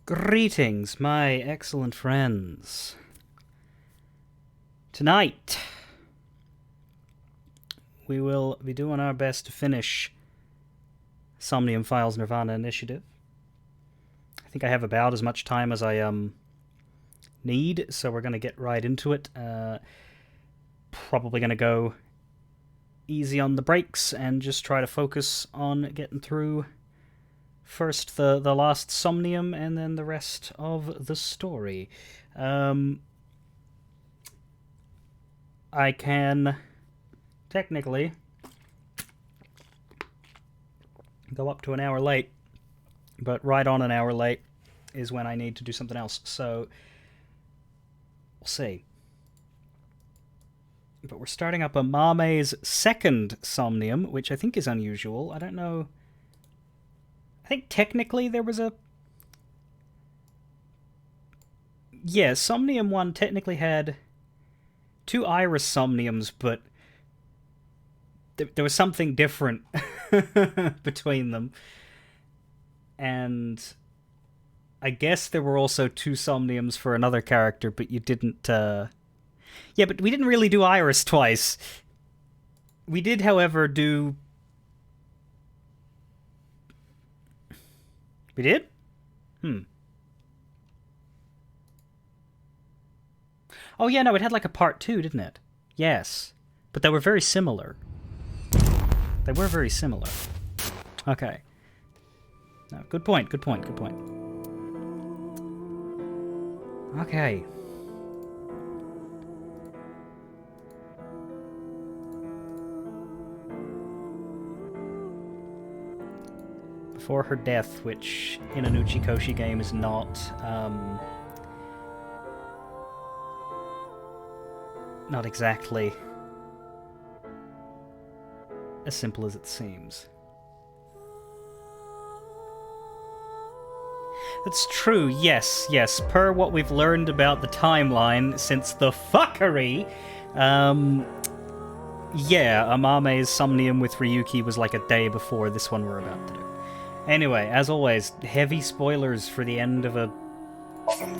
Greetings, my excellent friends. Tonight, we will be doing our best to finish Somnium Files Nirvana Initiative. I think I have about as much time as I need, so we're going to get right into it. Probably going to go easy on the brakes and just try to focus on getting through first the last Somnium and then the rest of the story. I can technically go up to an hour late, but right on an hour late is when I need to do something else, so we'll see. But we're starting up Amame's second Somnium, which I think is unusual. I don't know. I think technically there was a... Yeah, Somnium 1 technically had two Iris Somniums, but there was something different between them. And I guess there were also two Somniums for another character, but you didn't... Yeah, but we didn't really do Iris twice. We did, however, do... We did? Oh, yeah, no, it had like a part 2, didn't it? Yes. But they were very similar. They were very similar. Okay. No, good point, good point, good point. Okay. Before her death, which in an Uchikoshi game is not exactly as simple as it seems. That's true, yes. Per what we've learned about the timeline since the fuckery, yeah, Amame's Somnium with Ryuki was like a day before this one we're about to do. Anyway, as always, heavy spoilers for the end of a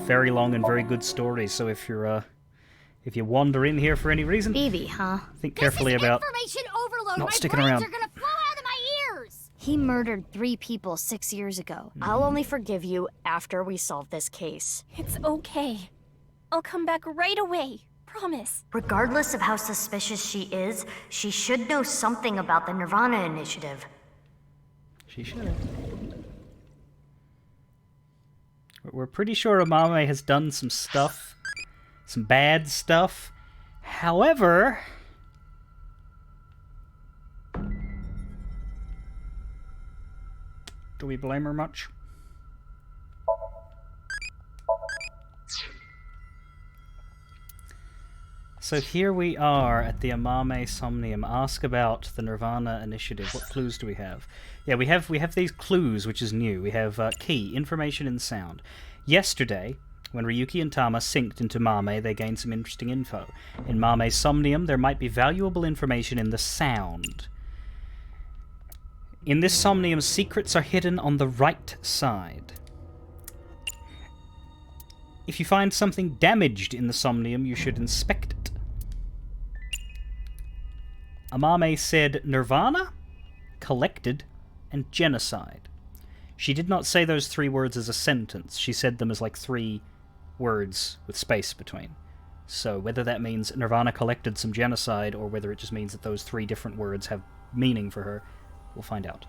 very long and very good story, so if you wander in here for any reason, Phoebe, huh? think carefully about information overload. not My sticking brains around. are gonna blow out of my ears. He murdered 3 people 6 years ago. I'll only forgive you after we solve this case. It's okay. I'll come back right away. Promise. Regardless of how suspicious she is, she should know something about the Nirvana initiative. She should. We're pretty sure Amame has done some stuff. Some bad stuff. However... do we blame her much? So here we are at the Amame Somnium. Ask about the Nirvana initiative. What clues do we have? Yeah, we have these clues, which is new. We have key, information and sound. Yesterday, when Ryuki and Tama synced into Mame, they gained some interesting info. In Mame's Somnium, there might be valuable information in the sound. In this Somnium, secrets are hidden on the right side. If you find something damaged in the Somnium, you should inspect it. Amame said Nirvana, collected, and genocide. She did not say those 3 words as a sentence. She said them as like 3 words with space between. So whether that means Nirvana collected some genocide or whether it just means that those 3 different words have meaning for her, we'll find out.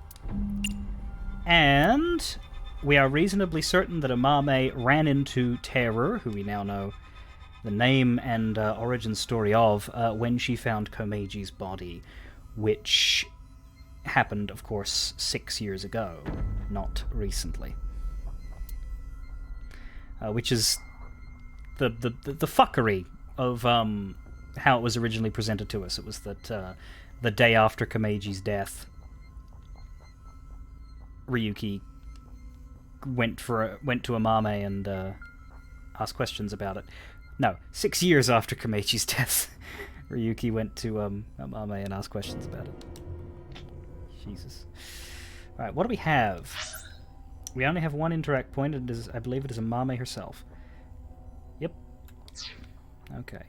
And we are reasonably certain that Amame ran into Terror, who we now know the name and origin story of, when she found Komeji's body, which happened, of course, 6 years ago, not recently. Which is the fuckery of how it was originally presented to us. It was that the day after Komeji's death, Ryuki went to Amame and asked questions about it. No, 6 years after Komeji's death, Ryuki went to Amame and asked questions about it. Jesus. Alright, what do we have? We only have one interact point, and I believe it is Amame herself. Yep. Okay.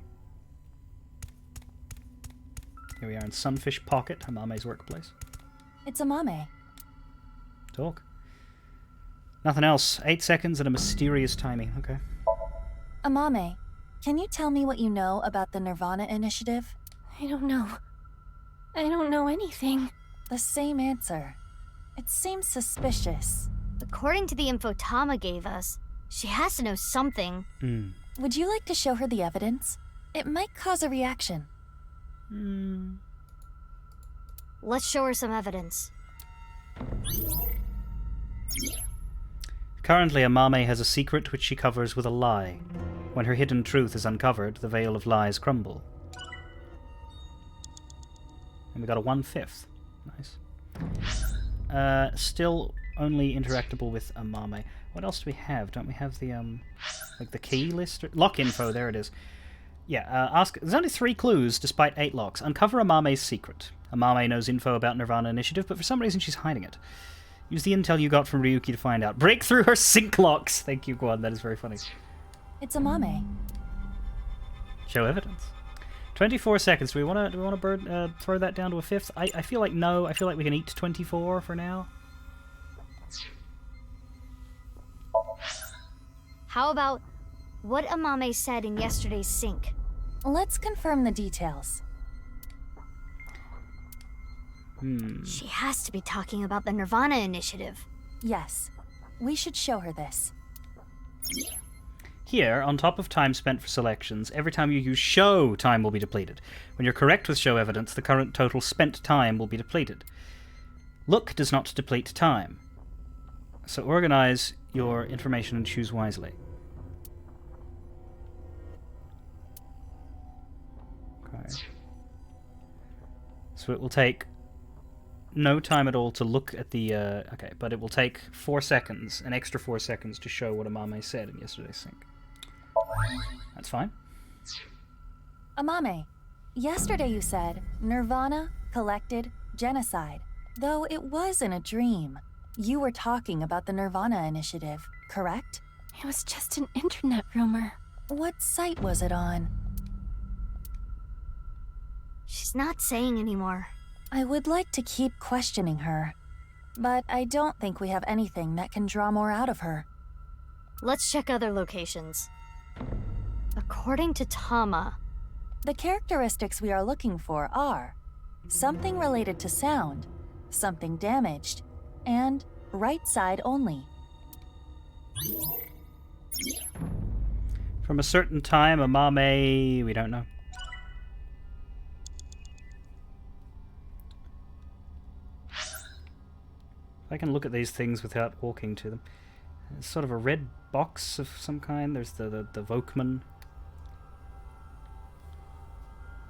Here we are in Sunfish Pocket, Amame's workplace. It's Amame. Talk. Nothing else. 8 seconds and a mysterious timing. Okay. Amame, can you tell me what you know about the Nirvana initiative? I don't know. I don't know anything. The same answer. It seems suspicious. According to the info Tama gave us, she has to know something. Would you like to show her the evidence? It might cause a reaction. Let's show her some evidence. Currently, Amame has a secret which she covers with a lie. When her hidden truth is uncovered, the veil of lies crumble. And we got a 1/5. Nice. Still only interactable with Amame. What else do we have? Don't we have the, like the key list? Lock info, there it is. Yeah, ask... There's only 3 clues, despite 8 locks. Uncover Amame's secret. Amame knows info about Nirvana Initiative, but for some reason she's hiding it. Use the intel you got from Ryuki to find out. Break through her sync locks! Thank you, Guan. That is very funny. It's Amame. Show evidence. 24 seconds. Do we want to throw that down to a 5th? I feel like no. I feel like we can eat 24 for now. How about what Amame said in yesterday's sync? Let's confirm the details. She has to be talking about the Nirvana initiative. Yes. We should show her this. Here, on top of time spent for selections, every time you use show, time will be depleted. When you're correct with show evidence, the current total spent time will be depleted. Look does not deplete time. So organize your information and choose wisely. Okay. So it will take no time at all to look at the... okay, but it will take 4 seconds, an extra 4 seconds, to show what Amame said in yesterday's sync. That's fine. Amame, yesterday you said Nirvana collected genocide. Though it was in a dream. You were talking about the Nirvana initiative, correct? It was just an internet rumor. What site was it on? She's not saying anymore. I would like to keep questioning her, but I don't think we have anything that can draw more out of her. Let's check other locations. According to Tama, the characteristics we are looking for are something related to sound, something damaged, and right side only. From a certain time, Amame... we don't know. I can look at these things without walking to them. It's sort of a red box of some kind. There's the Vokman.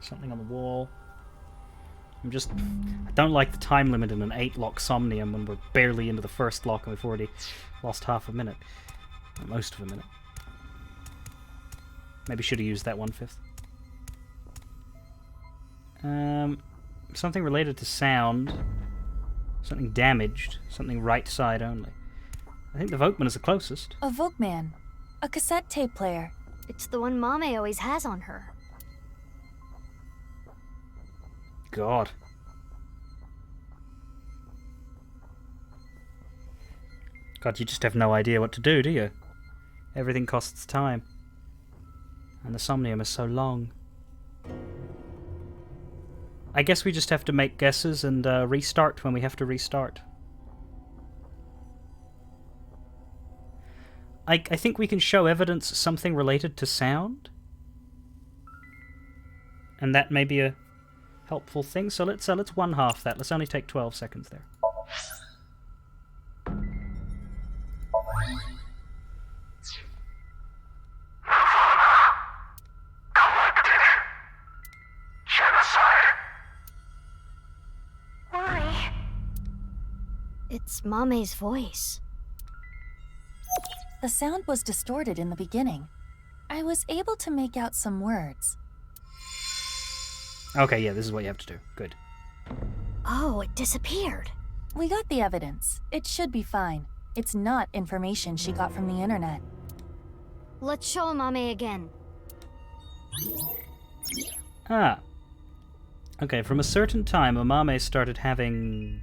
Something on the wall. I don't like the time limit in an 8-lock Somnium when we're barely into the first lock and we've already lost half a minute. Or most of a minute. Maybe should have used that 1/5. Something related to sound. Something damaged. Something right side only. I think the Vokman is the closest. A Vokman. A cassette tape player. it's the one Mame always has on her. God. God, you just have no idea what to do you? Everything costs time. And the Somnium is so long. I guess we just have to make guesses and restart when we have to restart. I think we can show evidence something related to sound. And that may be a helpful thing. So let's 1/2 that. Let's only take 12 seconds there. It's Mame's voice. The sound was distorted in the beginning. I was able to make out some words. Okay, yeah, this is what you have to do. Good. Oh, it disappeared. We got the evidence. It should be fine. It's not information she got from the internet. Let's show Amame again. Ah. Okay, from a certain time, Amame started having...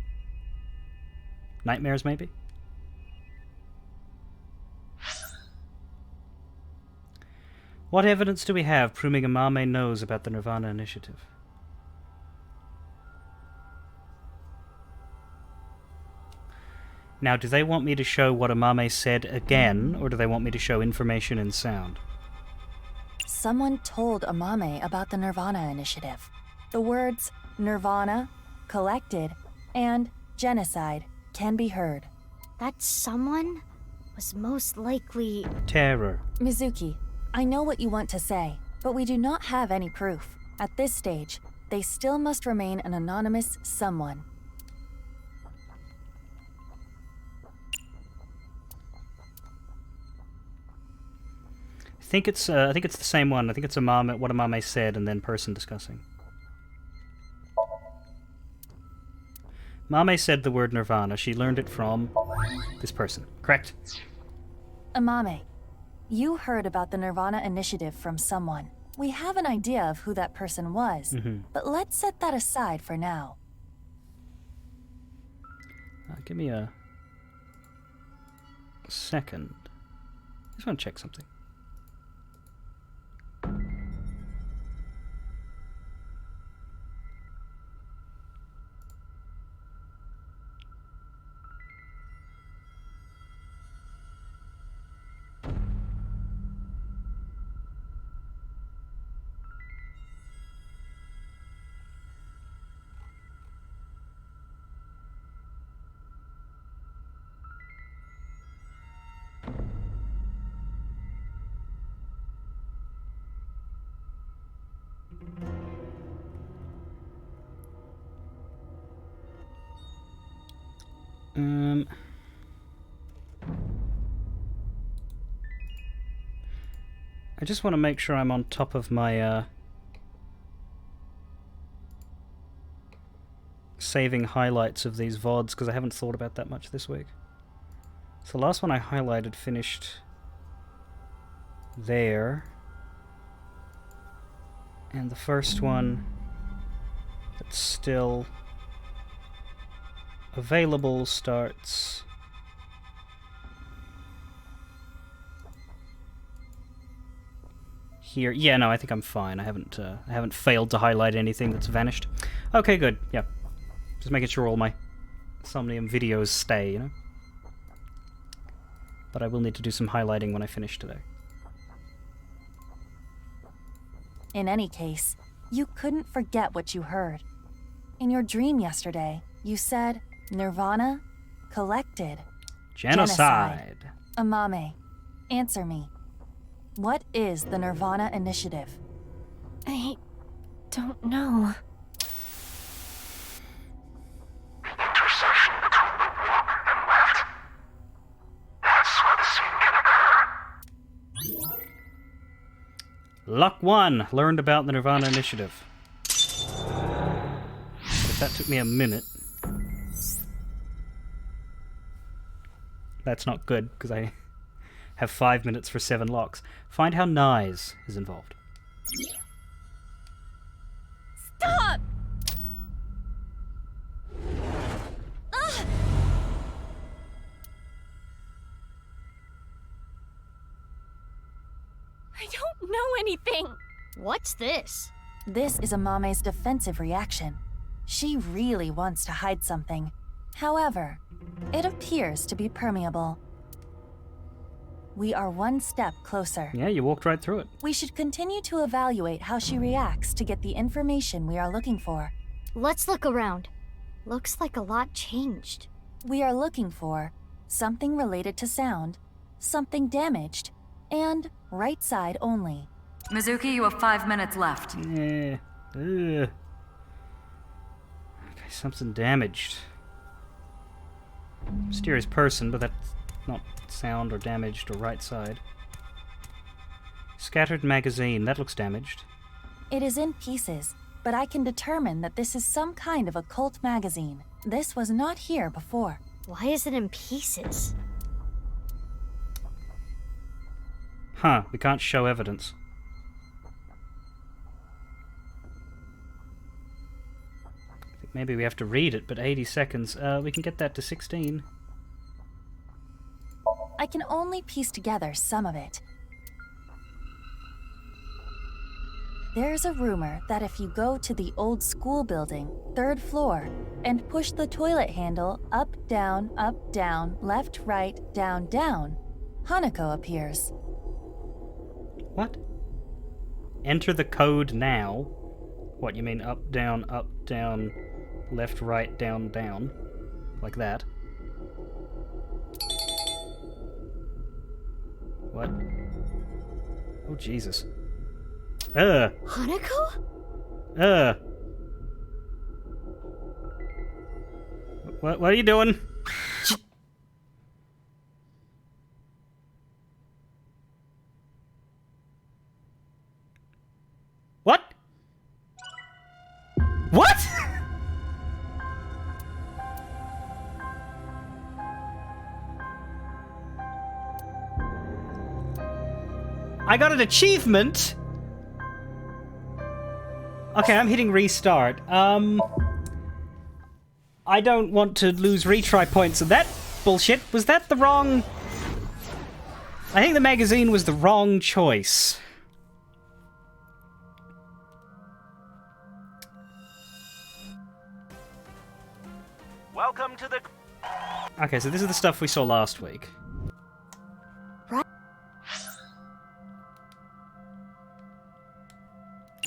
nightmares, maybe? What evidence do we have proving Amame knows about the Nirvana initiative? Now, do they want me to show what Amame said again, or do they want me to show information in sound? Someone told Amame about the Nirvana initiative. The words Nirvana, collected, and genocide can be heard. That someone was most likely... Terror. Mizuki, I know what you want to say, but we do not have any proof. At this stage, they still must remain an anonymous someone. I think it's the same one. I think it's Amame, what Amame said, and then person discussing. Mame said the word Nirvana. She learned it from this person. Correct? Amame, you heard about the Nirvana initiative from someone. We have an idea of who that person was, but let's set that aside for now. Give me a second. I just want to check something. I just want to make sure I'm on top of my saving highlights of these VODs, because I haven't thought about that much this week. So the last one I highlighted finished there. And the first one that's still available starts here. Yeah, no, I think I'm fine. I haven't failed to highlight anything that's vanished. Okay, good. Yeah, just making sure all my Somnium videos stay, you know. But I will need to do some highlighting when I finish today. In any case, you couldn't forget what you heard. In your dream yesterday, you said, Nirvana, collected, Genocide. Amame, answer me. What is the Nirvana initiative? I don't know. Intersection between the warp and left. That's where the scene can occur. Luck 1. Learned about the Nirvana initiative. If that took me a minute. That's not good, because I have 5 minutes for 7 locks. Find how Nyes is involved. Stop! Ugh! I don't know anything. What's this? This is Amame's defensive reaction. She really wants to hide something. However, it appears to be permeable. We are one step closer. Yeah, you walked right through it. We should continue to evaluate how she reacts to get the information we are looking for. Let's look around. Looks like a lot changed. We are looking for something related to sound, something damaged, and right side only. Mizuki, you have 5 minutes left. Yeah. Ugh. Okay, something damaged. Mysterious person, but that's not sound or damaged or right side. Scattered magazine, that looks damaged. It is in pieces, but I can determine that this is some kind of occult magazine. This was not here before. Why is it in pieces? Huh, we can't show evidence. I think maybe we have to read it, but 80 seconds. We can get that to 16. I can only piece together some of it. There's a rumor that if you go to the old school building, 3rd floor, and push the toilet handle up, down, left, right, down, down, Hanako appears. What? Enter the code now. What, you mean up, down, left, right, down, down? Like that? What? Oh, Jesus. Hanako? What are you doing? What? What? I got an achievement. Okay, I'm hitting restart. I don't want to lose retry points of that bullshit. Was that the wrong... I think the magazine was the wrong choice. Welcome to the... Okay, so this is the stuff we saw last week.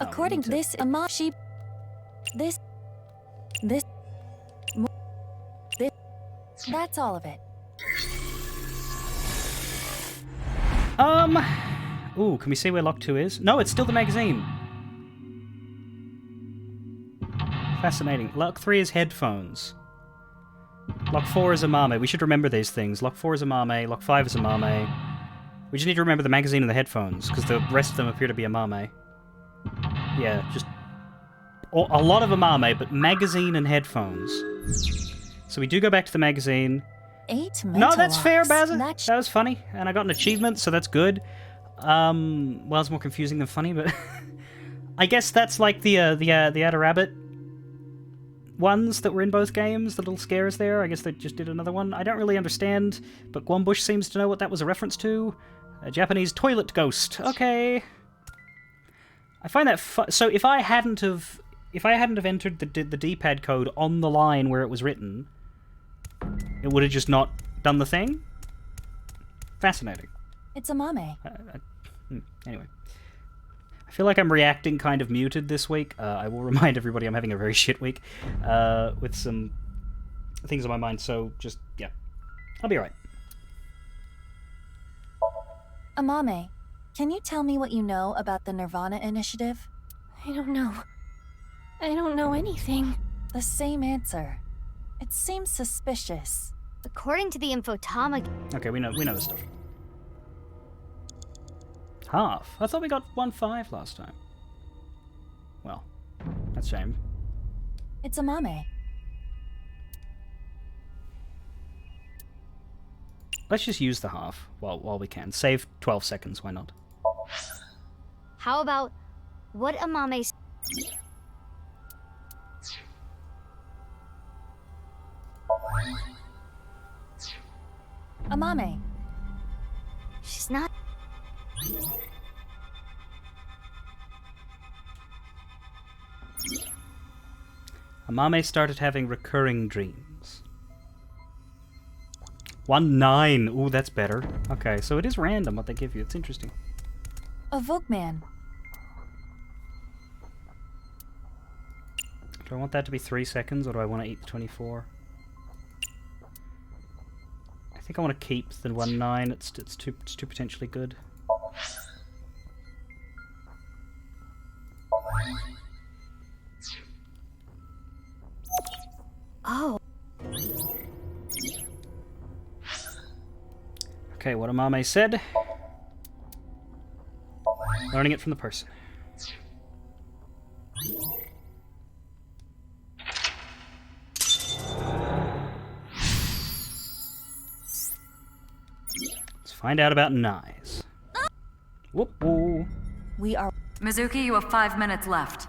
According to this, this, that's all of it. Ooh, can we see where lock 2 is? No, it's still the magazine. Fascinating. Lock 3 is headphones. Lock 4 is Amame. We should remember these things. Lock 4 is Amame. Lock 5 is Amame. We just need to remember the magazine and the headphones, because the rest of them appear to be Amame. Yeah, just... a lot of Amame, but magazine and headphones. So we do go back to the magazine. 8 mental No, that's fair, locks. Bazza. That was funny, and I got an achievement, so that's good. Well, it's more confusing than funny, but... I guess that's like the Outer Rabbit ones that were in both games, the little scares there. I guess they just did another one. I don't really understand, but Gwambush seems to know what that was a reference to. A Japanese toilet ghost. Okay. I find that so if I hadn't have entered the D-pad code on the line where it was written, it would have just not done the thing. Fascinating. It's Amame. Anyway. I feel like I'm reacting kind of muted this week. I will remind everybody I'm having a very shit week with some things on my mind, so just, yeah. I'll be alright. Amame, can you tell me what you know about the Nirvana initiative? I don't know. I don't know anything. The same answer. It seems suspicious. According to the infotama... Okay, we know this stuff. Half? I thought we got 1-5 last time. Well, that's a shame. It's Amame. Let's just use the half while we can. Save 12 seconds, why not? How about what Amame... Amame. She's not... Amame started having recurring dreams. 1-9. Ooh, that's better. Okay, so it is random what they give you. It's interesting. A Vogman. Do I want that to be 3 seconds, or do I want to eat the 24? I think I want to keep the 1-9. It's too potentially good. Oh. Okay, what Amame said. Learning it from the person. Let's find out about Nyes. Whoop, whoa. We are. Mizuki, you have 5 minutes left.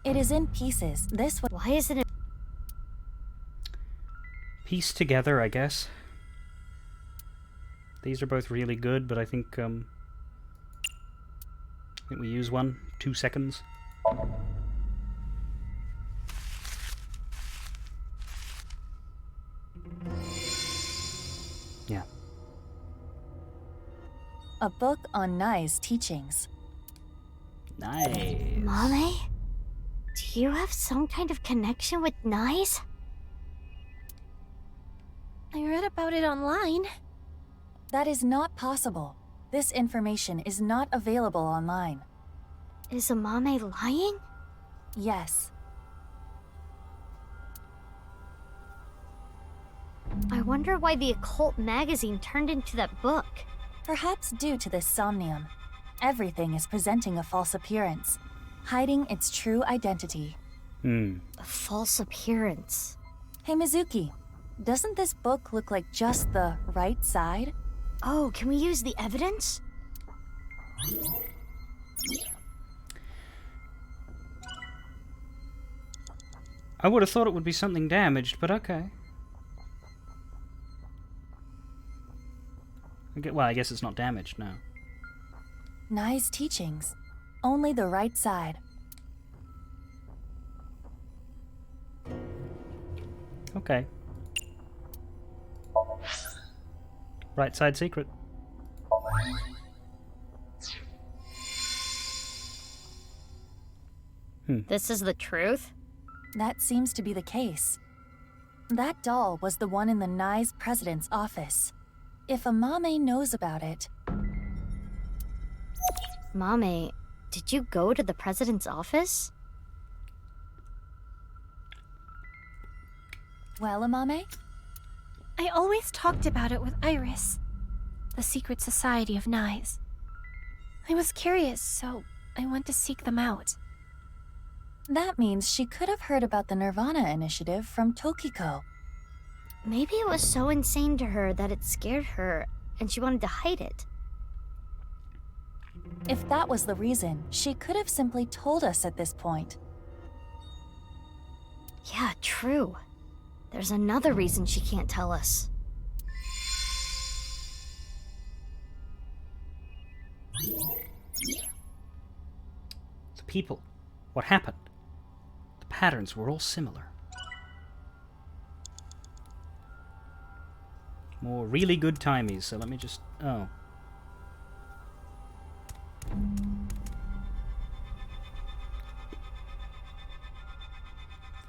It is in pieces. This was. Why isn't it? Piece together, I guess. These are both really good, but I think we use one. 2 seconds. Yeah. A book on Nai's teachings. Nice. Mame? Do you have some kind of connection with Nice? I read about it online. That is not possible. This information is not available online. Is Amame lying? Yes. I wonder why the occult magazine turned into that book. Perhaps due to this Somnium. Everything is presenting a false appearance, hiding its true identity. A false appearance. Hey Mizuki, doesn't this book look like just the right side? Oh, can we use the evidence? I would have thought it would be something damaged, but okay. Well, I guess it's not damaged now. Nai's teachings. Only the right side. Okay. Right side secret. This is the truth? That seems to be the case. That doll was the one in the Nai's president's office. If Amame knows about it... Mame, did you go to the president's office? Well, Amame? I always talked about it with Iris, the secret society of Nais. I was curious, so I went to seek them out. That means she could have heard about the Nirvana initiative from Tokiko. Maybe it was so insane to her that it scared her, and she wanted to hide it. If that was the reason, she could have simply told us at this point. Yeah, true. There's another reason she can't tell us. The people. What happened? The patterns were all similar. More really good timies, so let me just... Oh.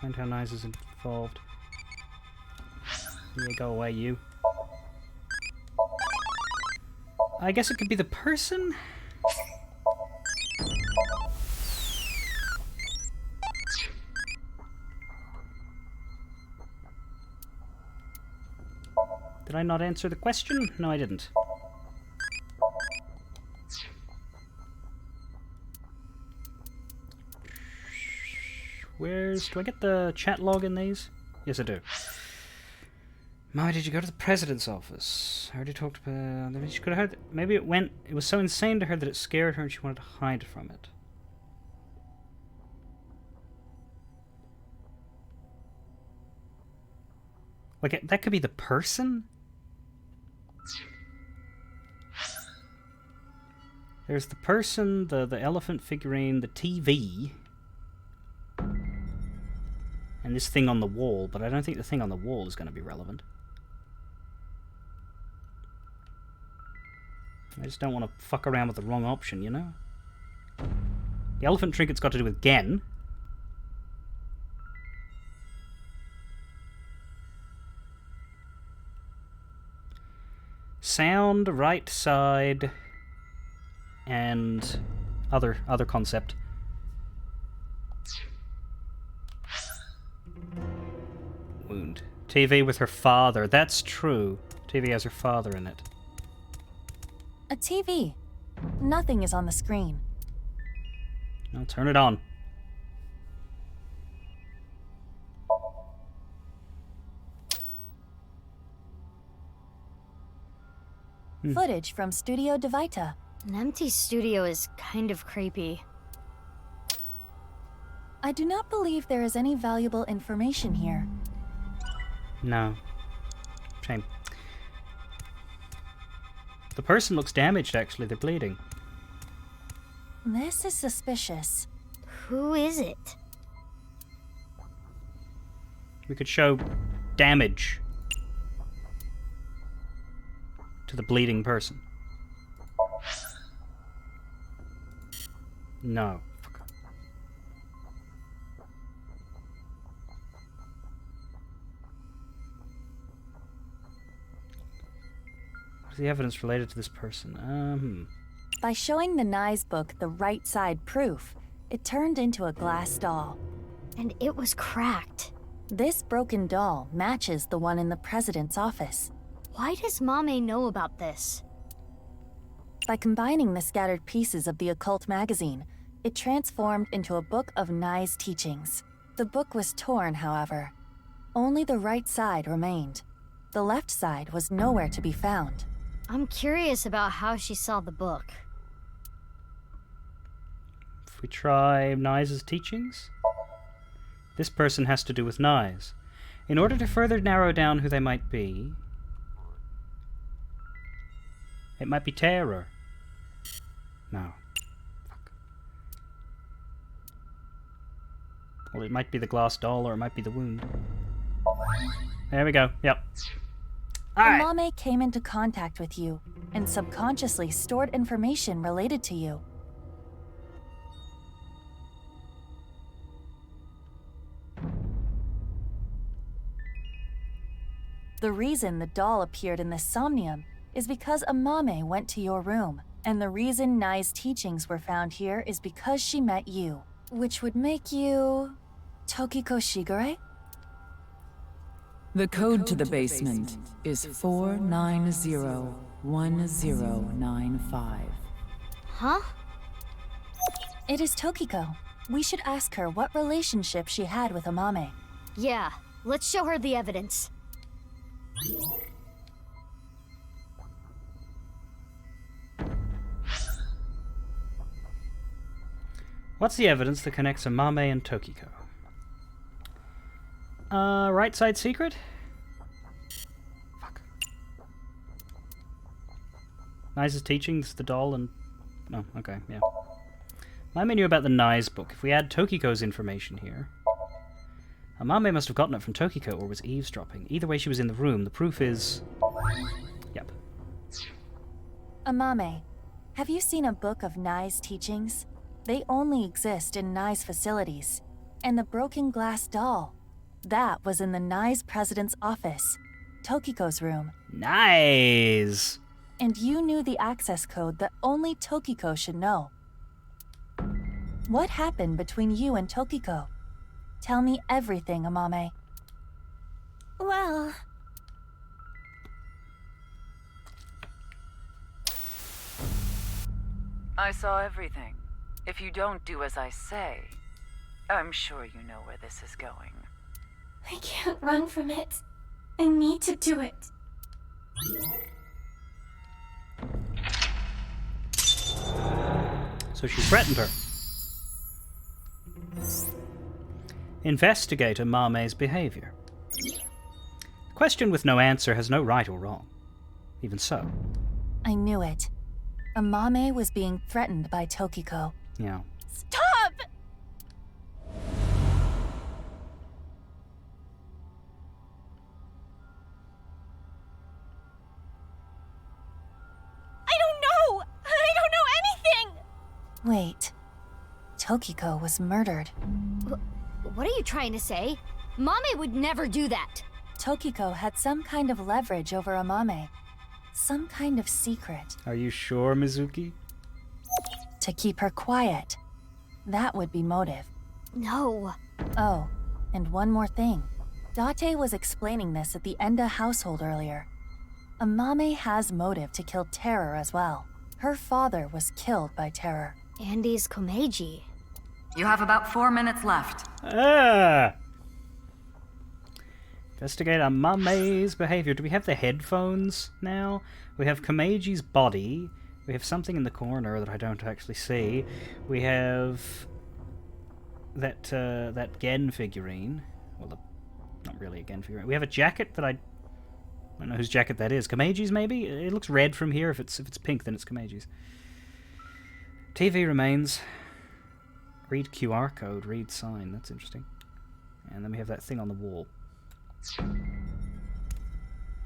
Find how Nice is involved. Yeah, go away, you. I guess it could be the person? Did I not answer the question? No, I didn't. Do I get the chat log in these? Yes, I do. Why did you go to the president's office? I already talked about... Maybe she could have heard... Maybe it was so insane to her that it scared her and she wanted to hide from it. Like, that could be the person? There's the person, the elephant figurine, the TV... and this thing on the wall, but I don't think the thing on the wall is going to be relevant. I just don't want to fuck around with the wrong option, you know? The elephant trinket's got to do with Gen. Sound, right side, and other concept. Wound. TV with her father. That's true. TV has her father in it. A TV. Nothing is on the screen. I'll turn it on. Footage from Studio Devita. An empty studio is kind of creepy. I do not believe there is any valuable information here. No. Shame. The person looks damaged, actually. They're bleeding. This is suspicious. Who is it? We could show damage to the bleeding person. No. What is the evidence related to this person? By showing the Nye's book the right side proof, it turned into a glass doll. And it was cracked. This broken doll matches the one in the president's office. Why does Mame know about this? By combining the scattered pieces of the occult magazine, it transformed into a book of Nye's teachings. The book was torn, however. Only the right side remained. The left side was nowhere to be found. I'm curious about how she saw the book. If we try Nye's teachings? This person has to do with Nye's. In order to further narrow down who they might be... It might be Terror. No. Fuck. Well, it might be the glass doll, or it might be the wound. There we go. Yep. Alright. Amame came into contact with you and subconsciously stored information related to you. The reason the doll appeared in this Somnium is because Amame went to your room, and the reason Nye's teachings were found here is because she met you, which would make you... Tokiko Shigure? The code to the basement is 4901095. Huh? It is Tokiko. We should ask her what relationship she had with Amame. Yeah, let's show her the evidence. What's the evidence that connects Amame and Tokiko? Right side secret? Fuck. Nye's teachings, the doll, and... Oh, okay, yeah. Amame knew about the Nye's book. If we add Tokiko's information here... Amame must have gotten it from Tokiko or was eavesdropping. Either way, she was in the room. The proof is... Yep. Amame, have you seen a book of Nye's teachings? They only exist in Nye's facilities. And the broken glass doll, that was in the Nye's president's office, Tokiko's room. Nice! And you knew the access code that only Tokiko should know. What happened between you and Tokiko? Tell me everything, Amame. Well, I saw everything. If you don't do as I say, I'm sure you know where this is going. I can't run from it. I need to do it. So she threatened her. Investigate Amame's behavior. A question with no answer has no right or wrong. Even so. I knew it. Amame was being threatened by Tokiko. Yeah. Stop! I don't know! I don't know anything! Wait. Tokiko was murdered. What are you trying to say? Mame would never do that. Tokiko had some kind of leverage over Amame. Some kind of secret. Are you sure, Mizuki? To keep her quiet. That would be motive. No. Oh, and one more thing. Date was explaining this at the Enda household earlier. Amame has motive to kill Terror as well. Her father was killed by Terror. Andy's Komeiji. You have about 4 minutes left. Ah! Investigate Amame's behavior. Do we have the headphones now? We have Komeji's body. We have something in the corner that I don't actually see. We have that Gen figurine. Well, not really a Gen figurine. We have a jacket that I don't know whose jacket that is. Komeji's maybe? It looks red from here. If it's pink, then it's Komeji's. TV remains. Read QR code. Read sign. That's interesting. And then we have that thing on the wall.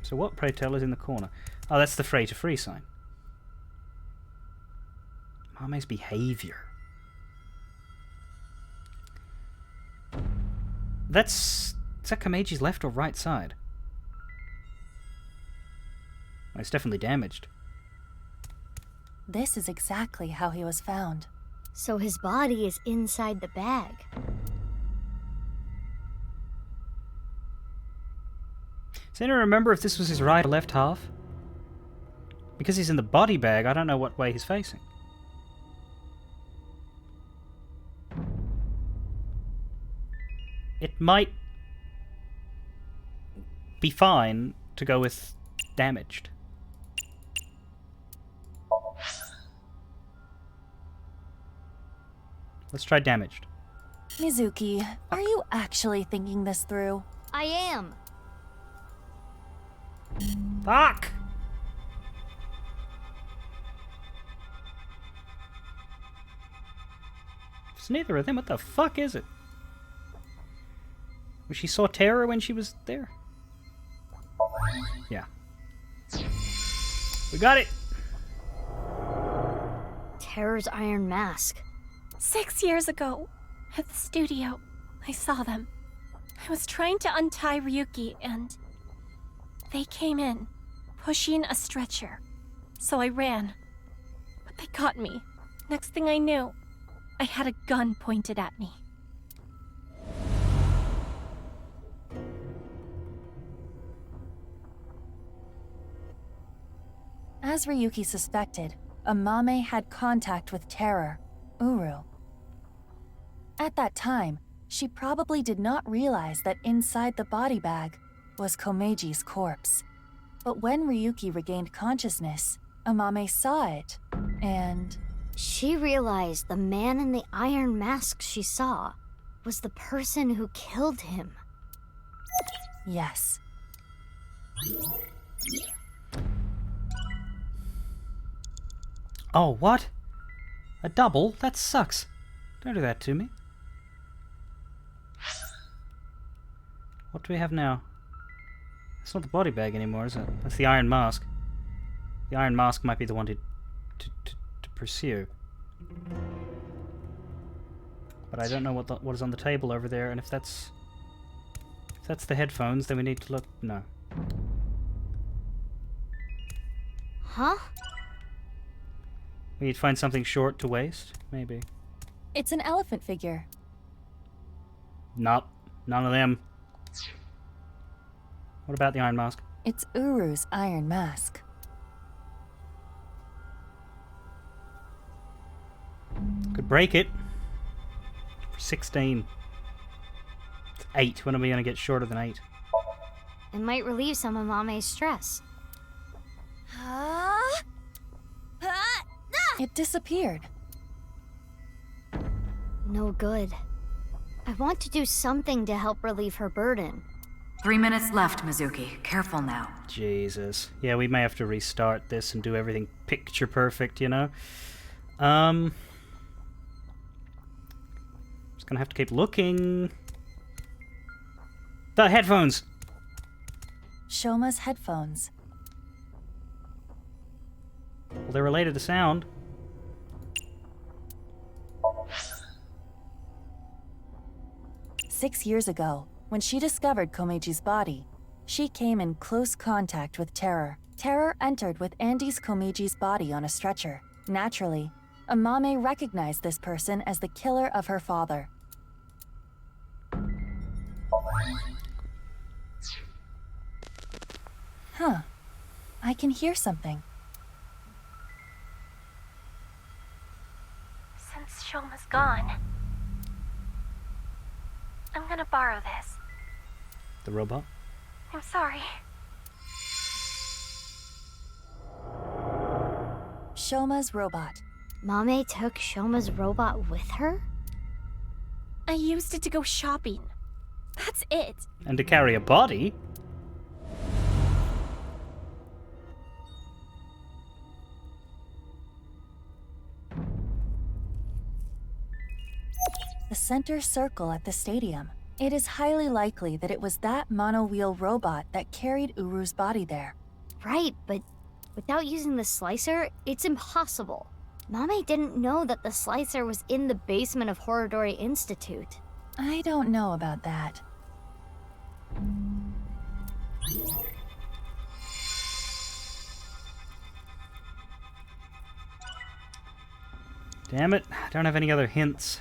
So what, pray tell, is in the corner? Oh, that's the fray to free sign. Mame's behavior. Is that Komeji's left or right side? Well, it's definitely damaged. This is exactly how he was found. So his body is inside the bag. Does anyone remember if this was his right or left half? Because he's in the body bag, I don't know what way he's facing. It might be fine to go with damaged. Let's try damaged. Mizuki, are you actually thinking this through? I am. Fuck! It's neither of them. What the fuck is it? Was she saw terror when she was there? Yeah. We got it! Terror's iron mask. 6 years ago, at the studio, I saw them. I was trying to untie Ryuki, and they came in, pushing a stretcher. So I ran. But they got me. Next thing I knew, I had a gun pointed at me. As Ryuki suspected, Amame had contact with Terror, Uru. At that time, she probably did not realize that inside the body bag was Komeji's corpse. But when Ryuki regained consciousness, Amame saw it, and She realized the man in the iron mask she saw was the person who killed him. yes, Oh, what? A double? That sucks. Don't do that to me. What do we have now? It's not the body bag anymore, is it? That's the iron mask. The iron mask might be the one to pursue. But I don't know what is on the table over there, and if that's the headphones, then we need to look. No. Huh? We need to find something short to waste, maybe. it's an elephant figure. Nope. None of them. What about the iron mask? It's Uru's iron mask. Could break it. For 16. It's 8. When are we going to get shorter than 8? It might relieve some of Mame's stress. It disappeared. No good. I want to do something to help relieve her burden. 3 minutes left, Mizuki. Careful now. Jesus. Yeah, we may have to restart this and do everything picture perfect, you know? Just gonna have to keep looking. The headphones! Shoma's headphones. Well, they're related to sound. "6 years ago, when she discovered Komeji's body, she came in close contact with Terror. Terror entered with Andy's Komeji's body on a stretcher. Naturally, Amame recognized this person as the killer of her father. Huh. I can hear something. Since Shoma's gone, I'm gonna borrow this. The robot? I'm sorry. Shoma's robot. Mame took Shoma's robot with her? I used it to go shopping. That's it. And to carry a body? The center circle at the stadium. It is highly likely that it was that mono-wheel robot that carried Uru's body there. Right, but without using the slicer, it's impossible. Mame didn't know that the slicer was in the basement of Horodori Institute. I don't know about that. Damn it, I don't have any other hints.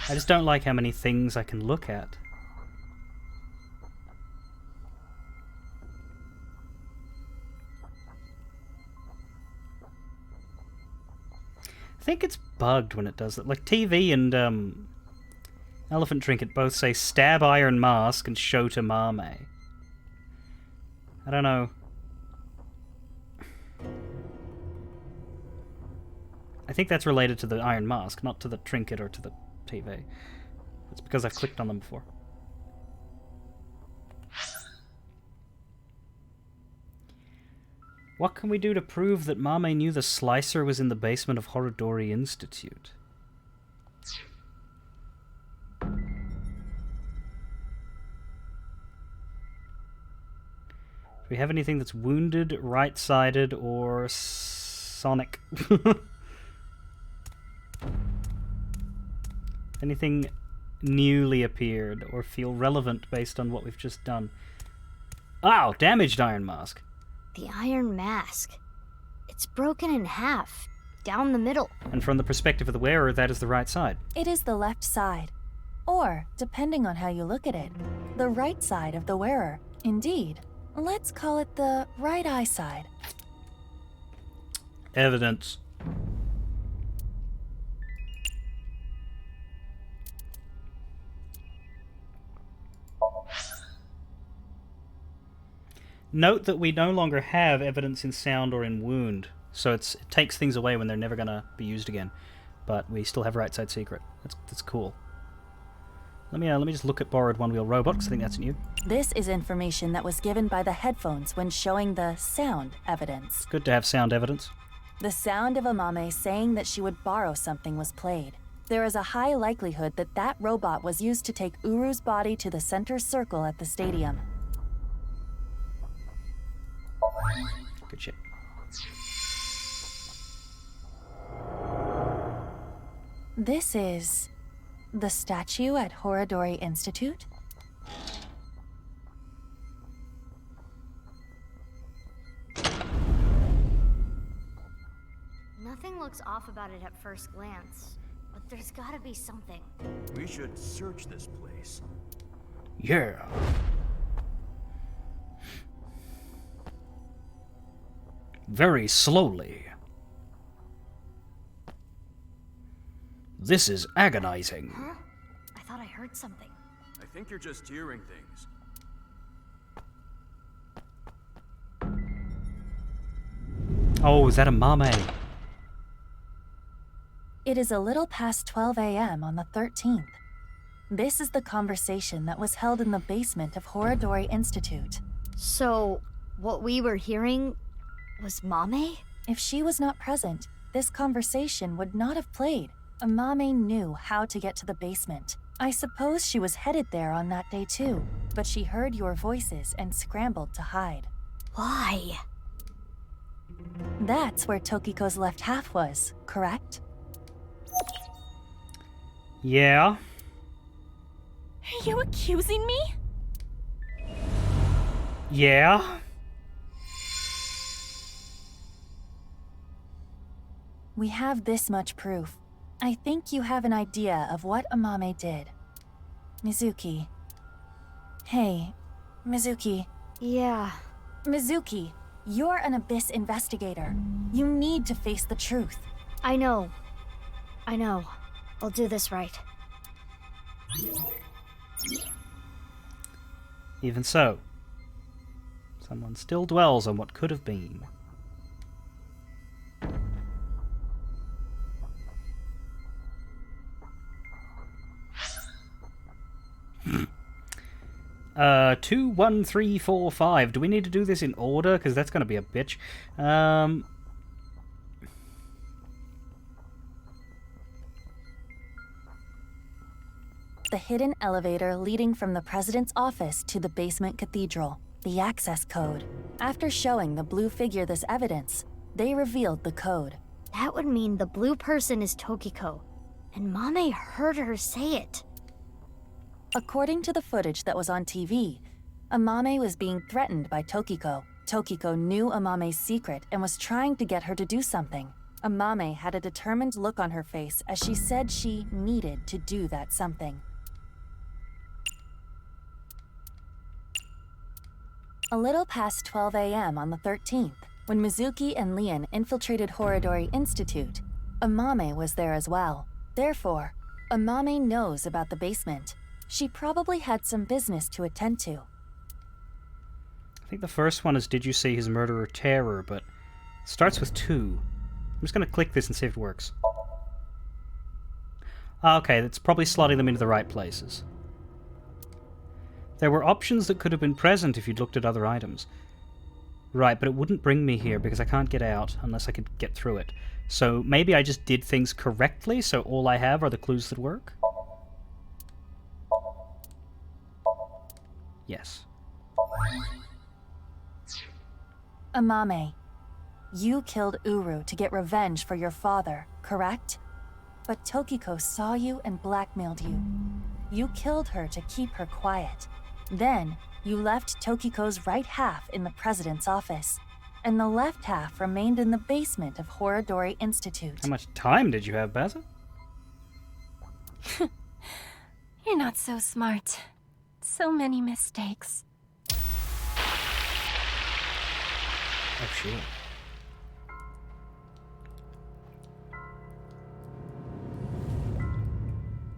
I just don't like how many things I can look at. I think it's bugged when it does that. Like TV and Elephant Trinket both say stab Iron Mask and show to Mame. I don't know. I think that's related to the Iron Mask, not to the Trinket or to the TV. It's because I've clicked on them before. What can we do to prove that Mame knew the slicer was in the basement of Horodori Institute? Do we have anything that's wounded, right-sided, or sonic? Anything newly appeared or feel relevant based on what we've just done? Ow! Damaged Iron Mask. The Iron Mask. It's broken in half, down the middle. And from the perspective of the wearer, that is the right side. It is the left side. Or, depending on how you look at it, the right side of the wearer. Indeed. Let's call it the right eye side. Evidence. Note that we no longer have evidence in sound or in wound, so it takes things away when they're never going to be used again. But we still have right side secret. That's cool. Let me just look at borrowed one-wheel robot, because I think that's new. This is information that was given by the headphones when showing the sound evidence. Good to have sound evidence. The sound of Amame saying that she would borrow something was played. There is a high likelihood that that robot was used to take Uru's body to the center circle at the stadium. Good shit. This is the statue at Horodori Institute? Nothing looks off about it at first glance, but there's gotta be something. We should search this place. Yeah. Very slowly. This is agonizing. Huh? I thought I heard something. I think you're just hearing things. Oh, is that a Mame? It is a little past 12 a.m. on the 13th. This is the conversation that was held in the basement of Horodori Institute. So, what we were hearing was Mame? If she was not present, this conversation would not have played. Amame knew how to get to the basement. I suppose she was headed there on that day too, but she heard your voices and scrambled to hide. Why? That's where Tokiko's left half was, correct? Yeah. Are you accusing me? Yeah. We have this much proof. I think you have an idea of what Amame did. Mizuki. Hey, Mizuki. Yeah. Mizuki, you're an Abyss investigator. You need to face the truth. I know. I know. I'll do this right. Even so, someone still dwells on what could have been. Uh, 2, 1, 3, 4, 5. Do we need to do this in order? Because that's going to be a bitch. The hidden elevator leading from the president's office to the basement cathedral. The access code. After showing the blue figure this evidence, they revealed the code. That would mean the blue person is Tokiko, and Mame heard her say it. According to the footage that was on TV, Amame was being threatened by Tokiko. Tokiko knew Amame's secret and was trying to get her to do something. Amame had a determined look on her face as she said she needed to do that something. A little past 12 a.m. on the 13th, when Mizuki and Leon infiltrated Horodori Institute, Amame was there as well. Therefore, Amame knows about the basement. She probably had some business to attend to. I think the first one is Did You See His Murderer Terror, but it starts with 2. I'm just going to click this and see if it works. Okay, that's probably slotting them into the right places. There were options that could have been present if you'd looked at other items. Right, but it wouldn't bring me here because I can't get out unless I could get through it. So maybe I just did things correctly, so all I have are the clues that work? Yes. Amame, you killed Uru to get revenge for your father, correct? But Tokiko saw you and blackmailed you. You killed her to keep her quiet. Then, you left Tokiko's right half in the president's office, and the left half remained in the basement of Horodori Institute. How much time did you have, Baza? You're not so smart. So many mistakes. Oh, sure.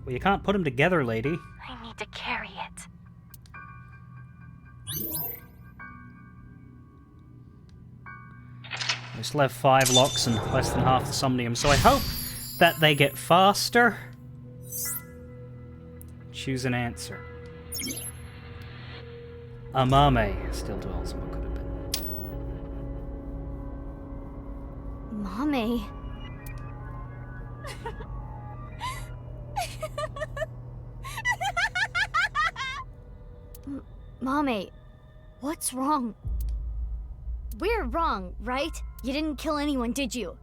Well, you can't put them together, lady. I need to carry it. We still have 5 locks and less than half the Somnium, so I hope that they get faster. Choose an answer. Amame still dwells on what could have been. Mame. Mame, what's wrong? We're wrong, right? You didn't kill anyone, did you?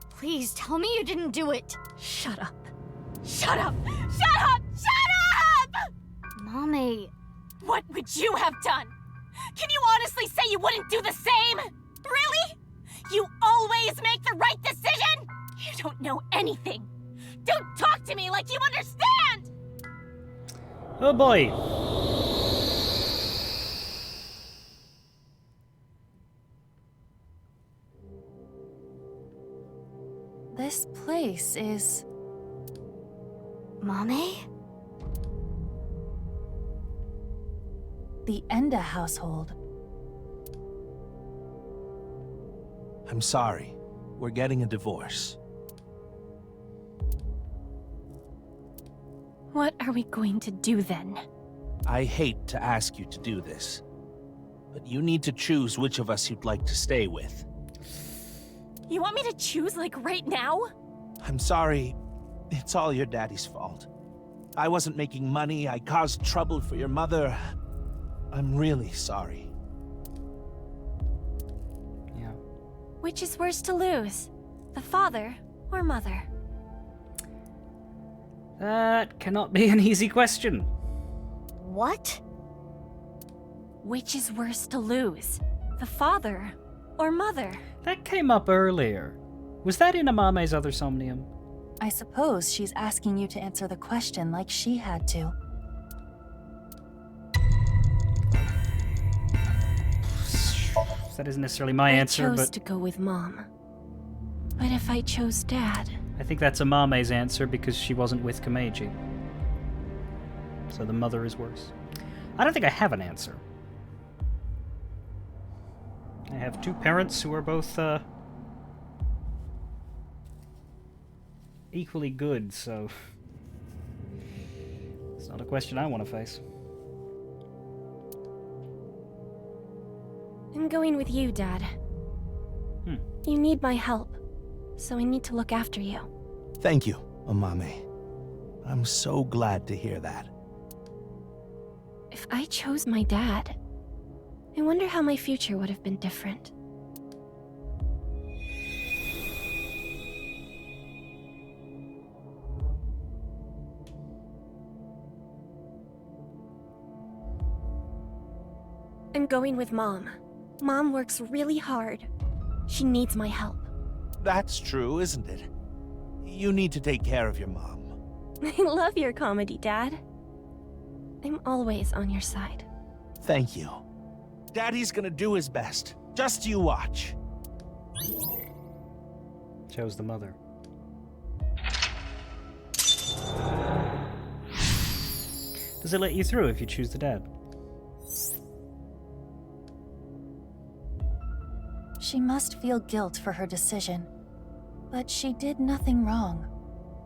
Please tell me you didn't do it. Shut up. Shut up! Shut up! Shut up! Mame. What would you have done? Can you honestly say you wouldn't do the same? Really? You always make the right decision? You don't know anything. Don't talk to me like you understand! Oh boy! This place is... Mame? the Enda household. I'm sorry. We're getting a divorce. What are we going to do then? I hate to ask you to do this, but you need to choose which of us you'd like to stay with. You want me to choose like right now? I'm sorry. It's all your daddy's fault. I wasn't making money. I caused trouble for your mother. I'm really sorry. Yeah. Which is worse to lose? The father or mother? That cannot be an easy question. What? Which is worse to lose? The father or mother? That came up earlier. Was that in Amame's other Somnium? I suppose she's asking you to answer the question like she had to. That isn't necessarily my answer, I chose but... to go with Mom. But if I chose Dad... I think that's Amame's answer because she wasn't with Komeiji. So the mother is worse. I don't think I have an answer. I have two parents who are both equally good, so it's not a question I want to face. I'm going with you, Dad. You need my help, so I need to look after you. Thank you, Amame. I'm so glad to hear that. If I chose my dad, I wonder how my future would have been different. I'm going with Mom. Mom works really hard. She needs my help. That's true, isn't it? You need to take care of your mom. I love your comedy, Dad. I'm always on your side. Thank you. Daddy's gonna do his best. Just you watch. Chose the mother. Does it let you through if you choose the dad? She must feel guilt for her decision. But she did nothing wrong.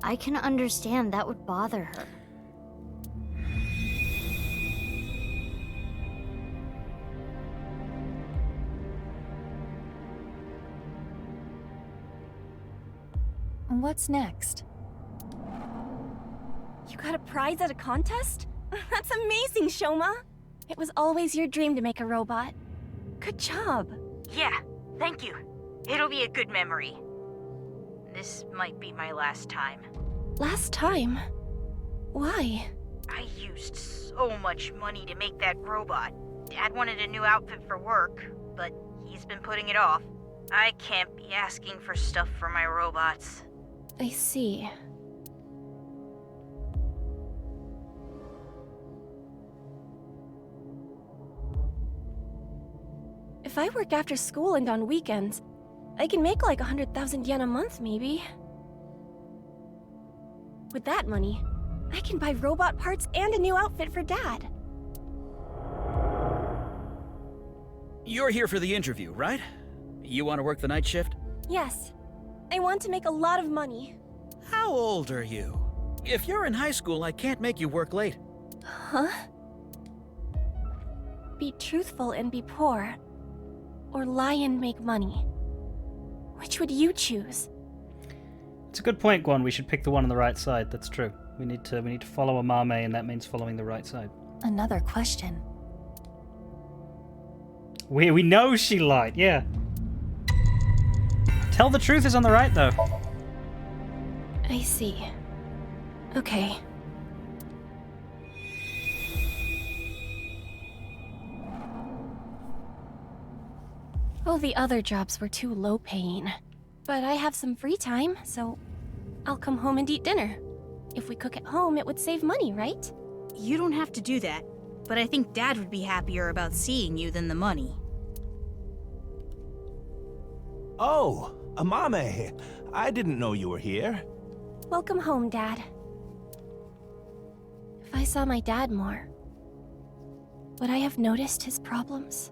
I can understand that would bother her. What's next? You got a prize at a contest? That's amazing, Shoma! It was always your dream to make a robot. Good job. Yeah, thank you. It'll be a good memory. This might be my last time. Last time? Why? I used so much money to make that robot. Dad wanted a new outfit for work, but he's been putting it off. I can't be asking for stuff for my robots. I see. If I work after school and on weekends, I can make like 100,000 yen a month, maybe. With that money, I can buy robot parts and a new outfit for Dad. You're here for the interview, right? You want to work the night shift? Yes. I want to make a lot of money. How old are you? If you're in high school, I can't make you work late. Huh? Be truthful and be poor. Or lie and make money. Which would you choose? It's a good point, Guan. We should pick the one on the right side. That's true. We need to follow Amame, and that means following the right side. Another question. We know she lied, yeah. Tell the truth is on the right, though. I see. Okay. All the other jobs were too low paying. But I have some free time, so I'll come home and eat dinner. If we cook at home, it would save money, right? You don't have to do that, but I think Dad would be happier about seeing you than the money. Oh, Amame. I didn't know you were here. Welcome home, Dad. If I saw my dad more, would I have noticed his problems?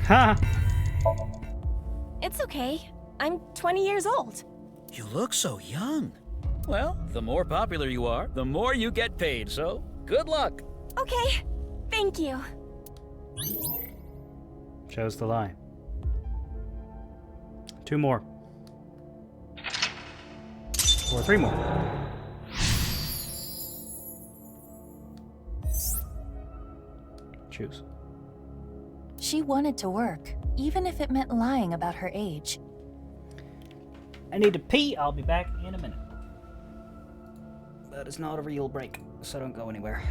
Ha! It's okay. I'm 20 years old. You look so young. Well, the more popular you are, the more you get paid, so good luck. Okay. Thank you. Chose the lie. 2 more. Or 3 more. Choose. She wanted to work, even if it meant lying about her age. I need to pee. I'll be back in a minute. That is not a real break, so don't go anywhere.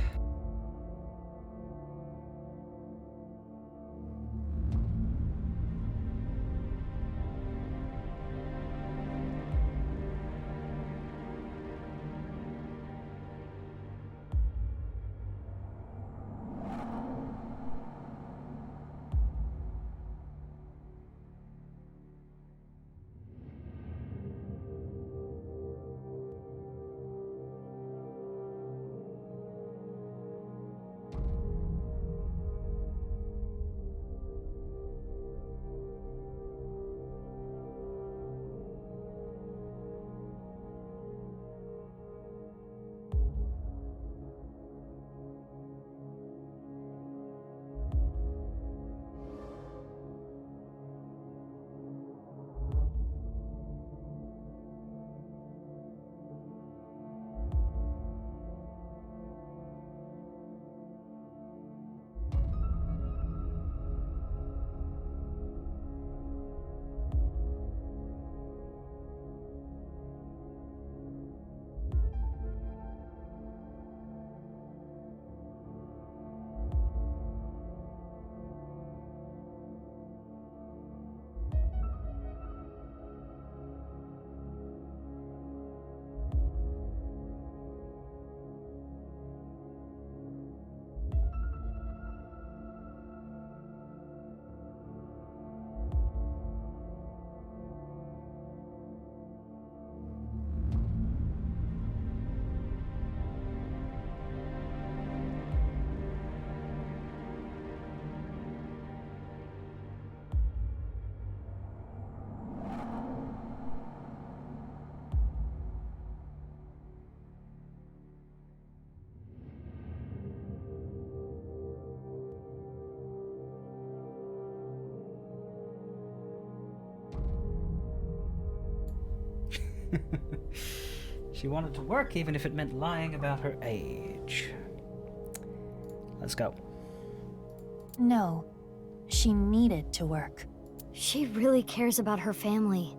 She wanted to work even if it meant lying about her age. Let's go. No, she needed to work. She really cares about her family.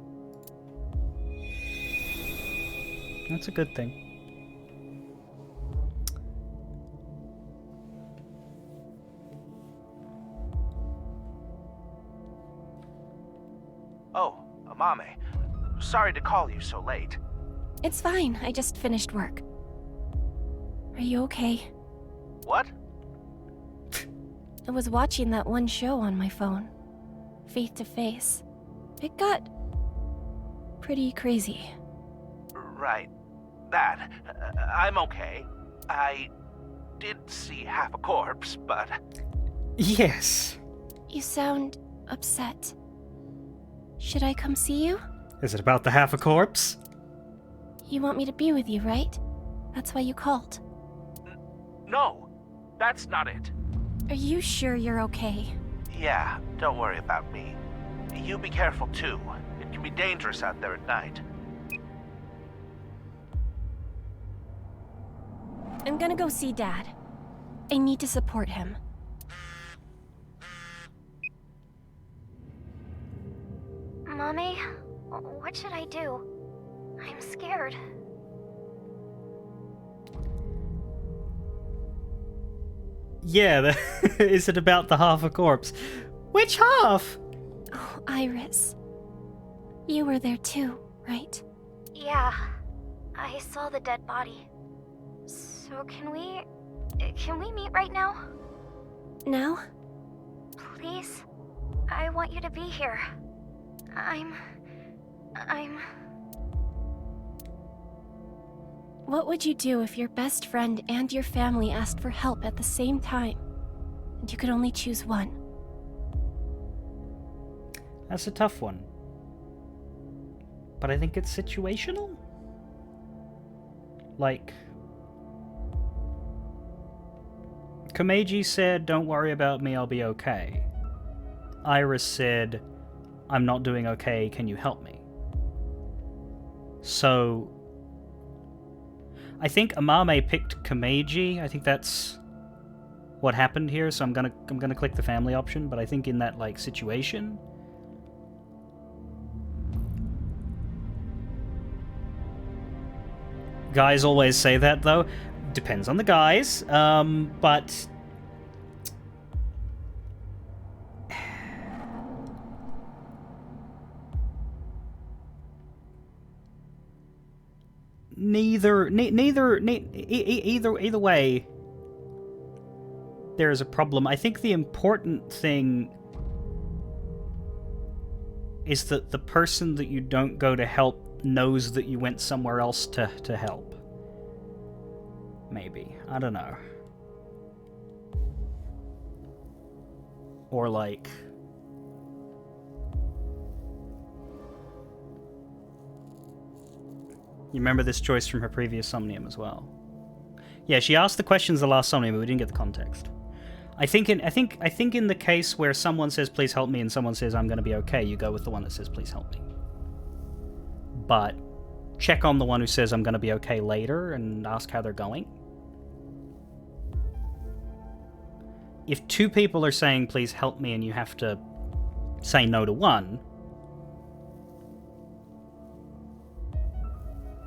That's a good thing. Oh, Amame. Sorry to call you so late. It's fine, I just finished work. Are you okay? What? I was watching that one show on my phone. Faith to Face. It got pretty crazy. Right. That. I'm okay. I did see half a corpse, but... Yes. You sound upset. Should I come see you? Is it about the half a corpse? You want me to be with you, right? That's why you called. No, that's not it. Are you sure you're okay? Yeah, don't worry about me. You be careful too. It can be dangerous out there at night. I'm gonna go see Dad. I need to support him. Mommy, what should I do? I'm scared. Yeah, is it about the half a corpse? Which half? Oh, Iris. You were there too, right? Yeah, I saw the dead body. So can we meet right now? Now? Please? I want you to be here. What would you do if your best friend and your family asked for help at the same time, and you could only choose one? That's a tough one. But I think it's situational. Like, Komeiji said, "Don't worry about me, I'll be okay." Iris said, "I'm not doing okay, can you help me?" So, I think Amame picked Komeiji. I think that's what happened here, so I'm gonna click the family option, but I think in that, like, situation, guys always say that, though. Depends on the guys, but either way, there is a problem. I think the important thing is that the person that you don't go to help knows that you went somewhere else to help. Maybe. I don't know. Or like... You remember this choice from her previous Somnium as well. Yeah, she asked the questions the last Somnium, but we didn't get the context. I think in the case where someone says, "Please help me," and someone says, "I'm going to be okay," you go with the one that says, "Please help me." But check on the one who says, "I'm going to be okay" later and ask how they're going. If two people are saying, "Please help me," and you have to say no to one,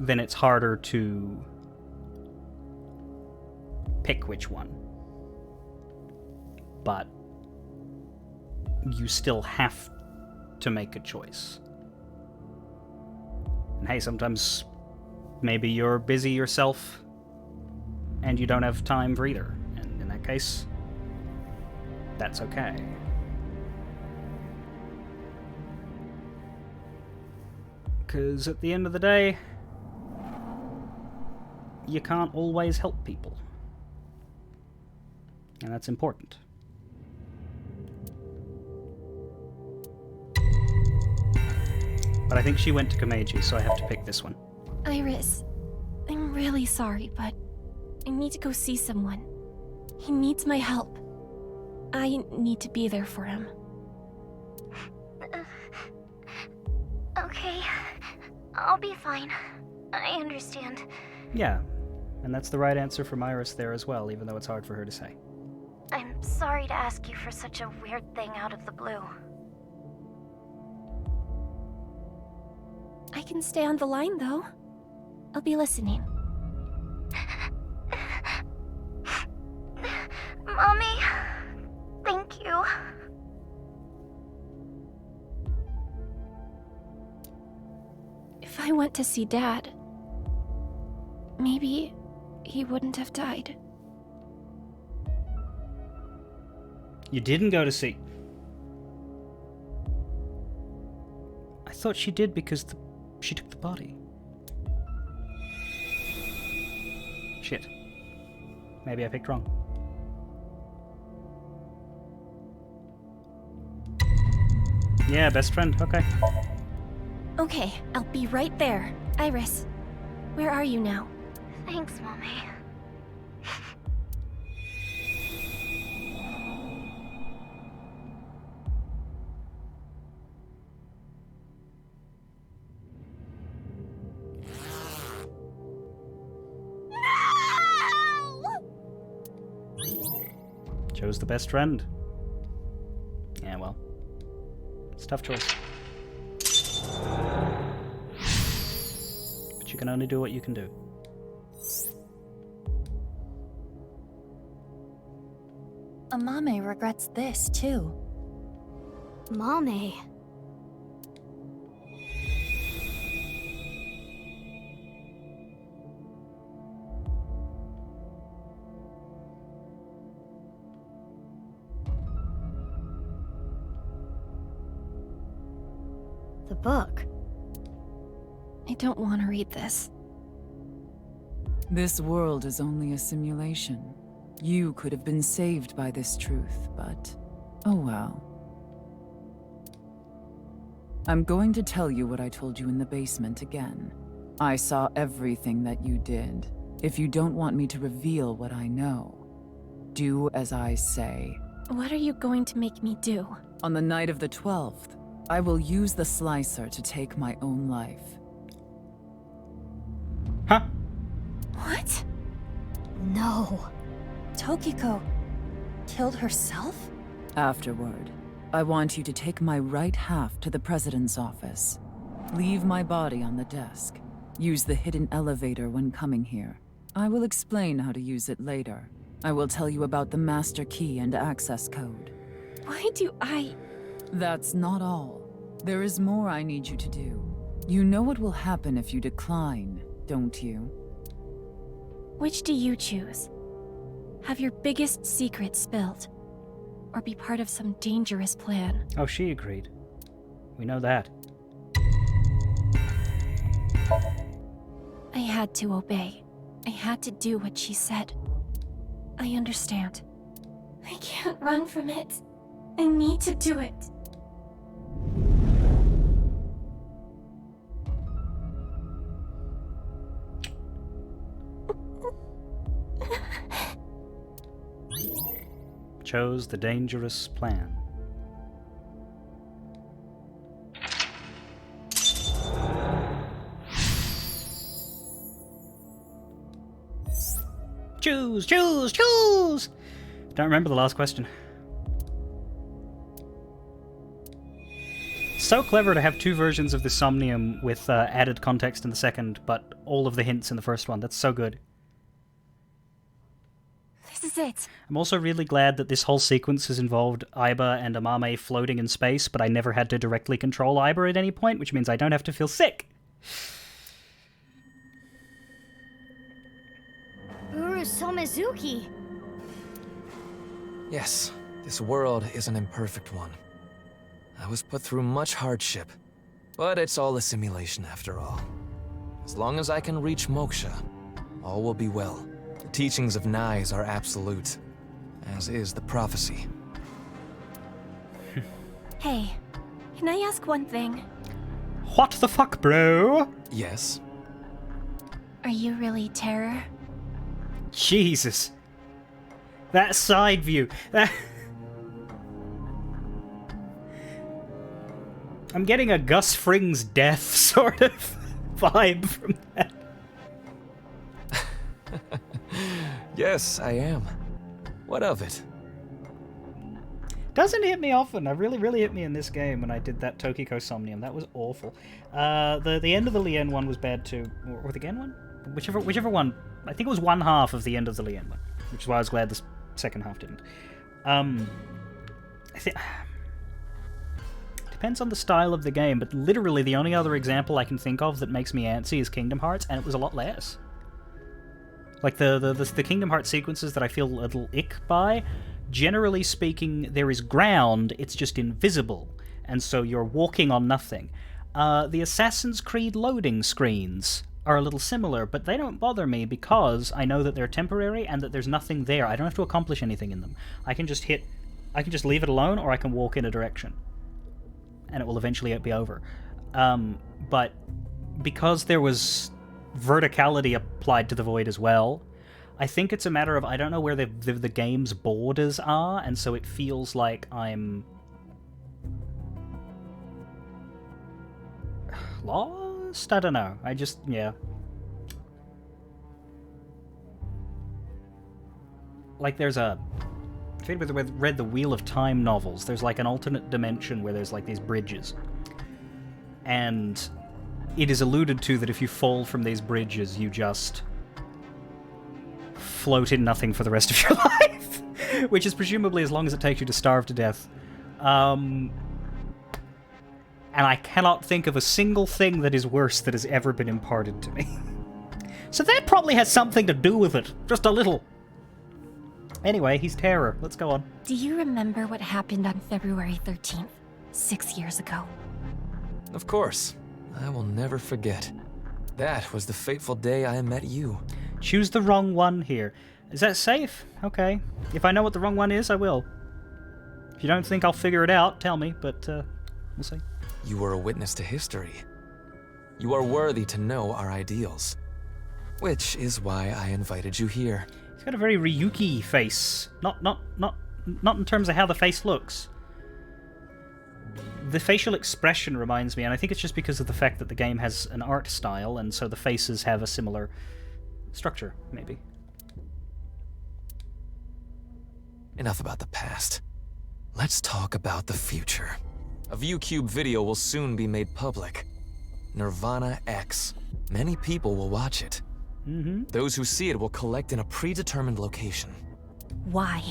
then it's harder to pick which one. But you still have to make a choice. And hey, sometimes maybe you're busy yourself and you don't have time for either. And in that case, that's okay. Because at the end of the day, you can't always help people. And that's important. But I think she went to Komeiji, so I have to pick this one. Iris, I'm really sorry, but I need to go see someone. He needs my help. I need to be there for him. Okay. I'll be fine. I understand. Yeah, and that's the right answer from Iris there as well, even though it's hard for her to say. I'm sorry to ask you for such a weird thing out of the blue. I can stay on the line, though. I'll be listening. Mommy, thank you. If I went to see Dad, maybe he wouldn't have died. You didn't go to see. I thought she did because she took the body. Shit. Maybe I picked wrong. Yeah, best friend, okay. Okay, I'll be right there. Iris, where are you now? Thanks, Mommy. Chose the best friend. Yeah, well. It's a tough choice. But you can only do what you can do. Amame regrets this, too. Mame. The book. I don't want to read this. This world is only a simulation. You could have been saved by this truth, but oh well. I'm going to tell you what I told you in the basement again. I saw everything that you did. If you don't want me to reveal what I know, do as I say. What are you going to make me do? On the night of the 12th, I will use the slicer to take my own life. Huh? What? No. Tokiko killed herself? Afterward, I want you to take my right half to the president's office. Leave my body on the desk. Use the hidden elevator when coming here. I will explain how to use it later. I will tell you about the master key and access code. Why do I... That's not all. There is more I need you to do. You know what will happen if you decline, don't you? Which do you choose? Have your biggest secret spilled? Or be part of some dangerous plan? Oh, she agreed. We know that. I had to obey. I had to do what she said. I understand. I can't run from it. I need to do it. Chose the dangerous plan. Choose, choose, choose! Don't remember the last question. So clever to have two versions of the Somnium with added context in the second, but all of the hints in the first one. That's so good. This is it. I'm also really glad that this whole sequence has involved Aiba and Amame floating in space, but I never had to directly control Aiba at any point, which means I don't have to feel sick. Uru Somizuki. Yes, this world is an imperfect one. I was put through much hardship, but it's all a simulation after all. As long as I can reach moksha, all will be well. The teachings of Nais are absolute, as is the prophecy. Hey, can I ask one thing? What the fuck, bro? Yes? Are you really Terror? Jesus. That side view. That... I'm getting a Gus Fring's death sort of vibe from that. Yes, I am. What of it? Doesn't hit me often. It really hit me in this game when I did that Tokiko Somnium. That was awful. The end of the Lien one was bad too. Or the Gen one? Whichever one. I think it was one half of the end of the Lien one. Which is why I was glad the second half didn't. I think... Depends on the style of the game, but literally the only other example I can think of that makes me antsy is Kingdom Hearts, and it was a lot less. Like, the Kingdom Hearts sequences that I feel a little ick by, generally speaking, there is ground, it's just invisible, and so you're walking on nothing. The Assassin's Creed loading screens are a little similar, but they don't bother me because I know that they're temporary and that there's nothing there. I don't have to accomplish anything in them. I can just leave it alone, or I can walk in a direction, and it will eventually be over. But because there was verticality applied to the Void as well, I think it's a matter of I don't know where the game's borders are, and so it feels like I'm lost? I don't know. Yeah. Like there's a... If anybody read the Wheel of Time novels, there's like an alternate dimension where there's like these bridges. And it is alluded to that if you fall from these bridges, you just float in nothing for the rest of your life. Which is presumably as long as it takes you to starve to death. And I cannot think of a single thing that is worse that has ever been imparted to me. So that probably has something to do with it. Just a little. Anyway, he's terror. Let's go on. Do you remember what happened on February 13th, 6 years ago? Of course. I will never forget. That was the fateful day I met you. Choose the wrong one here. Is that safe? Okay. If I know what the wrong one is, I will. If you don't think I'll figure it out, tell me, but we'll see. You were a witness to history. You are worthy to know our ideals. Which is why I invited you here. He's got a very Ryuki face. Not in terms of how the face looks. The facial expression reminds me, and I think it's just because of the fact that the game has an art style, and so the faces have a similar structure, maybe. Enough about the past. Let's talk about the future. A ViewCube video will soon be made public. Nirvana X. Many people will watch it. Those who see it will collect in a predetermined location. Why?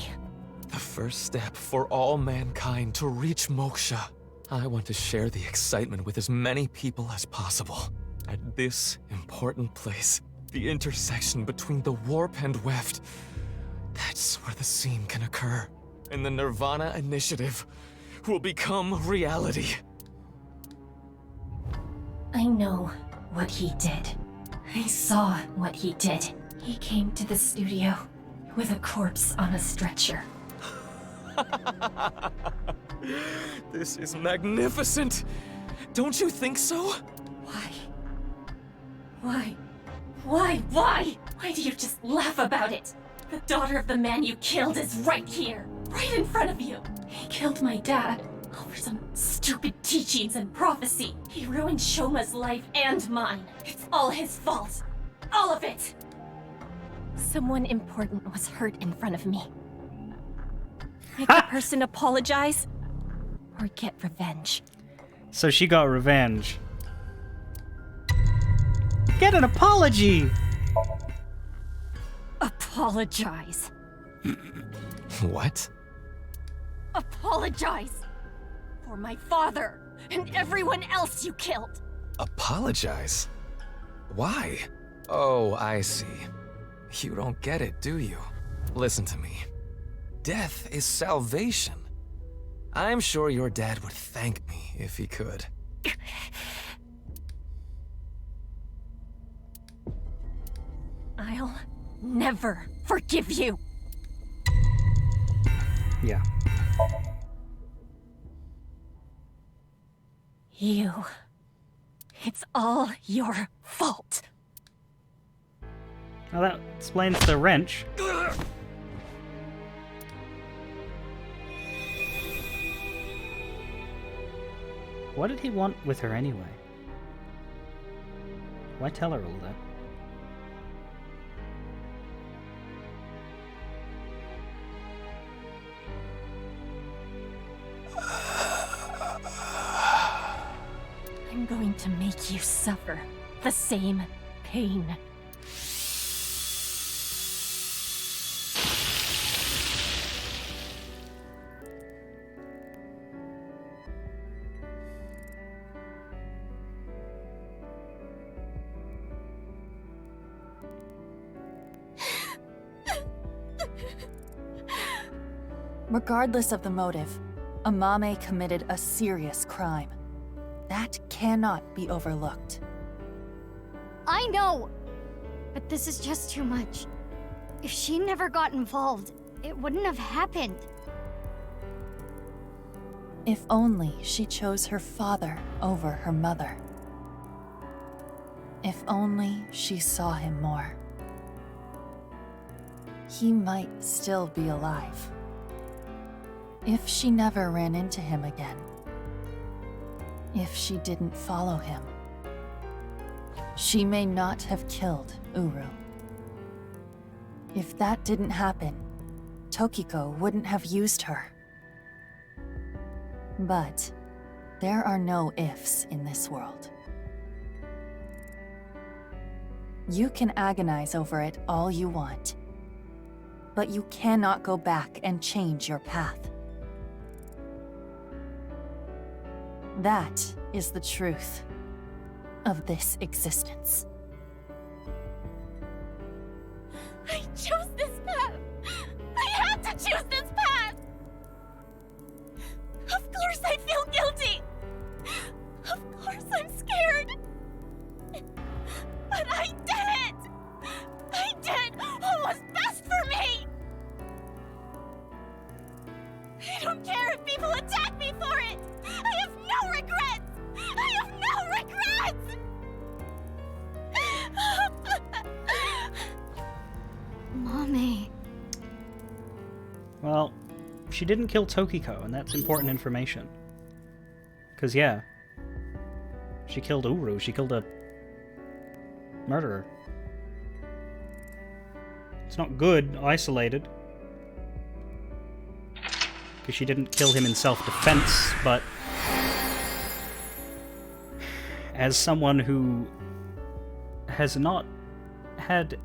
The first step for all mankind to reach moksha. I want to share the excitement with as many people as possible. At this important place, the intersection between the warp and weft, that's where the scene can occur. And the Nirvana initiative will become reality. I know what he did. I saw what he did. He came to the studio with a corpse on a stretcher. This is magnificent! Don't you think so? Why? Why? Why do you just laugh about it? The daughter of the man you killed is right here, right in front of you. He killed my dad over some stupid teachings and prophecy. He ruined Shoma's life and mine. It's all his fault. All of it! Someone important was hurt in front of me. Make the person apologize, or get revenge. So she got revenge. Get an apology! Apologize. What? Apologize! For my father and everyone else you killed! Apologize? Why? Oh, I see. You don't get it, do you? Listen to me. Death is salvation. I'm sure your dad would thank me if he could. I'll never forgive you. Yeah. You. It's all your fault. Well, that explains the wrench. What did he want with her anyway? Why tell her all that? I'm going to make you suffer the same pain. Regardless of the motive, Amame committed a serious crime. That cannot be overlooked. I know! But this is just too much. If she never got involved, it wouldn't have happened. If only she chose her father over her mother. If only she saw him more. He might still be alive. If she never ran into him again. If she didn't follow him. She may not have killed Uru. If that didn't happen, Tokiko wouldn't have used her. But there are no ifs in this world. You can agonize over it all you want, but you cannot go back and change your path. That is the truth of this existence. I chose this path! I had to choose this path! Of course I feel guilty! Of course I'm scared! But I did it! I did what was best for me! I don't care if people attack me for it! I have no regrets! I have no regrets! Mommy. Well, she didn't kill Tokiko, and that's important information. Because, yeah, she killed Uru. She killed a murderer. It's not good, isolated. Because she didn't kill him in self-defense, but as someone who has not had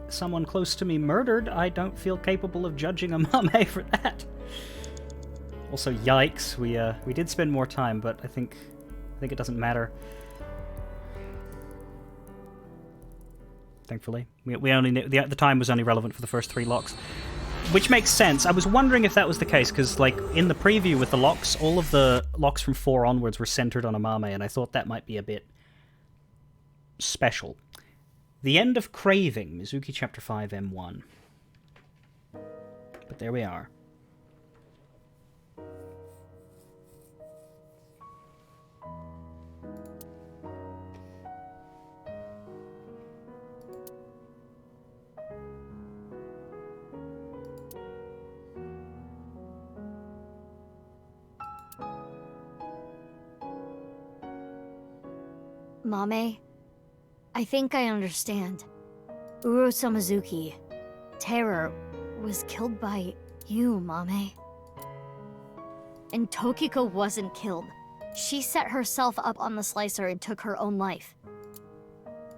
someone close to me murdered, I don't feel capable of judging Amame for that. Also, yikes, we did spend more time, but I think it doesn't matter. Thankfully, we only knew, the time was only relevant for the first 3 locks, which makes sense. I was wondering if that was the case because, like, in the preview with the locks, all of the locks from 4 onwards were centered on Amame, and I thought that might be a bit special. The end of Craving, Mizuki Chapter 5, M1. But there we are. Mame, I think I understand. Uro Samazuki, Terror, was killed by you, Mame. And Tokiko wasn't killed. She set herself up on the slicer and took her own life.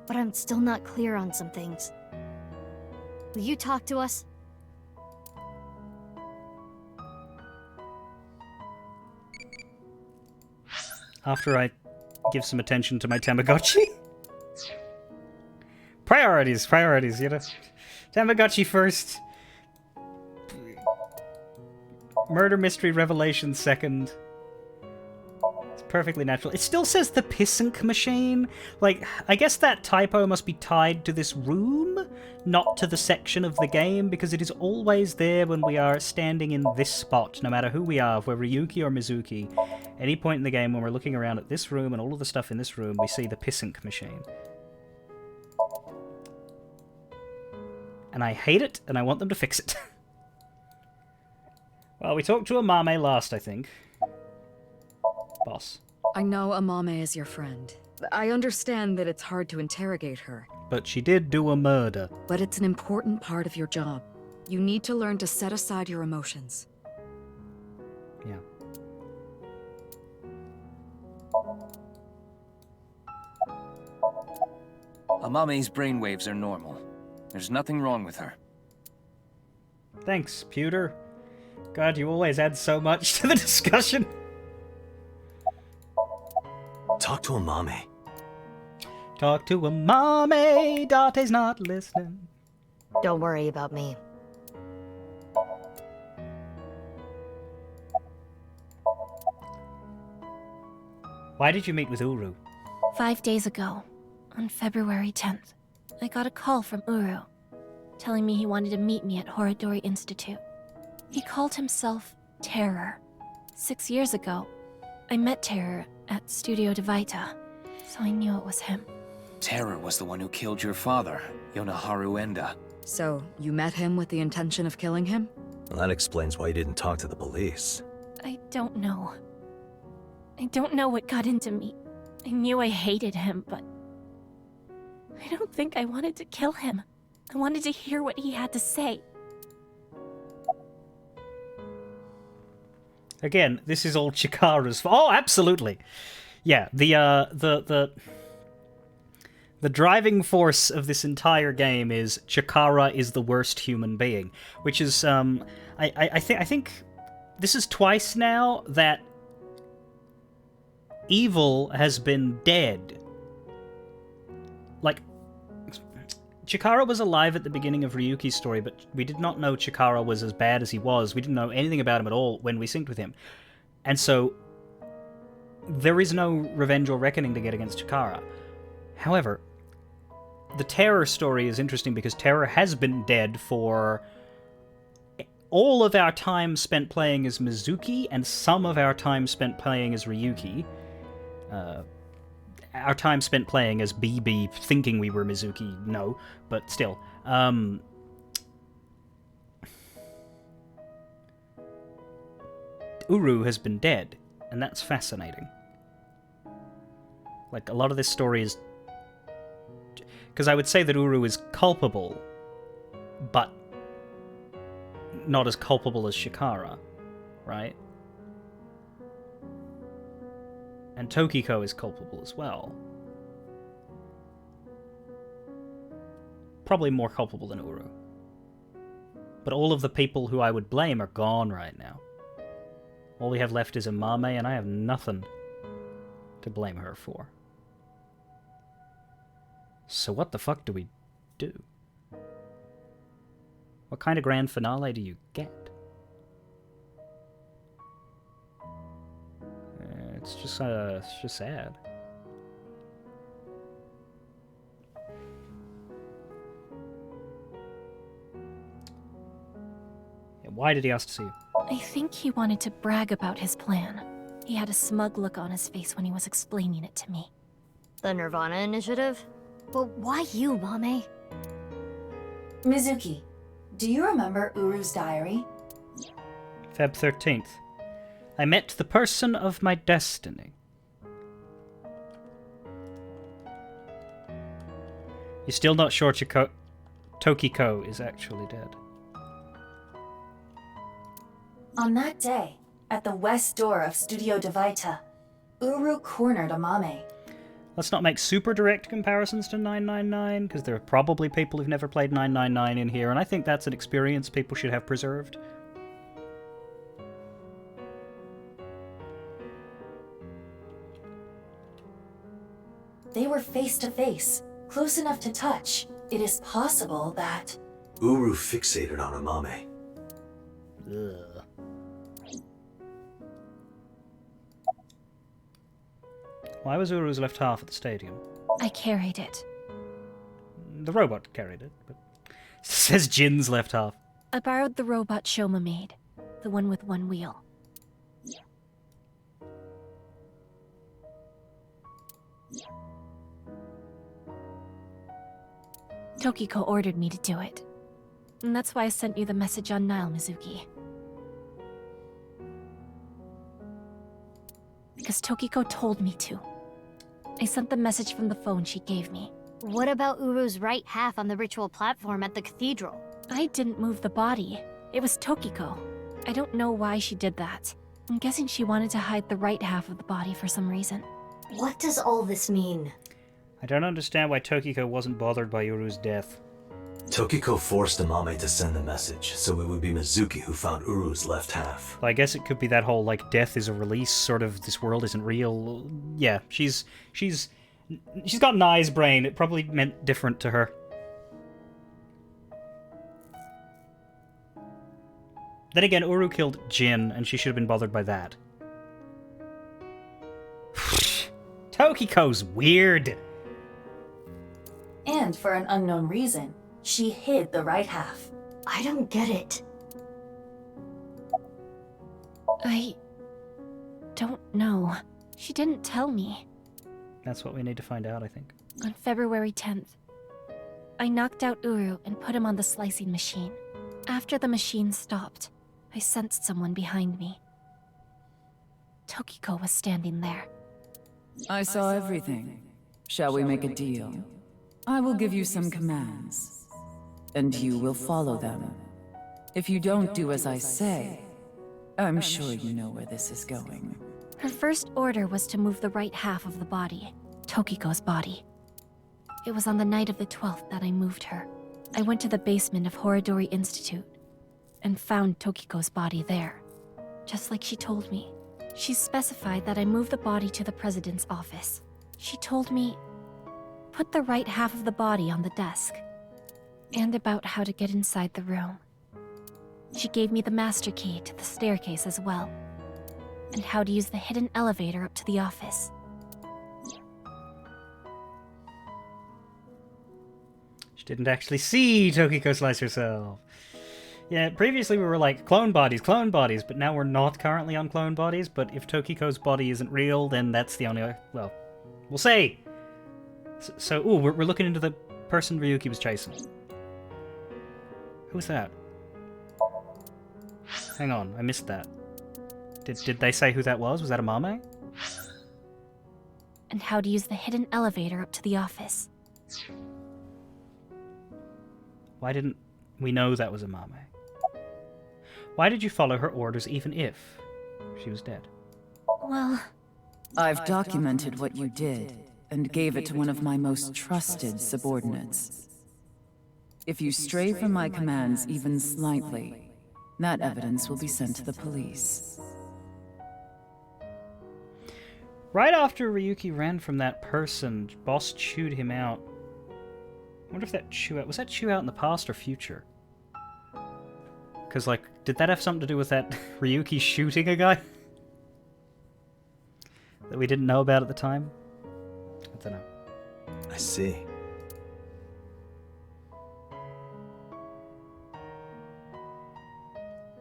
But I'm still not clear on some things. Will you talk to us? After I give some attention to my Tamagotchi? Priorities, you know? Tamagotchi first. Murder mystery revelation second. It's perfectly natural. It still says the Pissink machine. Like, I guess that typo must be tied to this room, not to the section of the game, because it is always there when we are standing in this spot, no matter who we are, if we're Ryuki or Mizuki. Any point in the game when we're looking around at this room and all of the stuff in this room, we see the Pissink machine. And I hate it, and I want them to fix it. Well, we talked to Amame last, I think. Boss. I know Amame is your friend. I understand that it's hard to interrogate her. But she did do a murder. But it's an important part of your job. You need to learn to set aside your emotions. Yeah. Amame's brainwaves are normal. There's nothing wrong with her. Thanks, Pewter. God, you always add so much to the discussion. Talk to Amame. Talk to Amame. Date's not listening. Don't worry about me. Why did you meet with Uru? 5 days ago, on February 10th, I got a call from Uru, telling me he wanted to meet me at Horodori Institute. He called himself Terror. 6 years ago, I met Terror at Studio Devaita, so I knew it was him. Terror was the one who killed your father, Yonaharu Enda. So, you met him with the intention of killing him? Well, that explains why you didn't talk to the police. I don't know. I don't know what got into me. I knew I hated him, but I don't think I wanted to kill him. I wanted to hear what he had to say. Again, this is all Chikara's fault. Oh, absolutely. Yeah, the driving force of this entire game is Chikara is the worst human being, which is I think this is twice now that evil has been dead. Like, Chikara was alive at the beginning of Ryuki's story, but we did not know Chikara was as bad as he was. We didn't know anything about him at all when we synced with him. And so, there is no revenge or reckoning to get against Chikara. However, the Terror story is interesting because Terror has been dead for all of our time spent playing as Mizuki and some of our time spent playing as Ryuki. Our time spent playing as BB, thinking we were Mizuki, no, but still. Uru has been dead, and that's fascinating. Like, a lot of this story is... Because I would say that Uru is culpable, but not as culpable as Chikara, right? And Tokiko is culpable as well. Probably more culpable than Uru. But all of the people who I would blame are gone right now. All we have left is Amame, and I have nothing to blame her for. So what the fuck do we do? What kind of grand finale do you get? It's just sad. Yeah, why did he ask to see you? I think he wanted to brag about his plan. He had a smug look on his face when he was explaining it to me. The Nirvana initiative? But why you, Mame? Mizuki, do you remember Uru's diary? Feb 13th. I met the person of my destiny. You're still not sure Tokiko is actually dead. On that day, at the west door of Studio Devaita, Uru cornered Amame. Let's not make super direct comparisons to 999, because there are probably people who've never played 999 in here, and I think that's an experience people should have preserved. They were face to face, close enough to touch. It is possible that... Uru fixated on Amame. Ugh. Why was Uru's left half at the stadium? I carried it. The robot carried it, but it says Jin's left half. I borrowed the robot Shoma made, the one with one wheel. Tokiko ordered me to do it. And that's why I sent you the message on Nile, Mizuki. Because Tokiko told me to. I sent the message from the phone she gave me. What about Uru's right half on the ritual platform at the cathedral? I didn't move the body. It was Tokiko. I don't know why she did that. I'm guessing she wanted to hide the right half of the body for some reason. What does all this mean? I don't understand why Tokiko wasn't bothered by Uru's death. Tokiko forced Amame to send the message, so it would be Mizuki who found Uru's left half. I guess it could be that whole, like, death is a release, sort of, this world isn't real. Yeah, she's got an eye's brain. It probably meant different to her. Then again, Uru killed Jin, and she should have been bothered by that. Tokiko's weird. And for an unknown reason, she hid the right half. I don't get it. I don't know. She didn't tell me. That's what we need to find out, I think. On February 10th, I knocked out Uru and put him on the slicing machine. After the machine stopped, I sensed someone behind me. Tokiko was standing there. I saw everything. Shall we make a deal? I will give you some commands, and you will follow them. If you don't do as I say, I'm sure you know where this is going. Her first order was to move the right half of the body, Tokiko's body. It was on the night of the 12th that I moved her. I went to the basement of Horodori Institute and found Tokiko's body there, just like she told me. She specified that I move the body to the president's office. She told me, put the right half of the body on the desk, and about how to get inside the room. She gave me the master key to the staircase as well, and how to use the hidden elevator up to the office. She didn't actually see Tokiko slice herself. Yeah, previously we were like, clone bodies, but now we're not currently on clone bodies, but if Tokiko's body isn't real, then that's the only... well, we'll see! So, ooh, we're looking into the person Ryuki was chasing. Who's that? Hang on, I missed that. Did they say who that was? Was that a Mame? And how to use the hidden elevator up to the office. Why didn't we know that was a Mame? Why did you follow her orders even if she was dead? Well... I've documented what you did, and gave it to one of my most trusted subordinates. If you stray from my commands even slightly, that evidence will be sent to the police. Right after Ryuki ran from that person, Boss chewed him out. I wonder if that chew out... was that chew out in the past or future? Because, like, did that have something to do with that Ryuki shooting a guy? That we didn't know about at the time? I don't know. I see.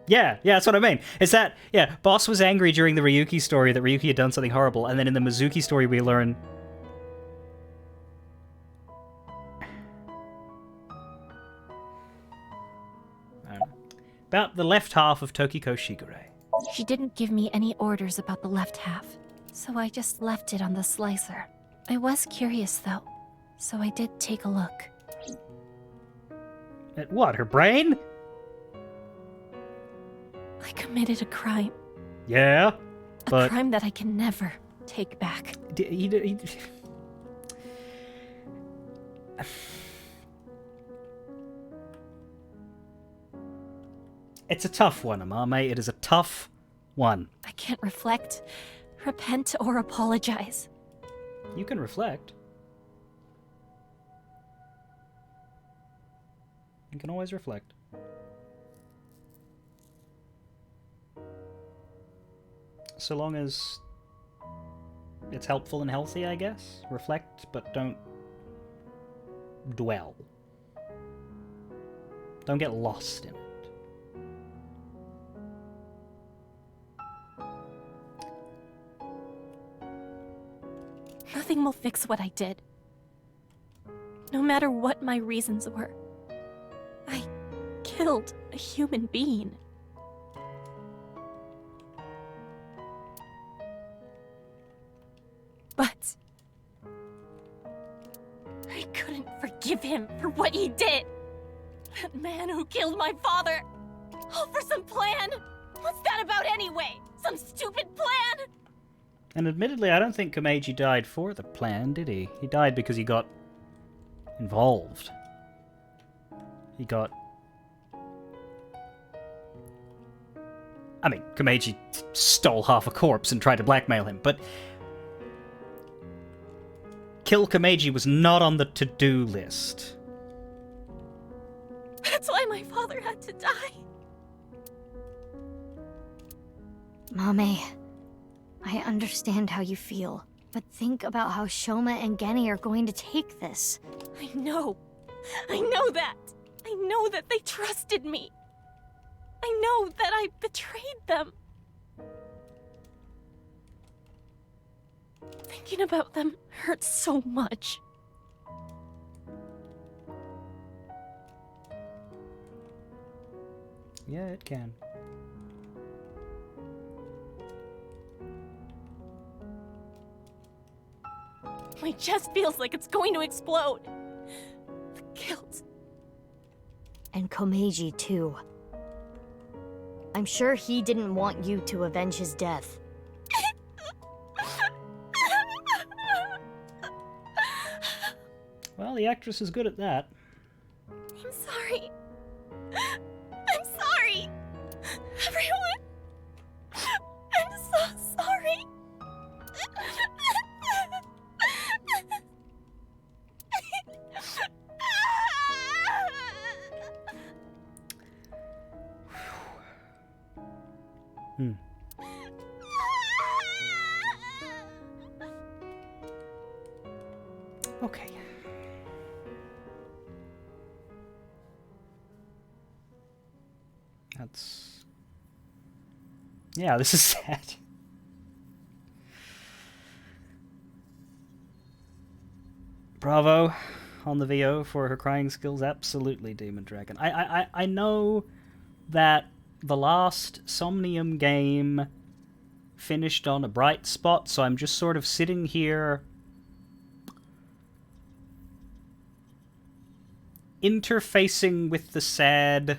Yeah, that's what I mean. It's that, yeah, Boss was angry during the Ryuki story that Ryuki had done something horrible, and then in the Mizuki story we learn... I don't know. About the left half of Tokiko Shigure. She didn't give me any orders about the left half, so I just left it on the slicer. I was curious, though, so I did take a look. At what, her brain? I committed a crime. Yeah, but... a crime that I can never take back. It's a tough one, Amame. It is a tough one. I can't reflect, repent, or apologize. You can reflect. You can always reflect. So long as it's helpful and healthy, I guess. Reflect, but don't dwell. Don't get lost in it. Nothing will fix what I did. No matter what my reasons were. I killed a human being. But him for what he did. That man who killed my father. All for some plan. What's that about anyway? Some stupid plan? And admittedly, I don't think Komeiji died for the plan, did he? He died because he got involved. He got... I mean, Komeiji stole half a corpse and tried to blackmail him, but... Kill Komeiji was not on the to-do list. That's why my father had to die. Mame, I understand how you feel, but think about how Shoma and Genny are going to take this. I know that. I know that they trusted me. I know that I betrayed them. Thinking about them hurts so much. Yeah, it can. My chest feels like it's going to explode. The guilt. And Komeiji, too. I'm sure he didn't want you to avenge his death. Well, the actress is good at that. I'm sorry. I'm sorry. Everyone. I'm so sorry. Okay. That's... Yeah, this is sad. Bravo on the VO for her crying skills. Absolutely, Demon Dragon. I know that the last Somnium game finished on a bright spot, so I'm just sort of sitting here interfacing with the sad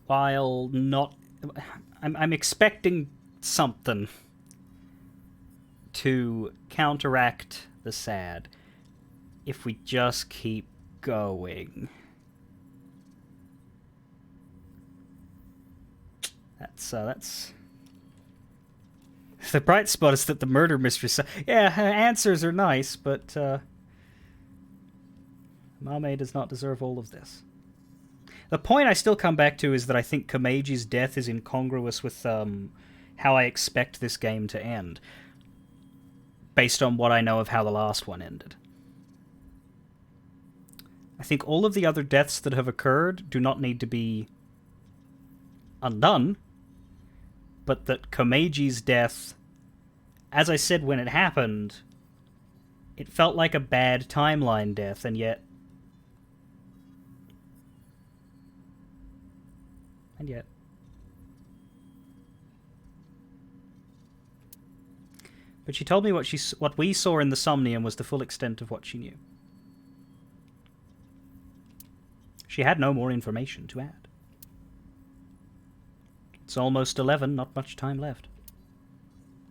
while not... I'm expecting something to counteract the sad if we just keep going. That's... The bright spot is that the murder mystery... Yeah, answers are nice, but... Mame does not deserve all of this. The point I still come back to is that I think Komeiji's death is incongruous with how I expect this game to end, based on what I know of how the last one ended. I think all of the other deaths that have occurred do not need to be undone, but that Komeiji's death, as I said when it happened, it felt like a bad timeline death, and yet... But she told me what we saw in the Somnium was the full extent of what she knew. She had no more information to add. It's almost 11, not much time left.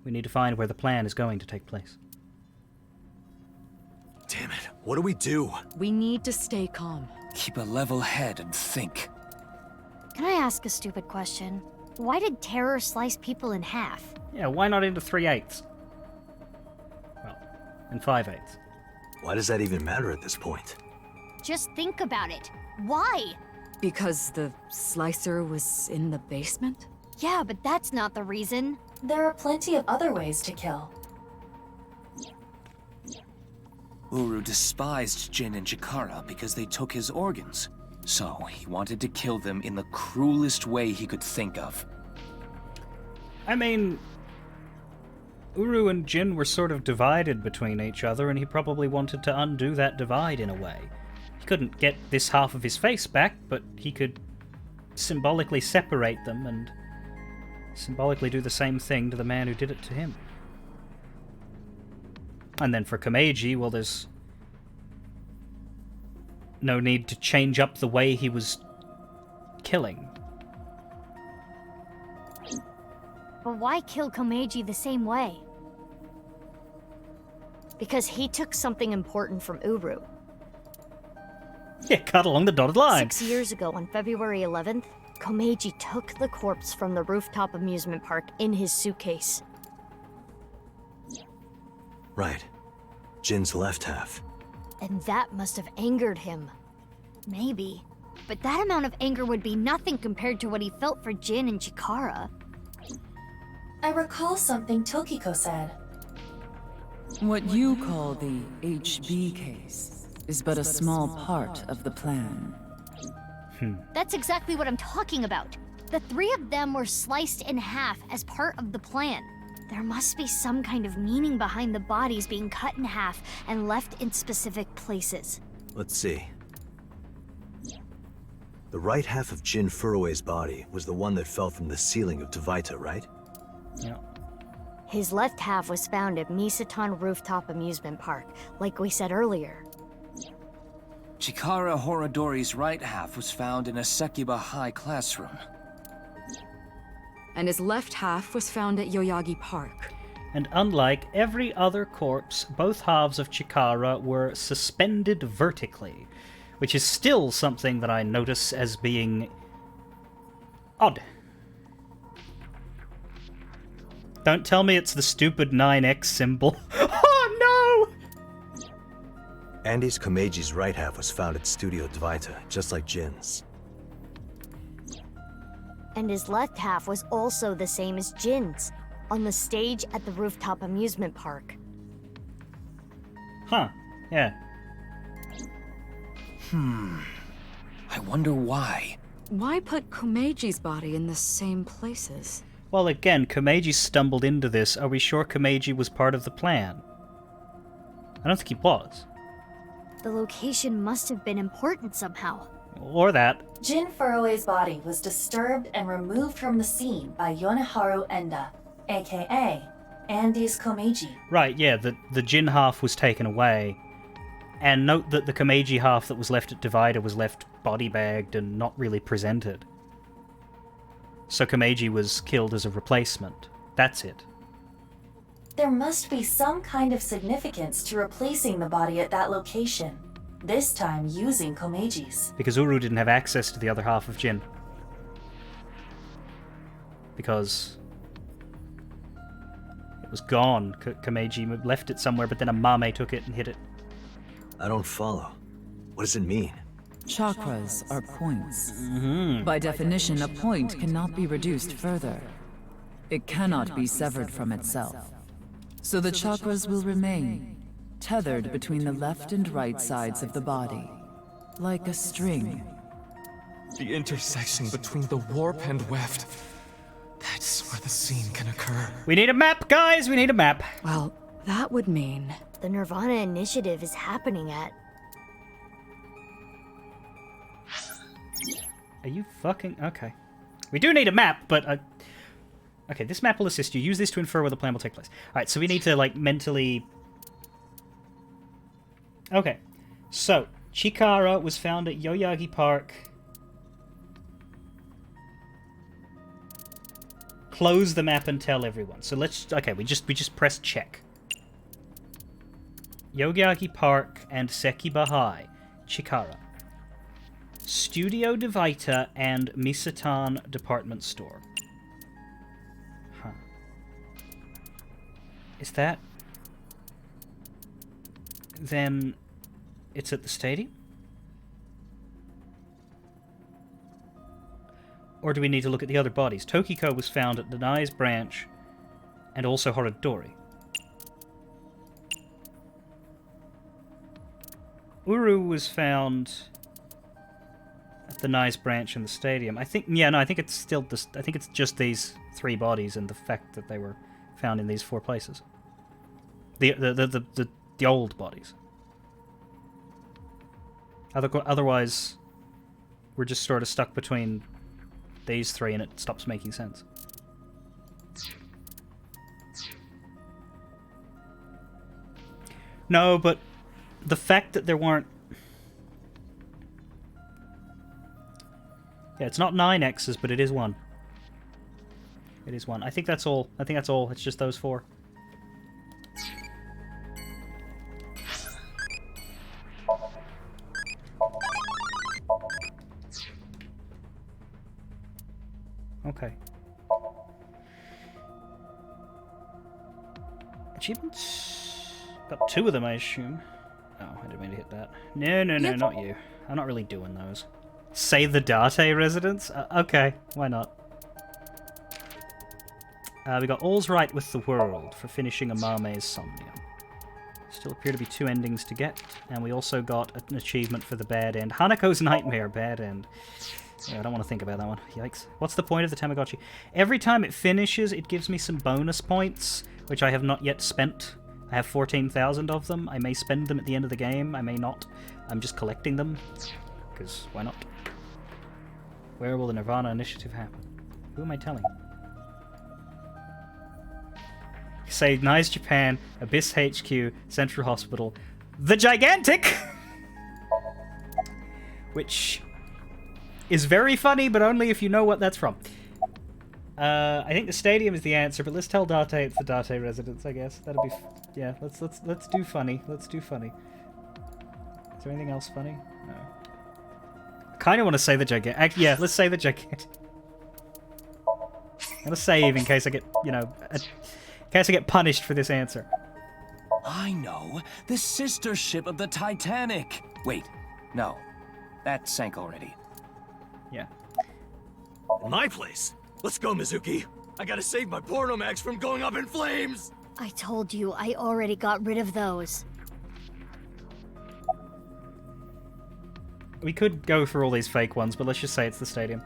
We need to find where the plan is going to take place. Damn it, what do we do? We need to stay calm. Keep a level head and think. Can I ask a stupid question? Why did terror slice people in half? Yeah, why not into 3/8? Well, and 5/8. Why does that even matter at this point? Just think about it. Why? Because the slicer was in the basement? Yeah, but that's not the reason. There are plenty of other ways to kill. Uru despised Jin and Chikara because they took his organs. So, he wanted to kill them in the cruelest way he could think of. I mean, Uru and Jin were sort of divided between each other, and he probably wanted to undo that divide in a way. He couldn't get this half of his face back, but he could symbolically separate them and symbolically do the same thing to the man who did it to him. And then for Komeiji, well, there's no need to change up the way he was killing. But why kill Komeiji the same way? Because he took something important from Uru. Yeah, cut along the dotted line. 6 years ago, on February 11th, Komeiji took the corpse from the rooftop amusement park in his suitcase. Right. Jin's left half. And that must have angered him. Maybe. But that amount of anger would be nothing compared to what he felt for Jin and Chikara. I recall something Tokiko said. What you call the HB case is but a small part of the plan. That's exactly what I'm talking about. The three of them were sliced in half as part of the plan. There must be some kind of meaning behind the bodies being cut in half and left in specific places. Let's see. The right half of Jin Furue's body was the one that fell from the ceiling of Tavaita, right? Yeah. His left half was found at Misatan Rooftop Amusement Park, like we said earlier. Chikara Horodori's right half was found in a Sekiba High classroom. And his left half was found at Yoyagi Park. And unlike every other corpse, both halves of Chikara were suspended vertically, which is still something that I notice as being odd. Don't tell me it's the stupid 9X symbol. Oh no! Andy's Komeiji's right half was found at Studio Dvaita, just like Jin's. And his left half was also the same as Jin's, on the stage at the rooftop amusement park. Huh, yeah. I wonder why. Why put Komeiji's body in the same places? Well, again, Komeiji stumbled into this. Are we sure Komeiji was part of the plan? I don't think he was. The location must have been important somehow. Or that. Jin Furue's body was disturbed and removed from the scene by Yoneharu Enda, aka Andy's Komeiji. Right, yeah, the Jin half was taken away. And note that the Komeiji half that was left at Divider was left body-bagged and not really presented. So Komeiji was killed as a replacement. That's it. There must be some kind of significance to replacing the body at that location, this time using Komeiji's. Because Uru didn't have access to the other half of Jin. Because it was gone. Komeiji left it somewhere, but then a Mame took it and hid it. I don't follow. What does it mean? Chakras are points. Mm-hmm. By definition, a point cannot be reduced further. It cannot be severed from itself. So the chakras will remain, tethered between the left and right sides of the body, like a string. The intersection between the warp and weft. That's where the scene can occur. We need a map, guys! We need a map! Well, that would mean... The Nirvana initiative is happening at... Are you fucking... Okay. We do need a map, but... Okay, this map will assist you. Use this to infer where the plan will take place. Alright, so we need to, like, mentally... Okay. So, Chikara was found at Yoyagi Park. Close the map and tell everyone. So let's... Okay, we just press check. Yoyagi Park and Sekiba High. Chikara. Studio Dvaita and Misatan Department Store. Huh. Is that... Then... It's at the stadium? Or do we need to look at the other bodies? Tokiko was found at Nanai's branch and also Horodori. Uru was found at the Nai's branch in the stadium. I think, yeah, no, I think it's still just, I think it's just these three bodies and the fact that they were found in these four places. The old bodies. Otherwise, we're just sort of stuck between these three and it stops making sense. No, but the fact that there weren't... Yeah, it's not 9 X's, but it is 1. It is 1. I think that's all. I think that's all. It's just those 4. Okay. Achievements? Got 2 of them, I assume. Oh, I didn't mean to hit that. No, not you. I'm not really doing those. Save the Date residence? Okay, why not? We got All's Right with the World for finishing Amame's Somnium. Still appear to be 2 endings to get, and we also got an achievement for the bad end. Hanako's Nightmare, bad end. Yeah, I don't want to think about that one. Yikes. What's the point of the Tamagotchi? Every time it finishes, it gives me some bonus points, which I have not yet spent. I have 14,000 of them. I may spend them at the end of the game. I may not. I'm just collecting them, because why not? Where will the Nirvana initiative happen? Who am I telling? Say Nice Japan, Abyss HQ, Central Hospital, The Gigantic! Which is very funny, but only if you know what that's from. I think the stadium is the answer, but let's tell Date it's the Date residence, I guess. That'll be... yeah, let's do funny. Let's do funny. Is there anything else funny? No. I kind of want to say the Gigantic. Yeah, let's say the Gigantic. I'm gonna save in case I get, you know... in case I get punished for this answer. I know. The sister ship of the Titanic. Wait, no. That sank already. Yeah. My place. Let's go, Mizuki. I gotta save my porno mags from going up in flames. I told you, I already got rid of those. We could go for all these fake ones, but let's just say it's the stadium.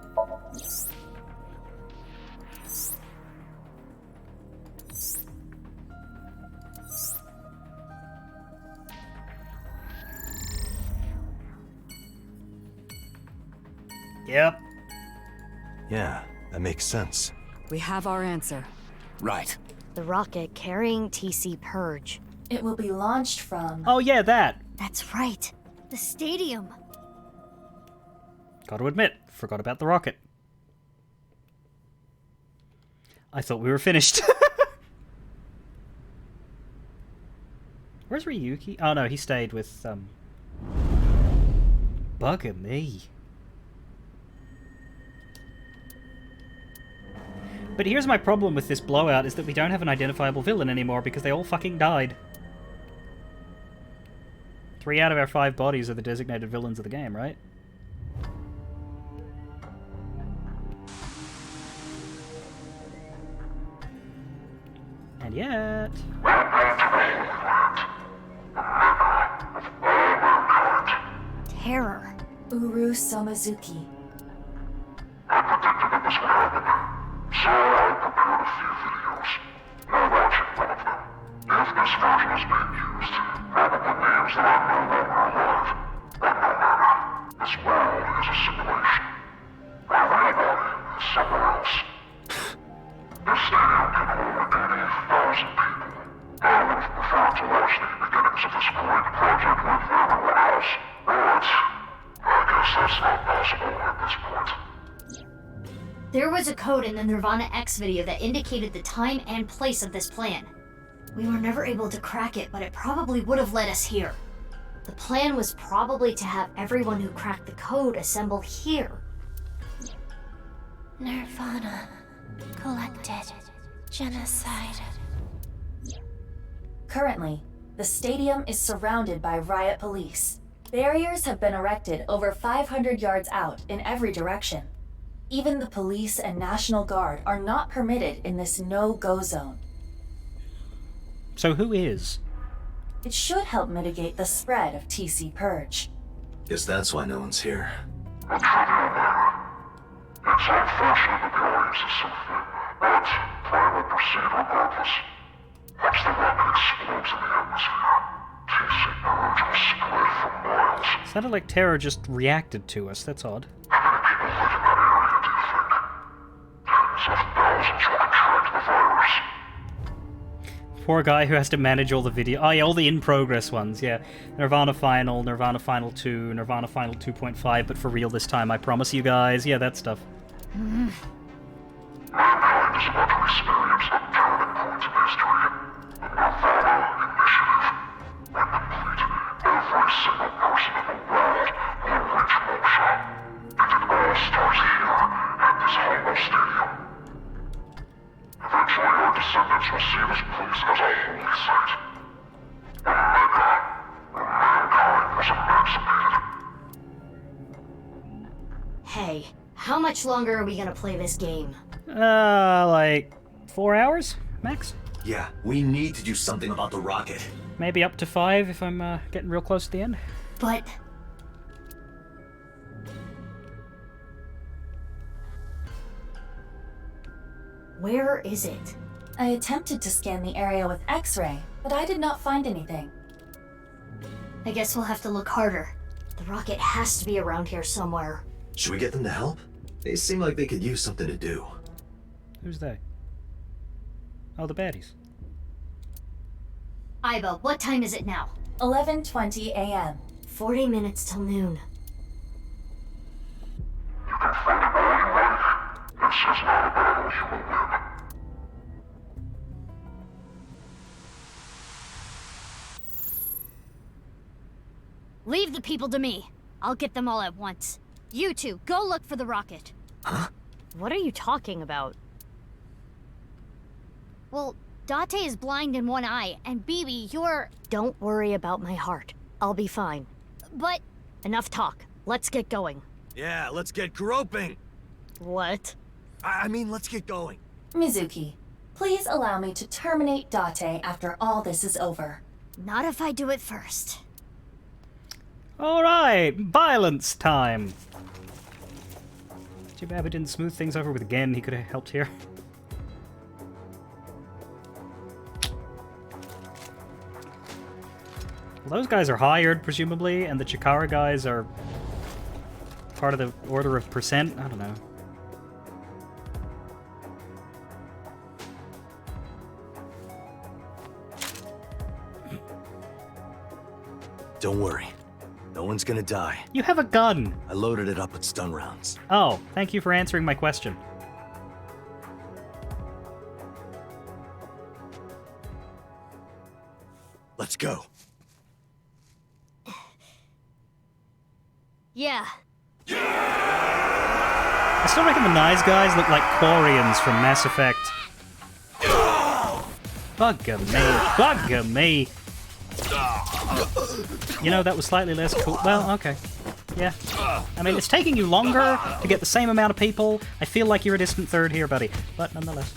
Yep. Yeah, that makes sense. We have our answer. Right. The rocket carrying TC Purge. It will be launched from... Oh yeah, that! That's right. The stadium. Gotta admit, forgot about the rocket. I thought we were finished. Where's Ryuki? Oh no, he stayed with, Bugger me. But here's my problem with this blowout, is that we don't have an identifiable villain anymore because they all fucking died. 3 out of our 5 bodies are the designated villains of the game, right? And yet... Terror. Uru Somazuki. So I prepared a few videos. Now watching one of them. If this version is being used, probably means that I'm no longer alive. But no matter. This world is a simulation. My real body is somewhere else. This stadium can hold 80,000 people. I would have preferred to watch the beginnings of this great project with everyone else. But I guess that's not possible at this point. There was a code in the Nirvana X video that indicated the time and place of this plan. We were never able to crack it, but it probably would have led us here. The plan was probably to have everyone who cracked the code assemble here. Nirvana. Collected. Genocide. Currently, the stadium is surrounded by riot police. Barriers have been erected over 500 yards out in every direction. Even the police and National Guard are not permitted in this no-go zone. So who is? It should help mitigate the spread of TC Purge. Guess that's why no one's here. A trivial matter. It's unfortunate that the audience is so thin, but plan will proceed regardless. Once the rocket explodes in the atmosphere, TC Purge will spread for miles. Sounded like Terror just reacted to us, that's odd. How many people live in that area, do you think? Tens of thousands will contract the virus. Poor guy who has to manage all the video. Oh yeah, all the in-progress ones, yeah. Nirvana Final, Nirvana Final 2, Nirvana Final 2.5, but for real this time, I promise you guys. Yeah, that stuff. Mankind is about to experience a turning point in history. The Nirvana Initiative. When complete, every single person in the world will reach Moksha. And it all starts here, at this hollow stadium. Eventually, our descendants will see this place as a holy site. Omega, where mankind was emancipated. Hey, how much longer are we gonna play this game? Like 4 hours, max? Yeah, we need to do something about the rocket. Maybe up to 5 if I'm getting real close to the end. But... where is it? I attempted to scan the area with X-ray, but I did not find anything. I guess we'll have to look harder. The rocket has to be around here somewhere. Should we get them to help? They seem like they could use something to do. Who's they? Oh, the baddies. Iba, what time is it now? 11:20 a.m. 40 minutes till noon. You can fight it all you like. This is not a battle you will win. Leave the people to me. I'll get them all at once. You two, go look for the rocket. Huh? What are you talking about? Well, Date is blind in one eye, and Bibi, you're... Don't worry about my heart. I'll be fine. But... Enough talk. Let's get going. Yeah, let's get groping. What? I mean, let's get going. Mizuki, please allow me to terminate Date after all this is over. Not if I do it first. Alright, violence time. Too bad we didn't smooth things over with Gen. He could have helped here. Well, those guys are hired, presumably, and the Chikara guys are part of the Order of Percent? I don't know. Don't worry. No one's gonna die. You have a gun! I loaded it up with stun rounds. Oh, thank you for answering my question. Let's go. Yeah. I still reckon the Nice guys look like Quarians from Mass Effect. Bugger me. Bugger me. You know, that was slightly less cool. Well, okay. Yeah. I mean, it's taking you longer to get the same amount of people. I feel like you're a distant third here, buddy. But nonetheless.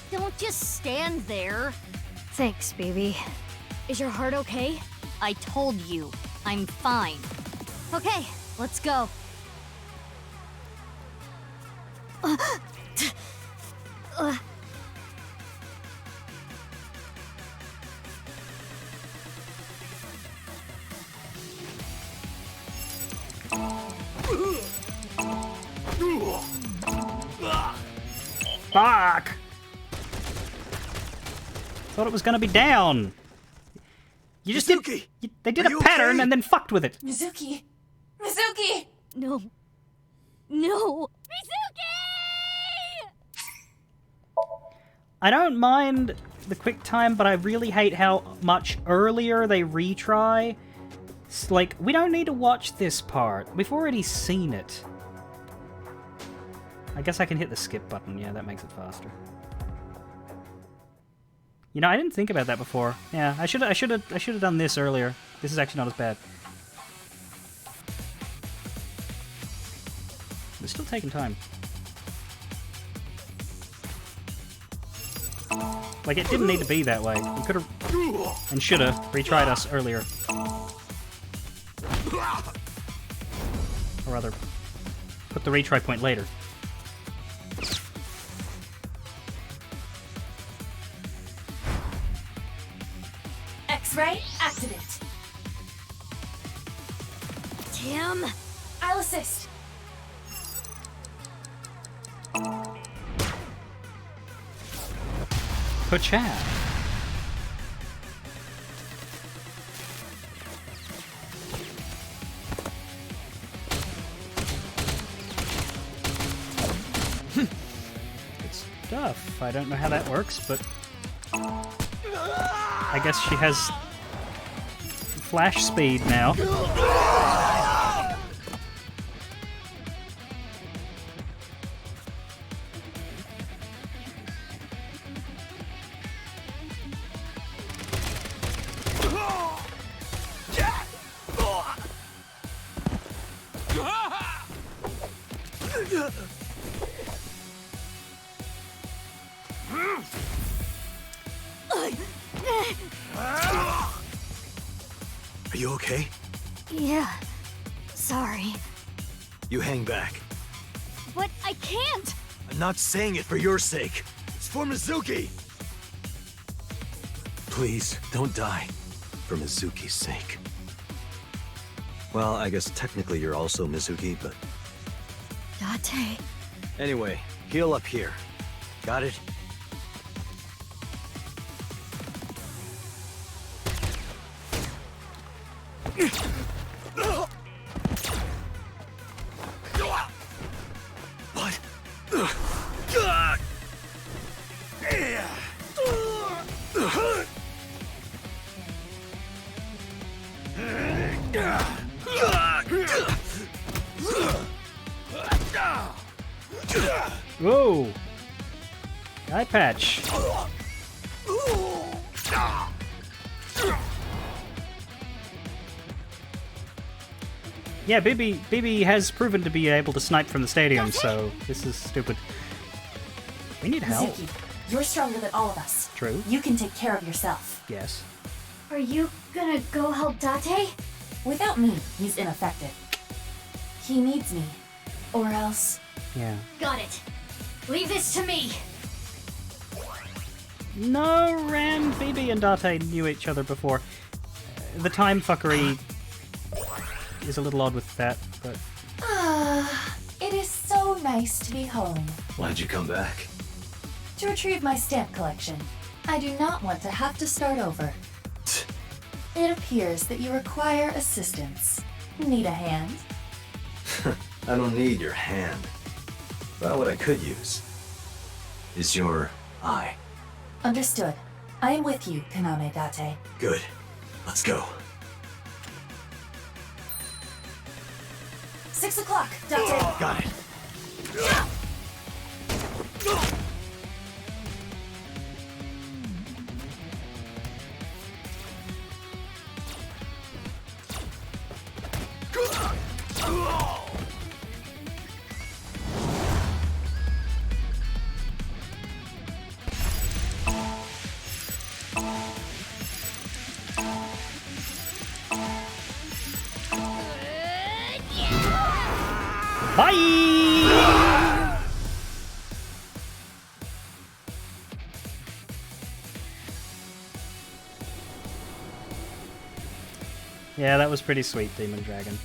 Don't just stand there. Thanks, baby. Is your heart okay? I told you. I'm fine. Okay, let's go. Fuck! Thought it was gonna be down. You just Mizuki, they did a pattern okay? and then fucked with it. Mizuki! Mizuki! No. No. I don't mind the quick time, but I really hate how much earlier they retry. It's like, we don't need to watch this part. We've already seen it. I guess I can hit the skip button. Yeah, that makes it faster. You know, I didn't think about that before. Yeah, I should have done this earlier. This is actually not as bad. It's still taking time. Like, it didn't need to be that way. You could have and should have retried us earlier. Or rather, put the retry point later. X-ray, activate. Tim? I'll assist. Pachad. Good stuff. I don't know how that works, but I guess she has flash speed now. Are you okay? Yeah. Sorry. You hang back. But I can't! I'm not saying it for your sake. It's for Mizuki! Please, don't die. For Mizuki's sake. Well, I guess technically you're also Mizuki, but... Date. Anyway, heal up here. Got it? What? Whoa! Eye patch. Yeah, BB has proven to be able to snipe from the stadium, so this is stupid. We need help. Mizuki, you're stronger than all of us. True. You can take care of yourself. Yes. Are you gonna go help Date? Without me, he's ineffective. He needs me. Or else... Yeah. Got it. Leave this to me. No, Ram, BB and Date knew each other before. The time fuckery is a little odd with that, but... It is so nice to be home. Why'd you come back? To retrieve my stamp collection. I do not want to have to start over. It appears that you require assistance. Need a hand? I don't need your hand. Well, what I could use is your eye. Understood. I am with you, Kaname Date. Good. Let's go. 6 o'clock, Date. Got it. Bye! Yeah, that was pretty sweet, Demon Dragon.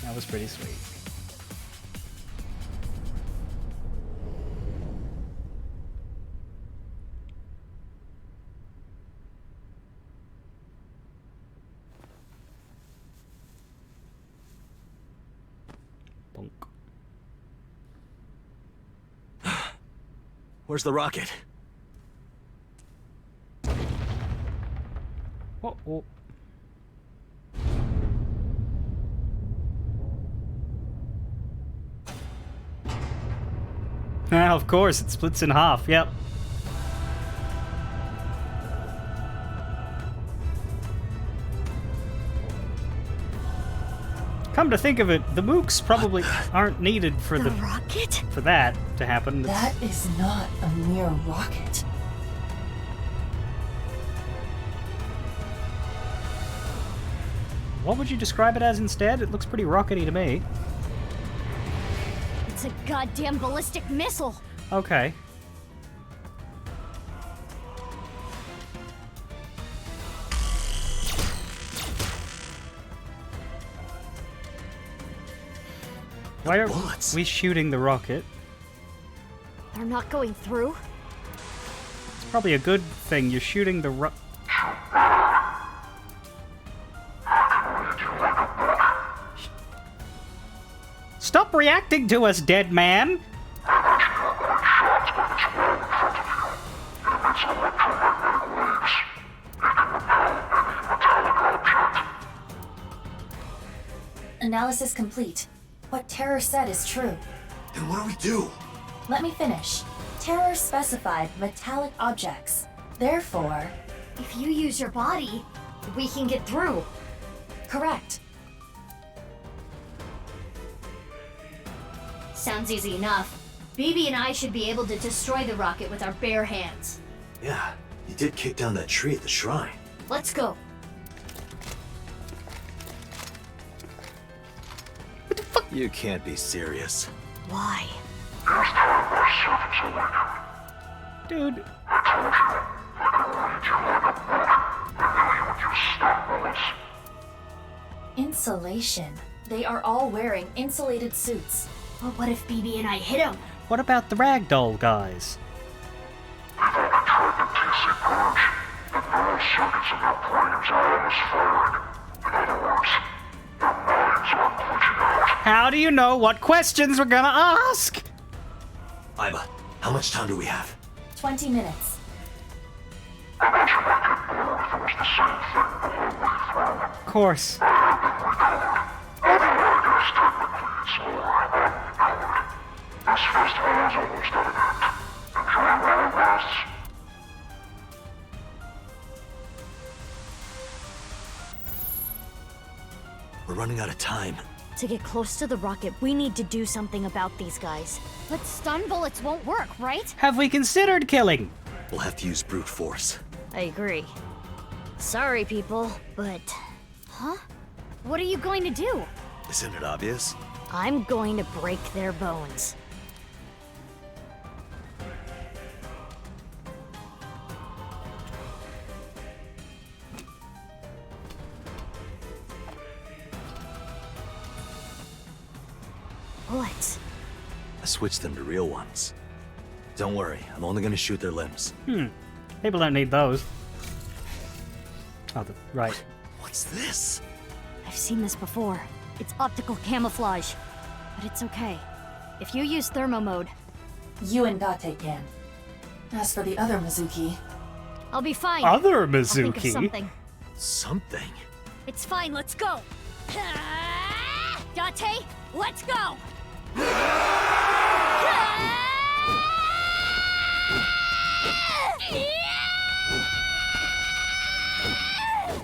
That was pretty sweet. Bonk. Where's the rocket? Oh. Ah, of course, it splits in half, yep. Come to think of it, the mooks probably aren't needed for the rocket? For that to happen. That is not a mere rocket. What would you describe it as instead? It looks pretty rockety to me. It's a goddamn ballistic missile. Okay. Why are bullets? we shooting the rocket? They're not going through? It's probably a good thing you're shooting the Stop reacting to us, dead man! Analysis complete. What Terror said is true. Then what do we do? Let me finish. Terror specified metallic objects. Therefore, If you use your body, we can get through. correct. Sounds easy enough. BB and I should be able to destroy the rocket with our bare hands. Yeah, you did kick down that tree at the shrine. Let's go. You can't be serious. Why? Dude. Insulation. They are all wearing insulated suits. But what if BB and I hit him? What about the ragdoll guys? How do you know what questions we're gonna ask? Iba, how much time do we have? 20 minutes. Of course. We're running out of time. To get close to the rocket, we need to do something about these guys. But stun bullets won't work, right? Have we considered killing? We'll have to use brute force. I agree. Sorry, people, but... Huh? What are you going to do? Isn't it obvious? I'm going to break their bones. Bullets. I switched them to real ones. Don't worry, I'm only gonna shoot their limbs. People don't need those. Oh, right. What's this? I've seen this before. It's optical camouflage. But it's okay. If you use thermo mode, You and Date can. As for the other Mizuki, I'll be fine. Other I'll think of Mizuki? something. Something? It's fine, let's go. Date, let's go.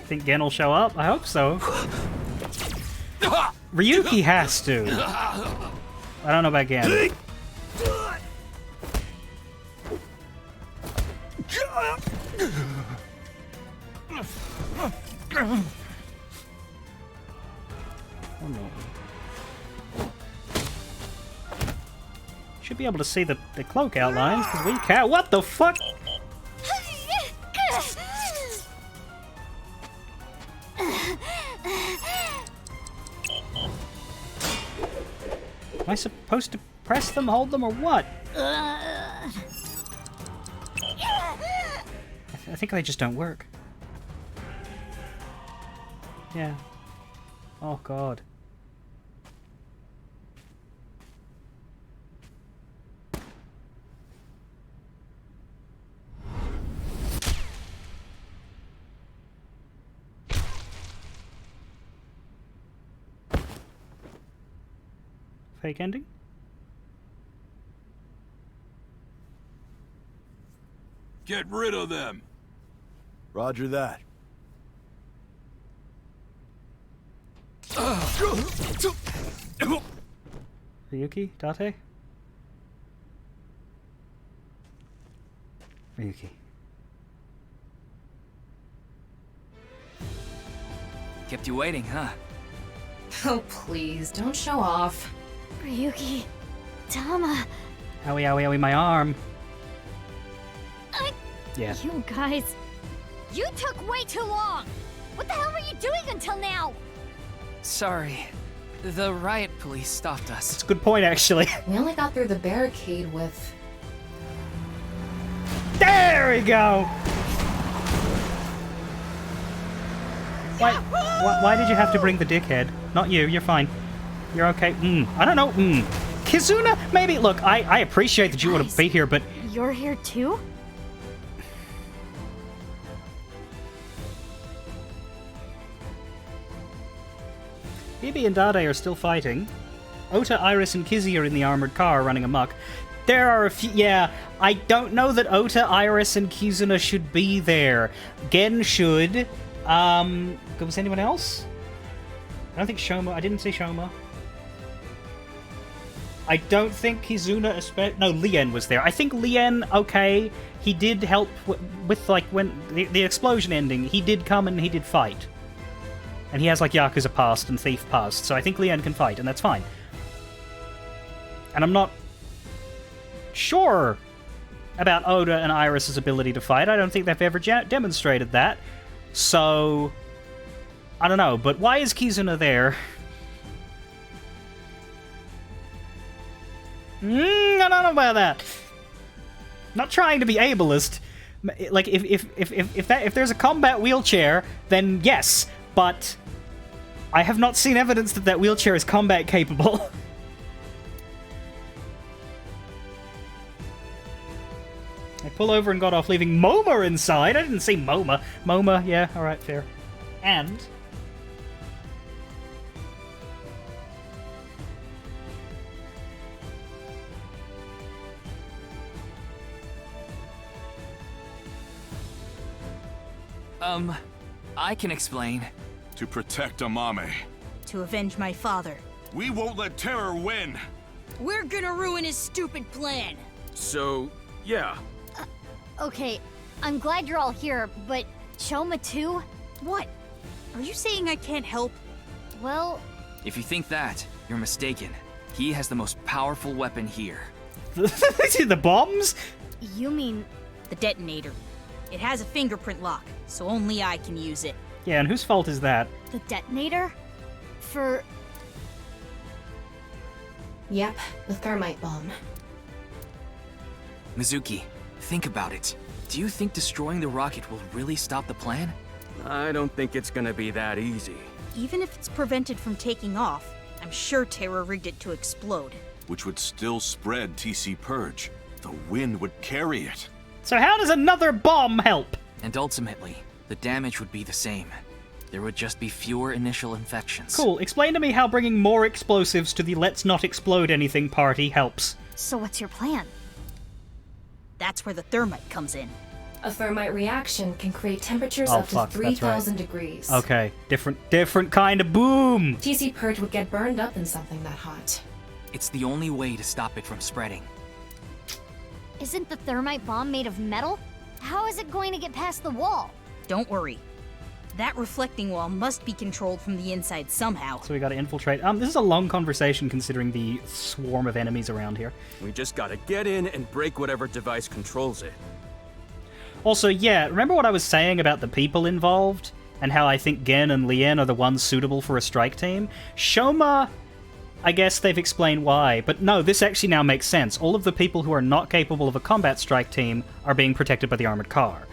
Think Gen will show up? I hope so. Ryuki has to. I don't know about Gen. Oh no. Should be able to see the cloak outlines, because we can't. What the fuck? Am I supposed to press them, hold them, or what? I think they just don't work. Yeah. Oh god. Fake ending? Get rid of them. Roger that. Ryuki? Date? Ryuki. Kept you waiting, huh? Oh, please, don't show off. Ryuki, Tama. Owie, owie, owie, my arm. Yeah. You guys, you took way too long. What the hell were you doing until now? Sorry. The riot police stopped us. It's a good point, actually. We only got through the barricade with... There we go! Why did you have to bring the dickhead? Not you, you're fine. You're okay. I don't know. Kizuna, maybe. Look, I appreciate that you want to be here, but... You're here too? Bibi and Dade are still fighting. Ota, Iris, and Kizzy are in the armored car running amok. There are a few... Yeah, I don't know that Ota, Iris, and Kizuna should be there. Gen should. Was anyone else? I don't think Shoma... I didn't see Shoma. I don't think Kizuna... No, Lien was there. I think Lien, okay, he did help with, like, when... The explosion ending, he did come and he did fight. And he has, like, Yakuza past and Thief past, so I think Lien can fight, and that's fine. And I'm not sure about Oda and Iris' ability to fight. I don't think they've ever demonstrated that. So, I don't know. But why is Kizuna there? I don't know about that. Not trying to be ableist. Like, if there's a combat wheelchair, then yes. But I have not seen evidence that that wheelchair is combat capable. I pull over and got off, leaving Moma inside. I didn't see Moma. Moma, yeah, alright, fair. And... I can explain. To protect Amame. To avenge my father. We won't let terror win! We're gonna ruin his stupid plan! So, yeah. Okay, I'm glad you're all here, but Shoma too? What? Are you saying I can't help? Well... If you think that, you're mistaken. He has the most powerful weapon here. The bombs? You mean... The detonator. It has a fingerprint lock, so only I can use it. Yeah, and whose fault is that? The detonator? For... Yep, the thermite bomb. Mizuki, think about it. Do you think destroying the rocket will really stop the plan? I don't think it's gonna be that easy. Even if it's prevented from taking off, I'm sure Terra rigged it to explode. Which would still spread TC Purge. The wind would carry it. So how does another bomb help? And ultimately, the damage would be the same. There would just be fewer initial infections. Cool. Explain to me how bringing more explosives to the Let's Not Explode Anything party helps. So what's your plan? That's where the thermite comes in. A thermite reaction can create temperatures up to 3,000 degrees. Okay, different kind of boom! TC Purge would get burned up in something that hot. It's the only way to stop it from spreading. Isn't the thermite bomb made of metal? How is it going to get past the wall? Don't worry. That reflecting wall must be controlled from the inside somehow. So we gotta infiltrate. This is a long conversation considering the swarm of enemies around here. We just gotta get in and break whatever device controls it. Also, yeah, remember what I was saying about the people involved? And how I think Gen and Lien are the ones suitable for a strike team? Shoma, I guess they've explained why, but no, this actually now makes sense. All of the people who are not capable of a combat strike team are being protected by the armored car.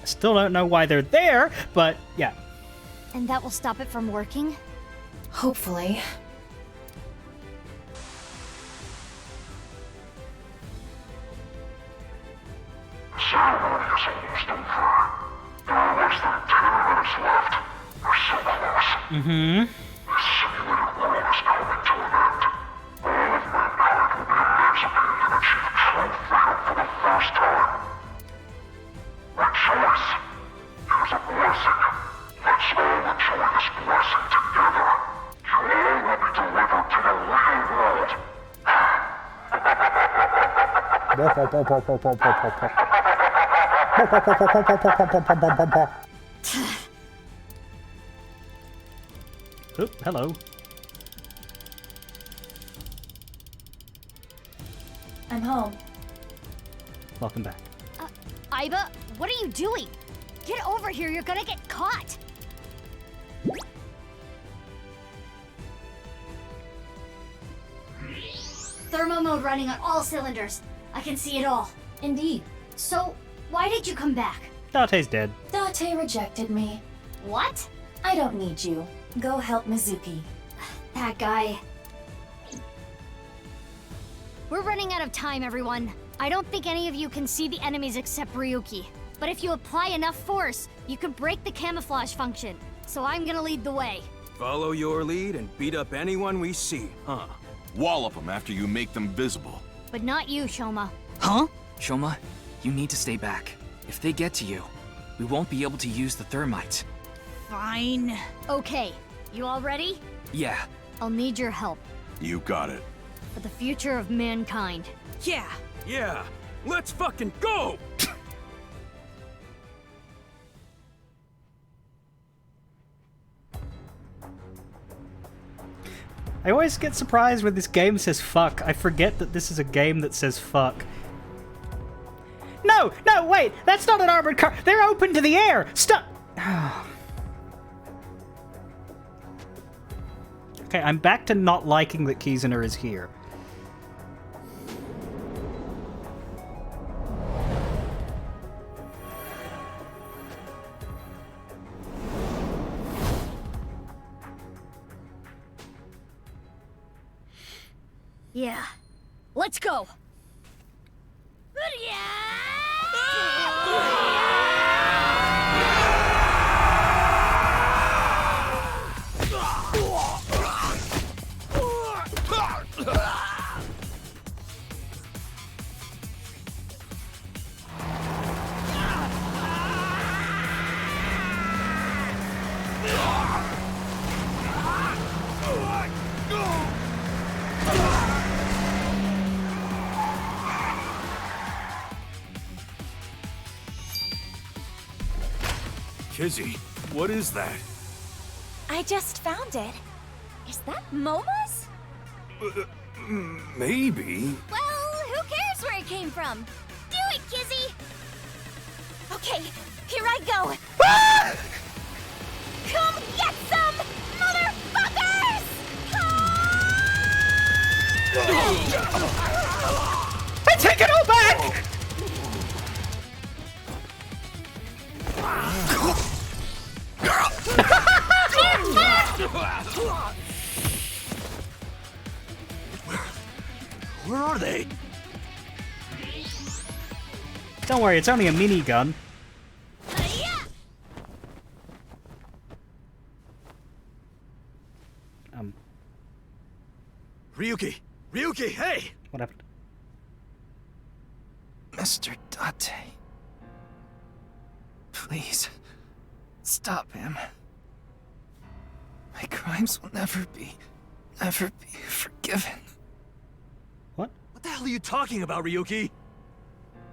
I still don't know why they're there, but yeah. And that will stop it from working? Hopefully. The ceremony is almost over. There are less than 10 minutes left. We're so close. Mm-hmm. This simulated world is coming to an end. All of mankind will be emancipated and achieve true freedom for the first time. Rejoice! Here's a blessing. Let's all enjoy this blessing together. You all will be delivered to the real world. Oh, hello. I'm home. Welcome back. Aiba, what are you doing? Get over here, you're gonna get caught! thermo mode running on all cylinders. I can see it all. Indeed. So, why did you come back? Date's dead. Date rejected me. What? I don't need you. Go help Mizuki. That guy. We're running out of time, everyone. I don't think any of you can see the enemies except Ryuki. But if you apply enough force, you can break the camouflage function. So I'm gonna lead the way. Follow your lead and beat up anyone we see, huh? Wallop them after you make them visible. But not you, Shoma. Huh? Shoma, you need to stay back. If they get to you, we won't be able to use the thermite. Fine. Okay, you all ready? Yeah. I'll need your help. You got it. For the future of mankind. Yeah. Yeah. Let's fucking go! I always get surprised when this game says fuck. I forget that this is a game that says fuck. No! No, wait! That's not an armored car! They're open to the air! Stop! Okay, I'm back to not liking that Kizuna is here. Yeah. Let's go! Kizzy, what is that? I just found it. Is that Momo's? Maybe. Well, who cares where it came from? Do it, Kizzy! Okay, here I go. Come get some, motherfuckers! I take it all back! Where are they? Don't worry, it's only a minigun. Ryuki! Ryuki, hey! What happened? Mr. Date. Please, stop him. My crimes will never be forgiven. What the hell are you talking about, Ryuki?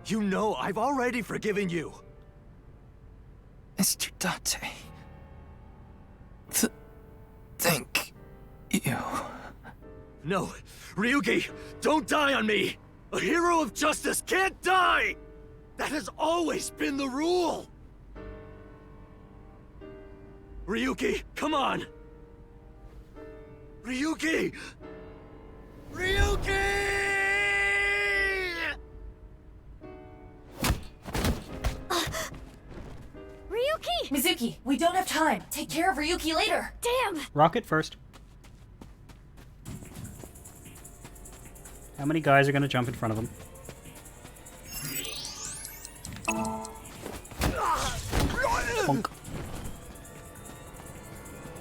You know I've already forgiven you. Mr. Date. Thank you. No, Ryuki, don't die on me! A hero of justice can't die! That has always been the rule! Ryuki, come on! Ryuki! Ryuki! Ryuki! Mizuki, we don't have time. Take care of Ryuki later. Damn! Rocket first. How many guys are gonna jump in front of him? Bonk.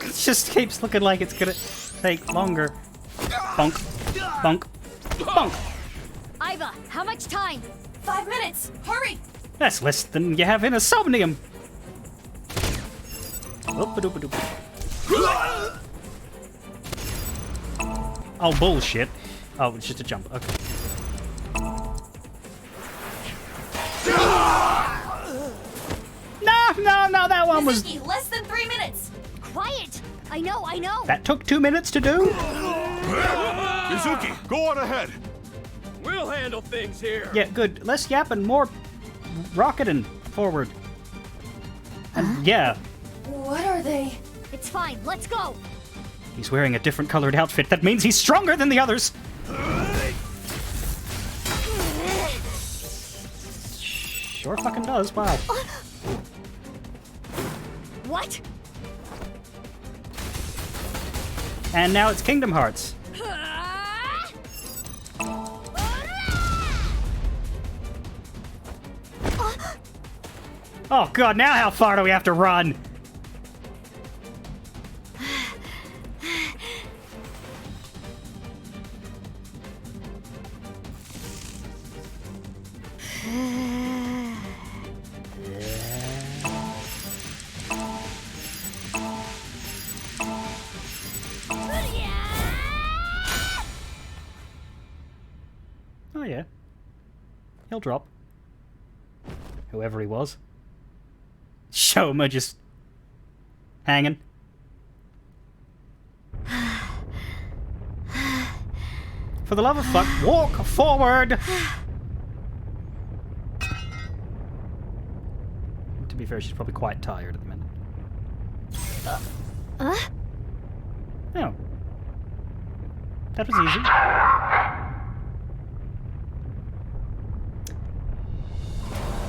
It just keeps looking like it's gonna take longer. Bonk. Bonk. Bonk. Iva, how much time? 5 minutes. Hurry! That's less than you have in a Somnium. Oop-a-doop-a-doop. Oh, bullshit. Oh, it's just a jump. Okay. No, that one was... Mizuki, less than 3 minutes. Quiet! I know. That took 2 minutes to do? Mizuki, go on ahead. We'll handle things here. Yeah, good. Less yapping, more rocketing forward. And yeah. What are they? It's fine, let's go! He's wearing a different colored outfit. That means he's stronger than the others. Sure fucking does, wow. What? And now it's Kingdom Hearts. Oh god, now how far do we have to run? Oh yeah. He'll drop. Whoever he was. Shoma just hanging. For the love of fuck, walk forward! To be fair, she's probably quite tired at the minute. Oh. That was easy.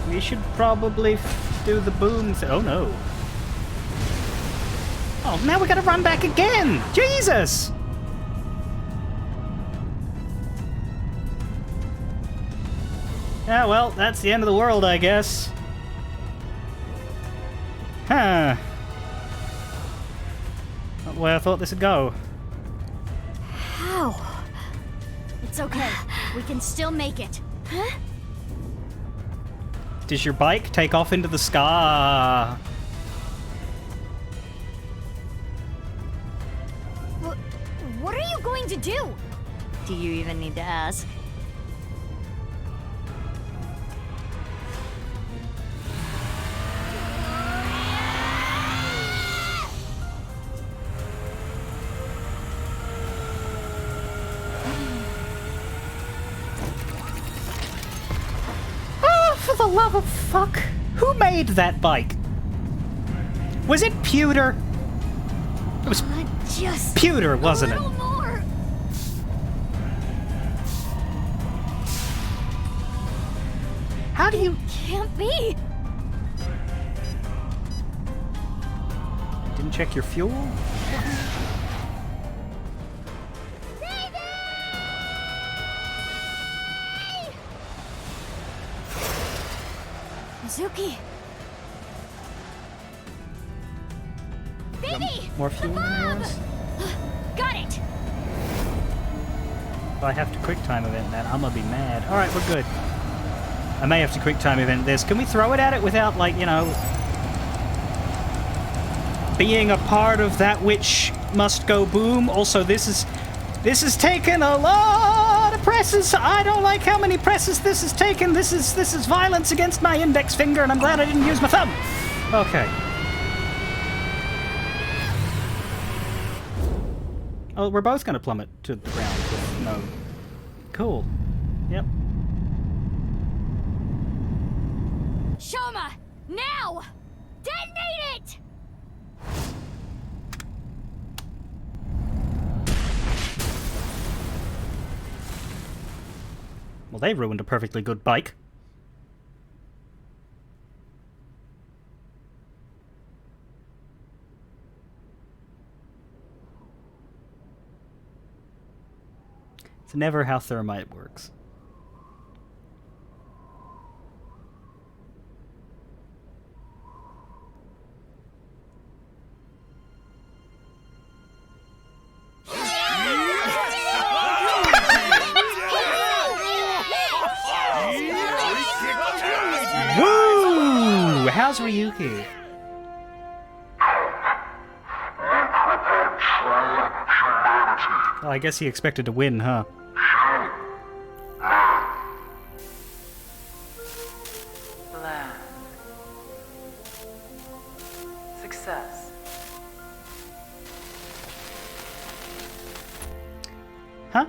We should probably do the boom thing. Oh no. Oh, now we gotta run back again! Jesus! Yeah, well, that's the end of the world, I guess. Huh. Not the way I thought this would go. How? It's okay. We can still make it. Huh? Does your bike take off into the sky? What are you going to do? Do you even need to ask? For the love of fuck! Who made that bike? Was it pewter? It was just pewter, wasn't it? More. How do you... Can't be. Didn't check your fuel? Mizuki! Baby! More fuel than yours? Got it! If I have to quick time event that, I'm gonna be mad. Alright, we're good. I may have to quick time event this. Can we throw it at it without, like, you know, being a part of that which must go boom? Also, this is taken a lot of presses. I don't like how many presses this has taken. This is violence against my index finger, and I'm glad I didn't use my thumb. Okay. Oh, we're both gonna plummet to the ground with no. Cool. Yep. Shoma! Now! Detonate it! Well, they ruined a perfectly good bike. It's never how thermite works. Woo! How's Ryuki? Well, I guess he expected to win, huh? Plan. Success. Huh?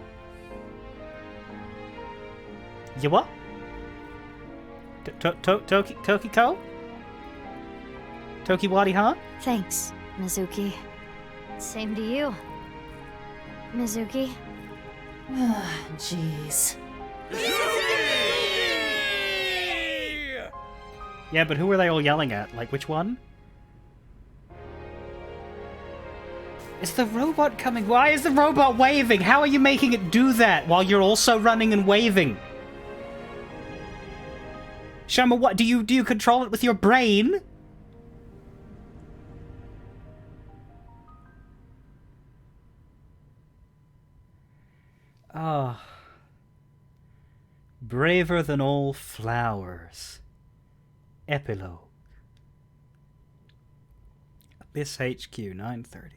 You what? Tokiko? Tokiwari, huh? Thanks, Mizuki. Same to you, Mizuki. Jeez. Yeah, but who are they all yelling at? Like, which one? Is the robot coming? Why is the robot waving? How are you making it do that while you're also running and waving? Shoma, what do you control it with your brain? Ah. Braver than all flowers. Epilogue. Abyss HQ, 9:30.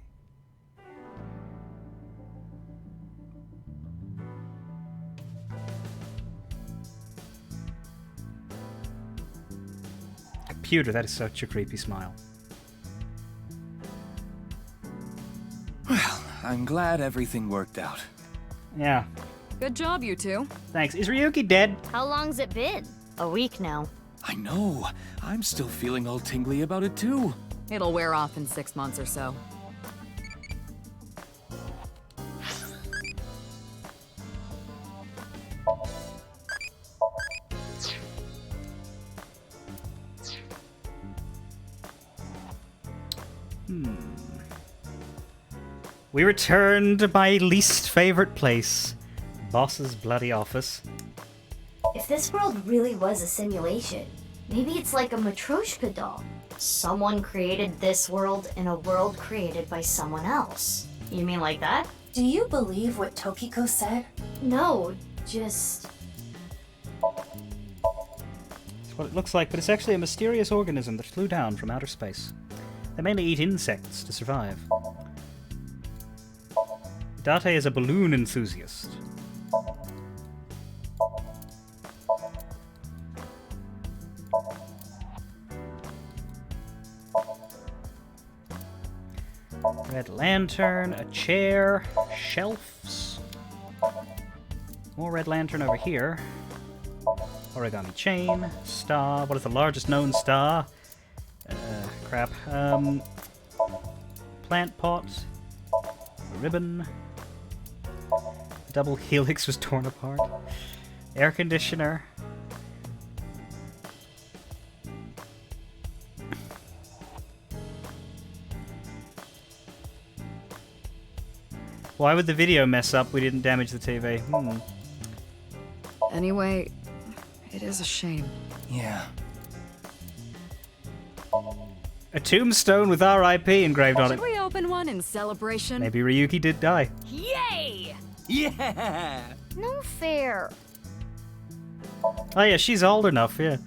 Computer, that is such a creepy smile. Well, I'm glad everything worked out. Yeah. Good job, you two. Thanks. Is Ryuki dead? How long's it been? A week now. I know. I'm still feeling all tingly about it too. It'll wear off in 6 months or so. We return to my least favorite place. Boss's bloody office. If this world really was a simulation, maybe it's like a Matryoshka doll. Someone created this world in a world created by someone else. You mean like that? Do you believe what Tokiko said? No, just... That's what it looks like, but it's actually a mysterious organism that flew down from outer space. They mainly eat insects to survive. Date is a balloon enthusiast. Red lantern, a chair, shelves. More red lantern over here. Origami chain, star. What is the largest known star? Crap. Plant pot, a ribbon. Double helix was torn apart. Air conditioner. Why would the video mess up? We didn't damage the TV. Anyway, it is a shame. Yeah. A tombstone with RIP engraved on it. Should we open one in celebration? Maybe Ryuki did die. Yay! Yeah! No fair. Oh yeah, she's old enough, yeah.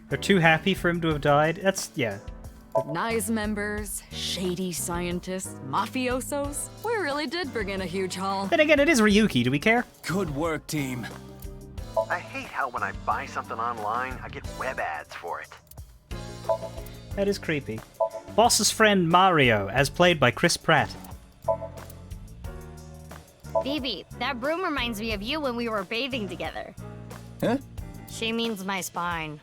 They're too happy for him to have died. That's, yeah. Nice members, shady scientists, mafiosos. We really did bring in a huge haul. Then again, it is Ryuki. Do we care? Good work, team. I hate how when I buy something online, I get web ads for it. That is creepy. Boss's friend Mario, as played by Chris Pratt. Phoebe, that broom reminds me of you when we were bathing together. Huh? She means my spine.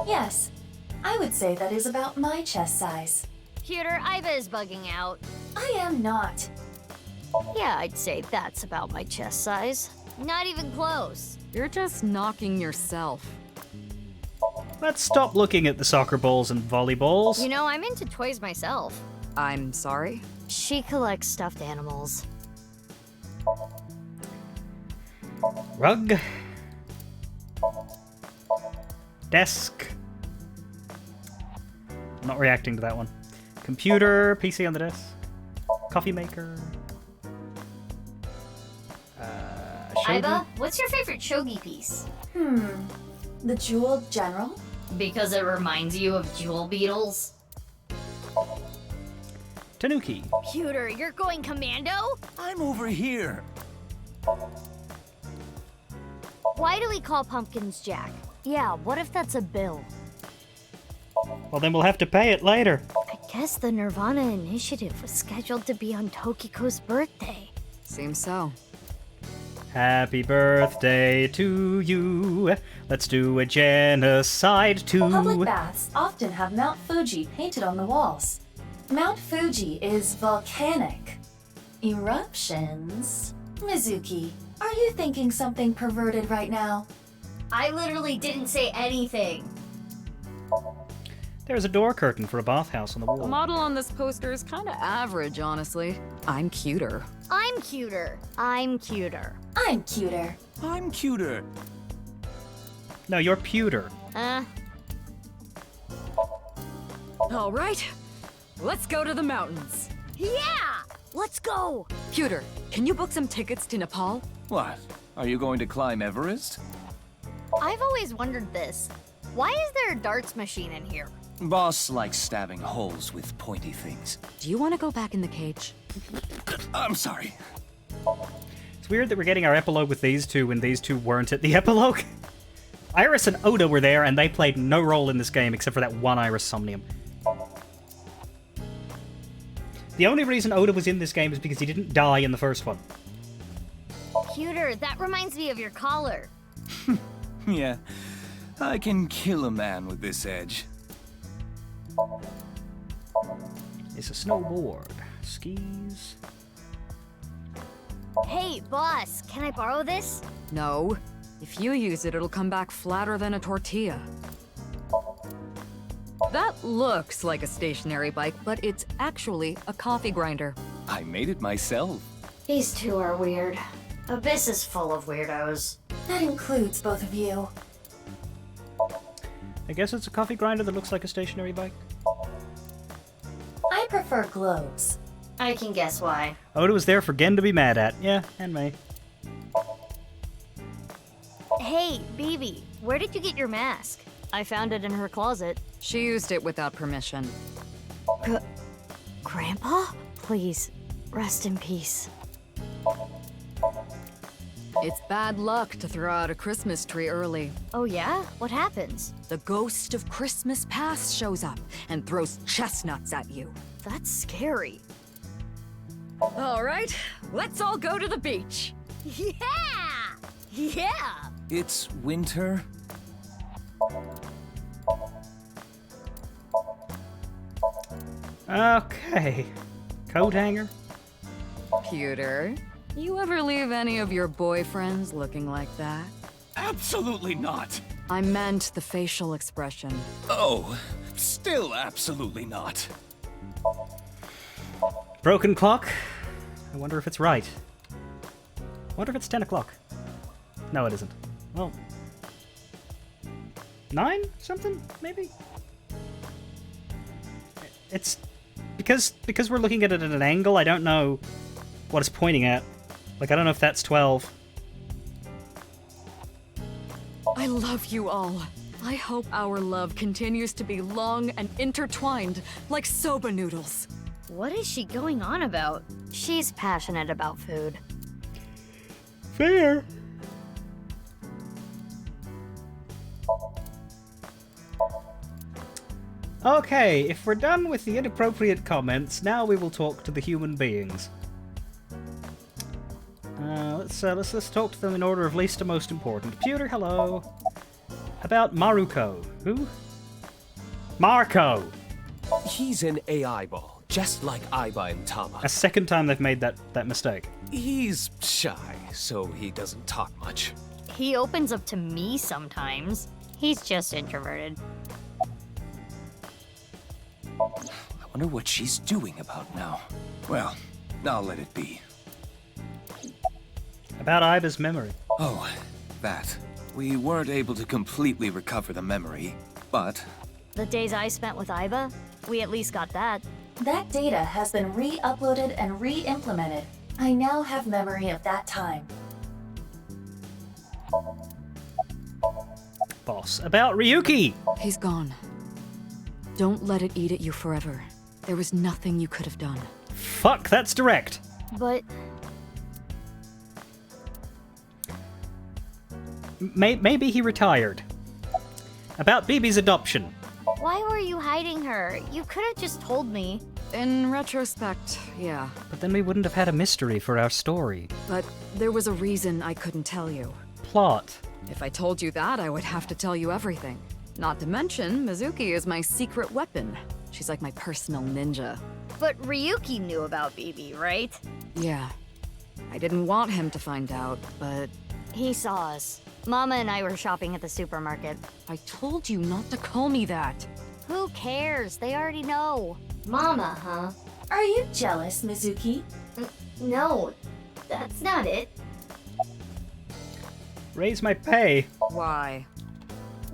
Yes, I would say that is about my chest size. Computer, Iva is bugging out. I am not. Yeah, I'd say that's about my chest size. Not even close. You're just knocking yourself. Let's stop looking at the soccer balls and volleyballs. You know, I'm into toys myself. I'm sorry? She collects stuffed animals. Rug. Desk. I'm not reacting to that one. Computer, PC on the desk. Coffee maker. Iva, what's your favorite shogi piece? The Jeweled General? Because it reminds you of jewel beetles? Tanuki. Computer, you're going commando? I'm over here. Why do we call pumpkins Jack? Yeah, what if that's a bill? Well, then we'll have to pay it later. I guess the Nirvana initiative was scheduled to be on Tokiko's birthday. Seems so. Happy birthday to you. Let's do a genocide too. Public baths often have Mount Fuji painted on the walls. Mount Fuji is volcanic. Eruptions Mizuki, are you thinking something perverted right now? I literally didn't say anything. There's a door curtain for a bathhouse on the The wall. model on this poster is kinda average, honestly. I'm cuter. I'm cuter. I'm cuter. I'm cuter. I'm cuter. No, you're pewter. All right, let's go to the mountains. Yeah! Let's go! Pewter, can you book some tickets to Nepal? What? Are you going to climb Everest? I've always wondered this. Why is there a darts machine in here? Boss likes stabbing holes with pointy things. Do you want to go back in the cage? I'm sorry. It's weird that we're getting our epilogue with these two when these two weren't at the epilogue. Iris and Oda were there, and they played no role in this game except for that one Iris Somnium. The only reason Oda was in this game is because he didn't die in the first one. Cuter, that reminds me of your collar. Yeah, I can kill a man with this edge. It's a snowboard. Skis. Hey, boss, can I borrow this? No. If you use it, it'll come back flatter than a tortilla. That looks like a stationary bike, but it's actually a coffee grinder. I made it myself. These two are weird. Abyss is full of weirdos. That includes both of you. I guess it's a coffee grinder that looks like a stationary bike. I prefer globes. I can guess why. Oda was there for Gen to be mad at. Yeah, and me. Hey, baby, where did you get your mask? I found it in her closet. She used it without permission. Grandpa? Please, rest in peace. It's bad luck to throw out a Christmas tree early. Oh yeah? What happens? The ghost of Christmas past shows up and throws chestnuts at you. That's scary. All right, let's all go to the beach. Yeah! Yeah! It's winter. Okay. Coat hanger. Pewter, you ever leave any of your boyfriends looking like that? Absolutely not. I meant the facial expression. Oh, still absolutely not. Broken clock. I wonder if it's right. Wonder if it's 10 o'clock. No, it isn't. Well, 9 something maybe. It's because we're looking at it at an angle. I don't know what it's pointing at. Like, I don't know if that's 12. I love you all. I hope our love continues to be long and intertwined like soba noodles. What is she going on about? She's passionate about food. Fair. Okay, if we're done with the inappropriate comments, now we will talk to the human beings. Let's talk to them in order of least to most important. Pewter, hello. About Maruko. Who? Marco. He's an AI ball, just like Aiba and Tama. A second time they've made that mistake. He's shy, so he doesn't talk much. He opens up to me sometimes. He's just introverted. I wonder what she's doing about now. Well, I'll let it be. About Aiba's memory. Oh, that. We weren't able to completely recover the memory, but... The days I spent with Aiba, we at least got that. That data has been re-uploaded and re-implemented. I now have memory of that time. Boss. About Ryuki. He's gone. Don't let it eat at you forever. There was nothing you could have done. Fuck, that's direct. But... Maybe he retired. About Bibi's adoption. Why were you hiding her? You could have just told me. In retrospect, yeah. But then we wouldn't have had a mystery for our story. But there was a reason I couldn't tell you. Plot. If I told you that, I would have to tell you everything. Not to mention, Mizuki is my secret weapon. She's like my personal ninja. But Ryuki knew about Bibi, right? Yeah. I didn't want him to find out, but... He saw us. Mama and I were shopping at the supermarket. I told you not to call me that. Who cares? They already know. Mama, huh? Are you jealous, Mizuki? No, that's not it. Raise my pay. Why?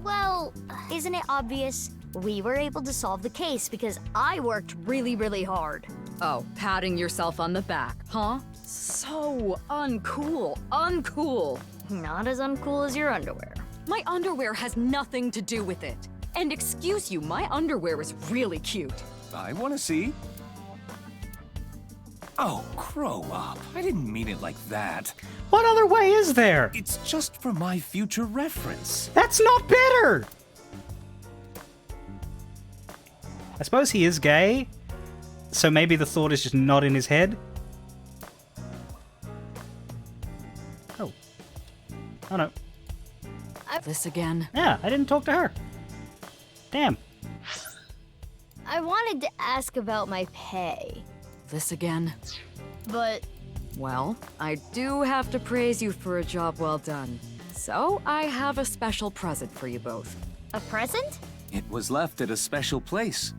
Well, isn't it obvious? We were able to solve the case because I worked really, really hard. Oh, patting yourself on the back, huh? So uncool. Uncool. Not as uncool as your underwear. My underwear has nothing to do with it. And excuse you, my underwear is really cute. I want to see. Oh, grow up. I didn't mean it like that. What other way is there? It's just for my future reference. That's not bitter! I suppose he is gay, so maybe the thought is just not in his head. Oh. Oh no. This again? Yeah, I didn't talk to her. Damn. I wanted to ask about my pay. This again? But... Well, I do have to praise you for a job well done. So, I have a special present for you both. A present? It was left at a special place.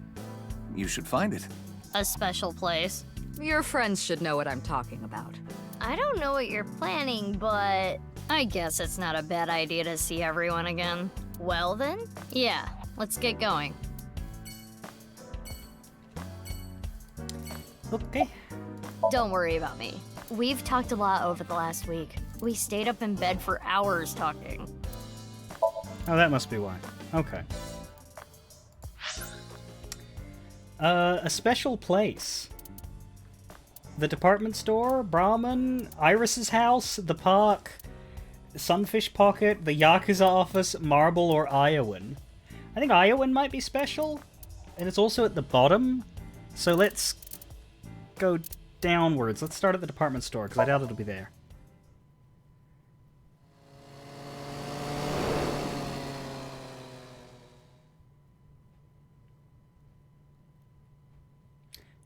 You should find it. A special place? Your friends should know what I'm talking about. I don't know what you're planning, but... I guess it's not a bad idea to see everyone again. Well then? Yeah, let's get going. Okay. Don't worry about me. We've talked a lot over the last week. We stayed up in bed for hours talking. Oh, that must be why. Okay. A special place. The department store, Brahmin, Iris's house, the park, Sunfish Pocket, the Yakuza office, Marble, or Iowan. I think Iowan might be special, and it's also at the bottom. So let's go downwards. Let's start at the department store, because I doubt it'll be there.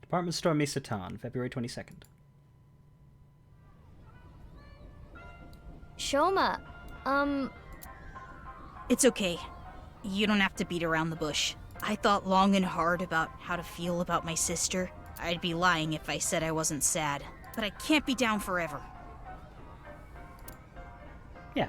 Department store Misatan, February 22nd. Shoma, It's okay. You don't have to beat around the bush. I thought long and hard about how to feel about my sister. I'd be lying if I said I wasn't sad. But I can't be down forever. Yeah.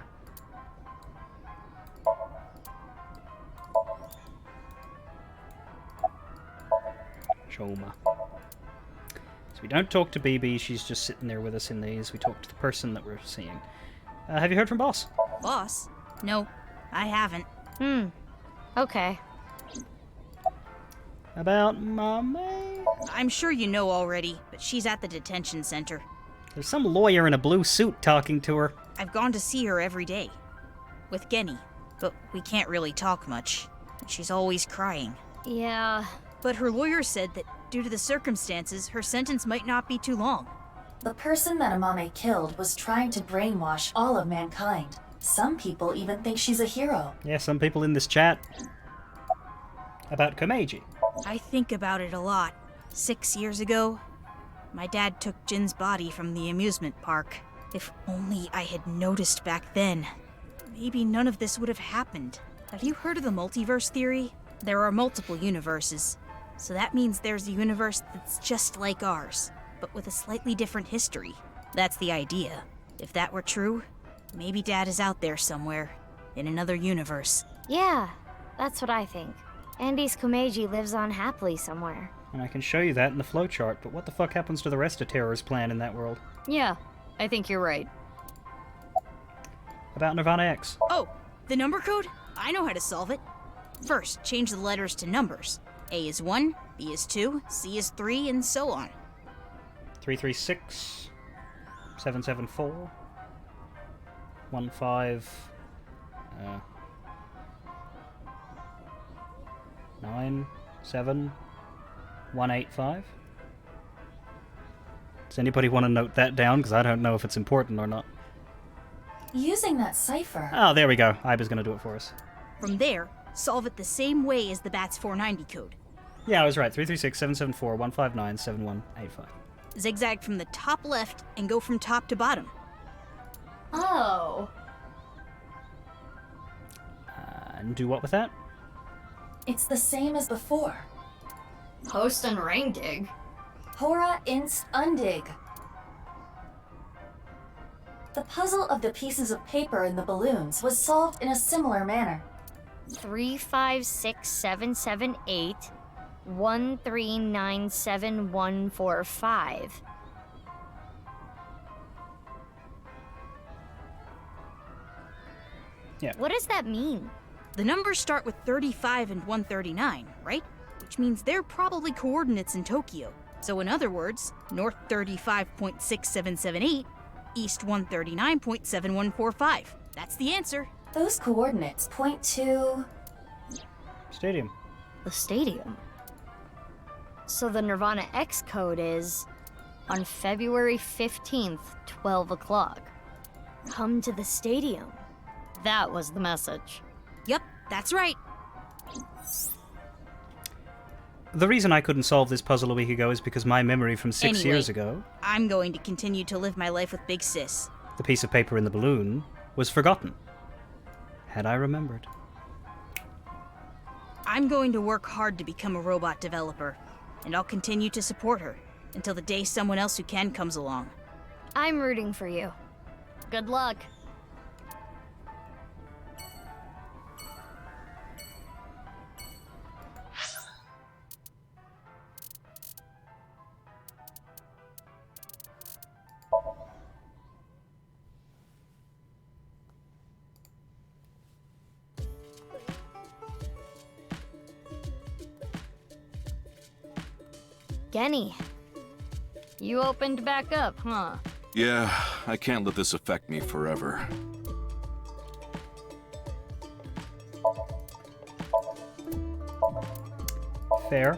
Shoma. So we don't talk to BB, she's just sitting there with us in these. We talk to the person that we're seeing. Have you heard from Boss? Boss? No, I haven't. Okay. About Mommy? I'm sure you know already, but she's at the detention center. There's some lawyer in a blue suit talking to her. I've gone to see her every day. With Genny. But we can't really talk much. She's always crying. Yeah. But her lawyer said that due to the circumstances, her sentence might not be too long. The person that Amame killed was trying to brainwash all of mankind. Some people even think she's a hero. Yeah, some people in this chat. About Komeiji. I think about it a lot. 6 years ago, my dad took Jin's body from the amusement park. If only I had noticed back then, maybe none of this would have happened. Have you heard of the multiverse theory? There are multiple universes. So that means there's a universe that's just like ours, but with a slightly different history. That's the idea. If that were true, maybe Dad is out there somewhere, in another universe. Yeah, that's what I think. Andy's Komeiji lives on happily somewhere. And I can show you that in the flowchart, but what the fuck happens to the rest of Terror's plan in that world? Yeah, I think you're right. About Nirvana X. Oh, the number code? I know how to solve it. First, change the letters to numbers. A is 1, B is 2, C is 3, and so on. 336, 774, 15, 9, 7, 185. Does anybody want to note that down? Because I don't know if it's important or not. Using that cipher. Oh, there we go. Iba's going to do it for us. From there, solve it the same way as the BATS 490 code. Yeah, I was right. 336, 774, 159, 7185. Zigzag from the top left and go from top to bottom. Oh. And do what with that? It's the same as before. Post and ring dig. Hora inst undig. The puzzle of the pieces of paper in the balloons was solved in a similar manner. 3, 5, 6, 7, 7, 8, 1, 3, 9, 7, 1, 4, 5. Yeah. What does that mean? The numbers start with 35 and 139, right? Which means they're probably coordinates in Tokyo. So in other words, north 35.6778, east 139.7145. That's the answer. Those coordinates point to... Stadium. The stadium. So the Nirvana X code is on February 15th, 12 o'clock. Come to the stadium. That was the message. Yep, that's right. The reason I couldn't solve this puzzle a week ago is because my memory from 6 Anyway, years ago, I'm going to continue to live my life with Big Sis. the piece of paper in the balloon, was forgotten. Had I remembered. I'm going to work hard to become a robot developer, and I'll continue to support her until the day someone else who can comes along. I'm rooting for you. Good luck. Genny, you opened back up, huh? Yeah, I can't let this affect me forever. Fair.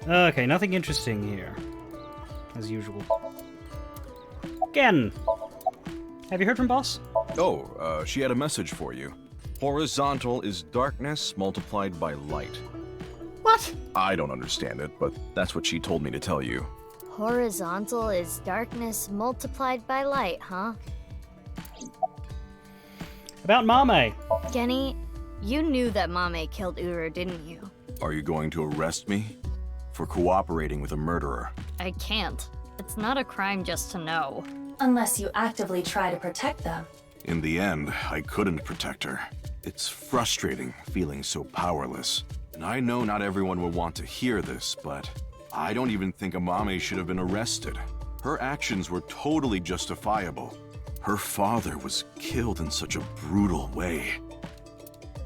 Okay, nothing interesting here. As usual. Again! Have you heard from Boss? Oh, she had a message for you. Horizontal is darkness multiplied by light. What? I don't understand it, but that's what she told me to tell you. Horizontal is darkness multiplied by light, huh? About Mame. Genny, you knew that Mame killed Uru, didn't you? Are you going to arrest me? For cooperating with a murderer? I can't. It's not a crime just to know. Unless you actively try to protect them. In the end, I couldn't protect her. It's frustrating feeling so powerless. And I know not everyone will want to hear this, but I don't even think Amame should have been arrested. Her actions were totally justifiable. Her father was killed in such a brutal way.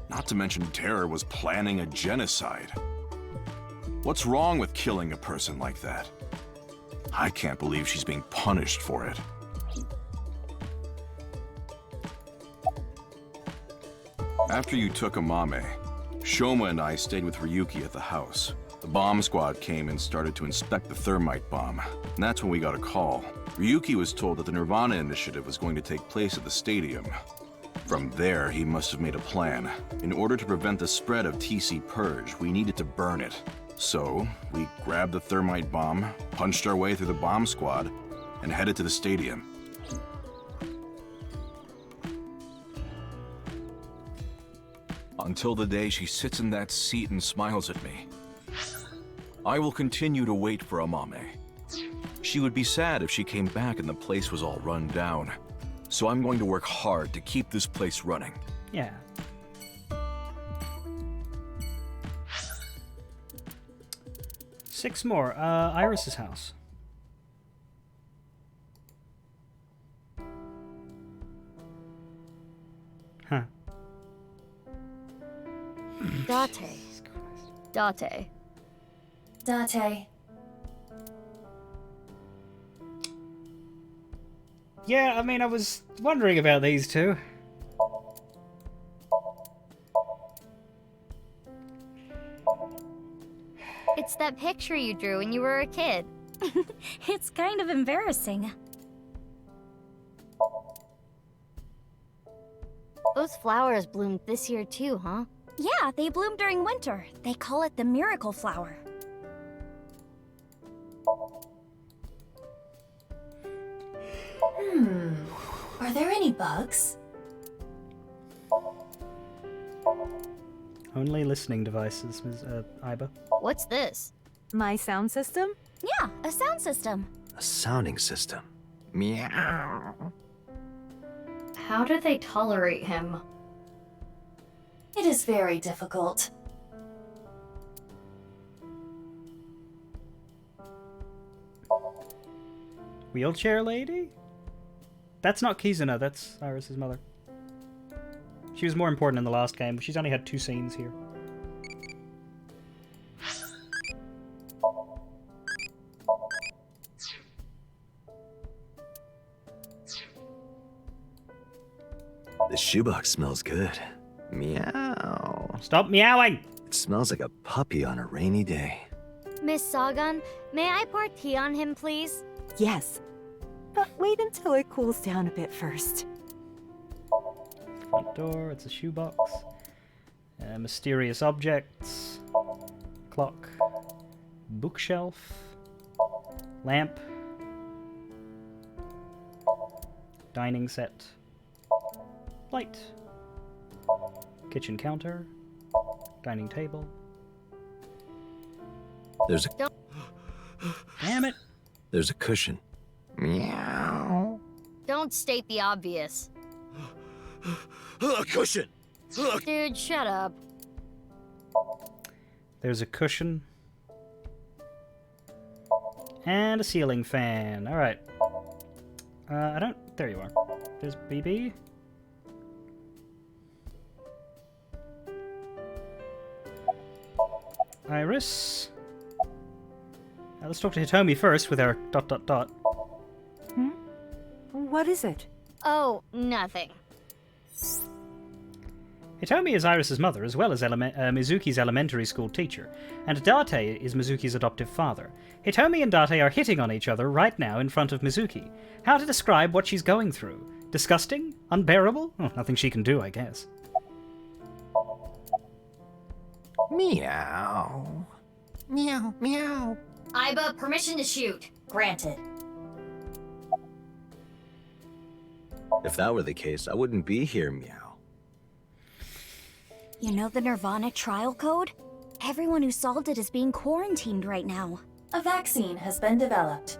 Not to mention Terror was planning a genocide. What's wrong with killing a person like that? I can't believe she's being punished for it. After you took Amame, Shoma and I stayed with Ryuki at the house. The bomb squad came and started to inspect the thermite bomb, and that's when we got a call. Ryuki was told that the Nirvana initiative was going to take place at the stadium. From there, he must have made a plan. In order to prevent the spread of TC Purge, we needed to burn it. So, we grabbed the thermite bomb, punched our way through the bomb squad, and headed to the stadium. Until the day she sits in that seat and smiles at me. I will continue to wait for Amame. She would be sad if she came back and the place was all run down. So I'm going to work hard to keep this place running. Yeah. Six more. Iris's house. Huh. Date. Date. Date. Yeah, I mean, I was wondering about these two. It's that picture you drew when you were a kid. It's kind of embarrassing. Those flowers bloomed this year too, huh? Yeah, they bloom during winter. They call it the miracle flower. Are there any bugs? Only listening devices, Ms. Iba. What's this? My sound system? Yeah, a sound system. A sounding system. Meow. How do they tolerate him? It is very difficult. Wheelchair lady? That's not Kizuna, that's Iris's mother. She was more important in the last game. She's only had 2 scenes here. The shoebox smells good. Meow. Stop meowing! It smells like a puppy on a rainy day. Miss Sagan, may I pour tea on him, please? Yes. But wait until it cools down a bit first. Front door, it's a shoebox. Mysterious objects. Clock. Bookshelf. Lamp. Dining set. Light. Kitchen counter. Dining table. There's a... Damn it! There's a cushion. Meow. Don't state the obvious. A cushion! Dude, shut up. There's a cushion. And a ceiling fan. Alright. I don't... There you are. There's BB. Iris. Let's talk to Hitomi first with our ... What is it? Oh, nothing. Hitomi is Iris's mother, as well as Mizuki's elementary school teacher, and Date is Mizuki's adoptive father. Hitomi and Date are hitting on each other right now in front of Mizuki. How to describe what she's going through? Disgusting? Unbearable? Oh, nothing she can do, I guess. Meow. Meow, meow. Iba, permission to shoot. Granted. If that were the case, I wouldn't be here, meow. You know the Nirvana trial code? Everyone who solved it is being quarantined right now. A vaccine has been developed.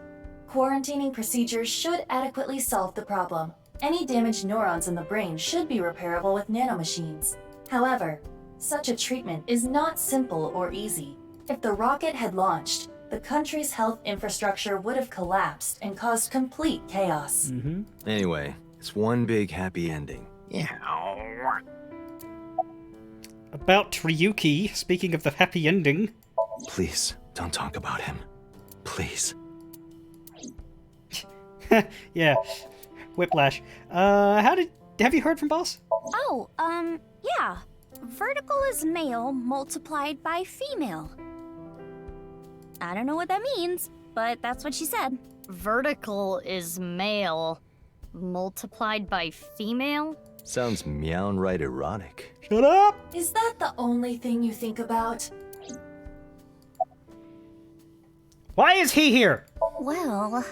Quarantining procedures should adequately solve the problem. Any damaged neurons in the brain should be repairable with nanomachines. However, such a treatment is not simple or easy. If the rocket had launched, the country's health infrastructure would have collapsed and caused complete chaos. Anyway, it's one big happy ending. About Ryuki, speaking of the happy ending. Please, don't talk about him. Please. Yeah. Whiplash. Have you heard from Boss? Oh, yeah. Vertical is male multiplied by female. I don't know what that means, but that's what she said. Vertical is male multiplied by female? Sounds meown right erotic. Shut up! Is that the only thing you think about? Why is he here? Well,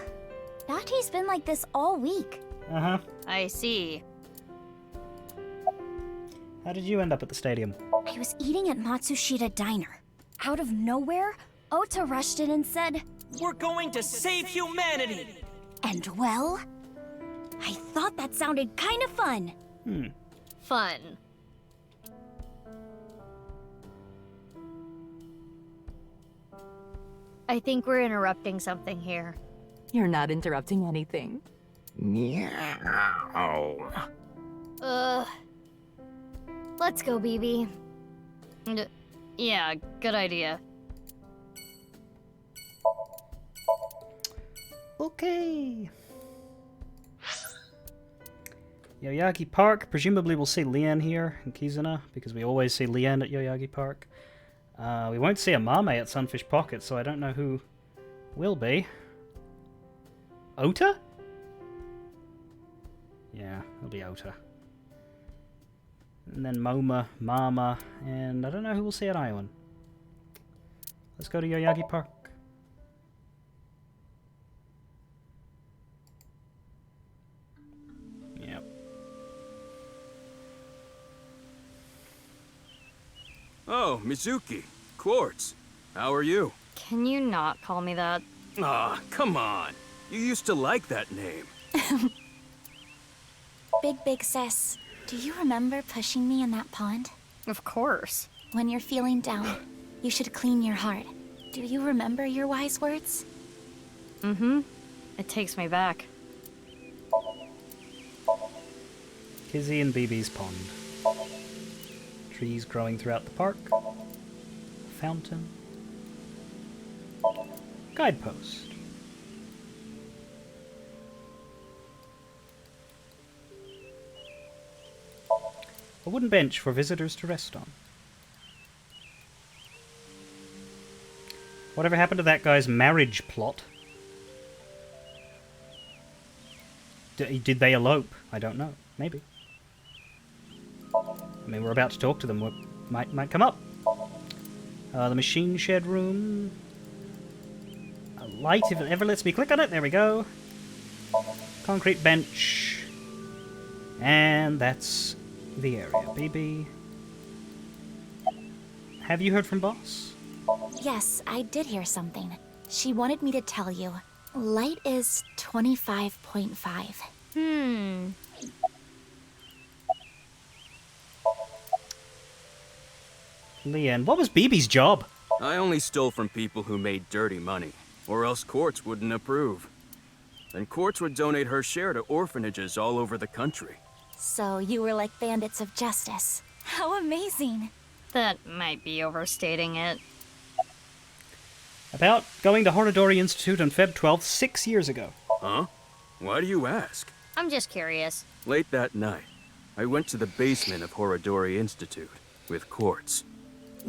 Date's been like this all week. Uh-huh. I see. How did you end up at the stadium? I was eating at Matsushita Diner. Out of nowhere, Ota rushed in and said, "We're going to save humanity!" And well, I thought that sounded kind of fun. Fun. I think we're interrupting something here. You're not interrupting anything. Meow. Let's go, BB. Yeah, good idea. Okay. Yoyagi Park. Presumably we'll see Lien here in Kizuna, because we always see Lien at Yoyagi Park. We won't see a Mame at Sunfish Pocket, so I don't know who will be. Ota? Yeah, it'll be Ota. And then Moma, Mama, and I don't know who we'll see at Iowan. Let's go to Yoyagi Park. Yep. Oh, Mizuki. Quartz. How are you? Can you not call me that? Ah, come on. You used to like that name. Big sis, do you remember pushing me in that pond? Of course. When you're feeling down, you should clean your heart. Do you remember your wise words? Mm-hmm. It takes me back. Kizzy and BB's pond. Trees growing throughout the park. Fountain. Guidepost. A wooden bench for visitors to rest on. Whatever happened to that guy's marriage plot? Did they elope? I don't know. Maybe. I mean, we're about to talk to them. What might come up. The machine shed room. A light, if it ever lets me click on it. There we go. Concrete bench. And that's the area. BB. Have you heard from Boss? Yes, I did hear something. She wanted me to tell you. Light is 25.5. Leanne, what was BB's job? I only stole from people who made dirty money, or else Quartz wouldn't approve. And Quartz would donate her share to orphanages all over the country. So you were like bandits of justice. How amazing. That might be overstating it. About going to Horodori Institute on Feb 12th, 6 years ago. Huh? Why do you ask? I'm just curious. Late that night, I went to the basement of Horodori Institute with Quartz.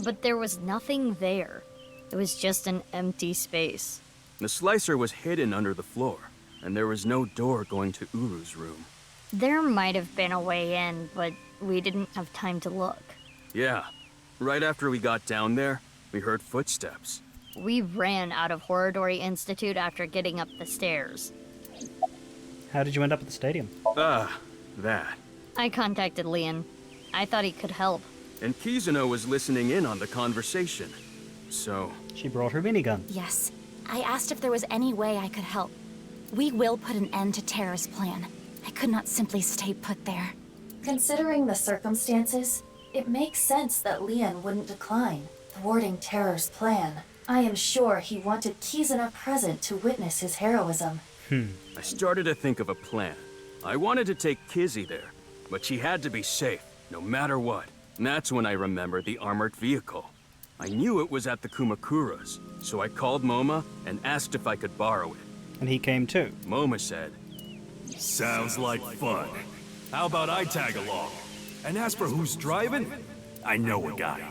But there was nothing there. It was just an empty space. The slicer was hidden under the floor, and there was no door going to Uru's room. There might have been a way in, but we didn't have time to look. Yeah. Right after we got down there, we heard footsteps. We ran out of Horodori Institute after getting up the stairs. How did you end up at the stadium? That. I contacted Leon. I thought he could help. And Kizuno was listening in on the conversation. So... She brought her minigun. Yes. I asked if there was any way I could help. We will put an end to Terror's plan. I could not simply stay put there. Considering the circumstances, it makes sense that Leon wouldn't decline, thwarting Terror's plan. I am sure he wanted Kizuna present to witness his heroism. I started to think of a plan. I wanted to take Kizzy there, but she had to be safe, no matter what. And that's when I remembered the armored vehicle. I knew it was at the Kumakuras, so I called Moma and asked if I could borrow it. And he came too. Moma said, "Sounds like fun. How about I tag along? And as for who's driving, I know a guy."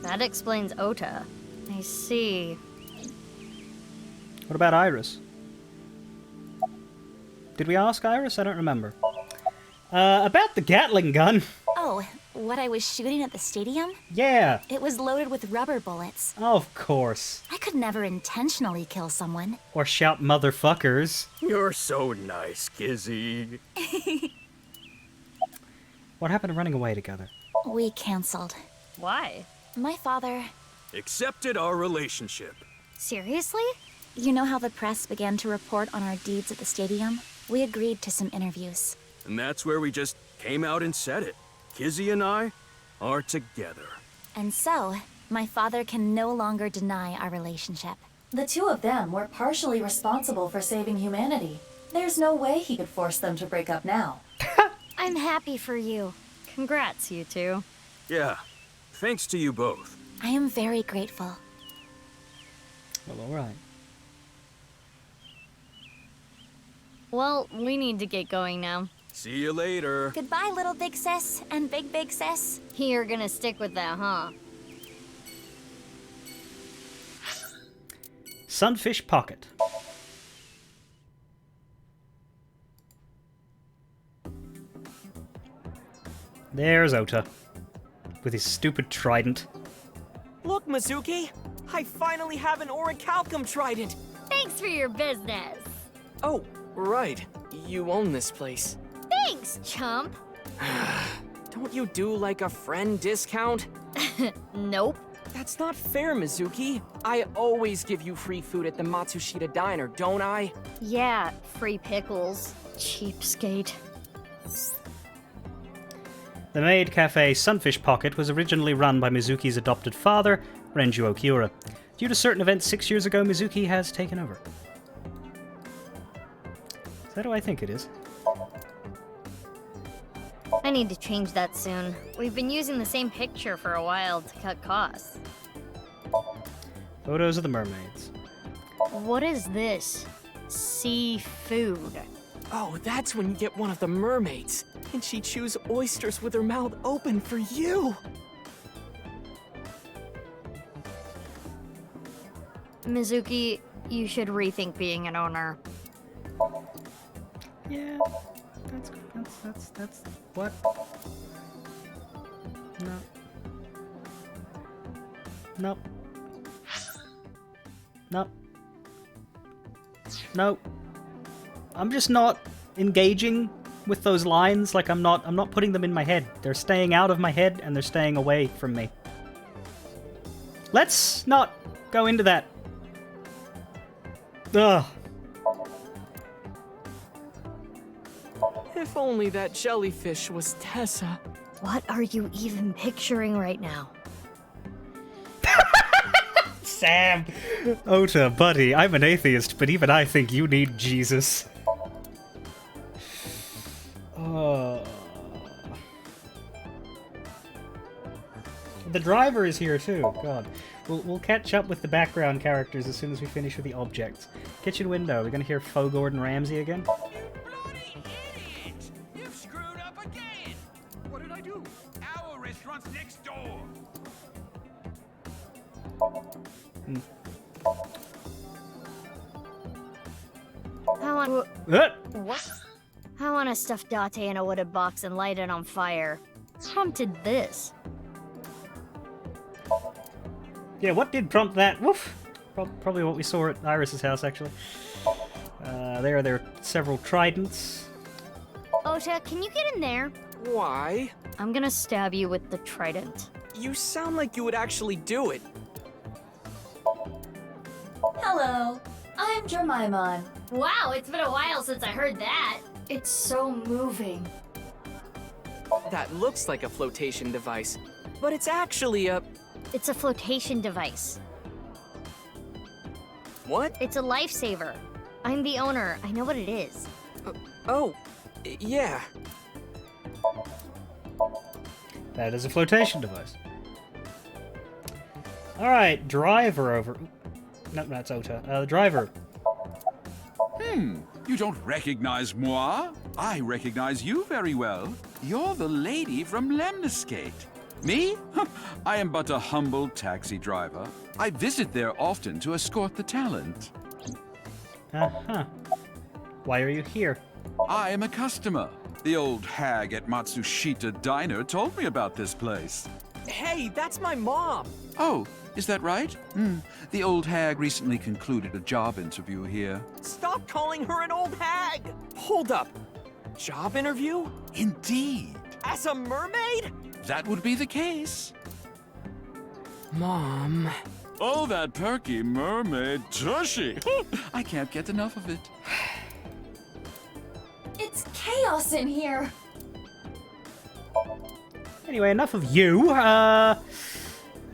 That explains Ota. I see. What about Iris? Did we ask Iris? I don't remember. About the Gatling gun. Oh, what I was shooting at the stadium? Yeah. It was loaded with rubber bullets. Of course. I could never intentionally kill someone. Or shout motherfuckers. "You're so nice, Kizzy." What happened to running away together? We canceled. Why? My father... Accepted our relationship. Seriously? You know how the press began to report on our deeds at the stadium? We agreed to some interviews. And that's where we just came out and said it. Kizzy and I are together. And so, my father can no longer deny our relationship. The two of them were partially responsible for saving humanity. There's no way he could force them to break up now. I'm happy for you. Congrats, you two. Yeah, Thanks to you both. I am very grateful. Well, alright. Well, we need to get going now. See you later. Goodbye, little big sis and big sis. You're gonna stick with that, huh? Sunfish Pocket. There's Ota. With his stupid trident. Look, Mizuki! I finally have an orichalcum trident! Thanks for your business. Oh, right. You own this place. Thanks, chump. Don't you do like a friend discount? Nope. That's not fair, Mizuki. I always give you free food at the Matsushita Diner, don't I? Yeah, free pickles. Cheapskate. The maid cafe Sunfish Pocket was originally run by Mizuki's adopted father, Renju Okiura. Due to certain events 6 years ago, Mizuki has taken over. Is that who I think it is? I need to change that soon. We've been using the same picture for a while to cut costs. Photos of the mermaids. What is this? Seafood. Oh, that's when you get one of the mermaids. And she chews oysters with her mouth open for you. Mizuki, you should rethink being an owner. Yeah, that's what? No. Nope. Nope. Nope. I'm just not engaging with those lines. Like I'm not putting them in my head. They're staying out of my head and they're staying away from me. Let's not go into that. Ugh. If only that jellyfish was Tessa. What are you even picturing right now? Sam! Ota, buddy, I'm an atheist, but even I think you need Jesus. Oh. The driver is here too, God. We'll catch up with the background characters as soon as we finish with the objects. Kitchen window, we're gonna hear Faux Gordon Ramsay again? You've screwed up again! What did I do? Our restaurant's next door! I want a stuffed date in a wooded box and light it on fire. Prompted this. Yeah, what did prompt that? Woof! Probably what we saw at Iris's house, actually. There are several tridents. Ota, can you get in there? Why? I'm gonna stab you with the trident. You sound like you would actually do it. Hello, I'm Jemimon. Wow, it's been a while since I heard that. It's so moving. That looks like a flotation device, but it's actually a... It's a flotation device. What? It's a lifesaver. I'm the owner. I know what it is. Oh, yeah. That is a flotation device. Alright, driver over... No, that's Ota. The driver. You don't recognize moi? I recognize you very well. You're the lady from Lemniscate. Me? I am but a humble taxi driver. I visit there often to escort the talent. Uh-huh. Why are you here? I am a customer. The old hag at Matsushita Diner told me about this place. Hey, that's my mom! Oh, is that right? The old hag recently concluded a job interview here. Stop calling her an old hag! Hold up. Job interview? Indeed. As a mermaid? That would be the case. Mom... Oh, that perky mermaid tushy. I can't get enough of it. It's chaos in here. Anyway, enough of you. I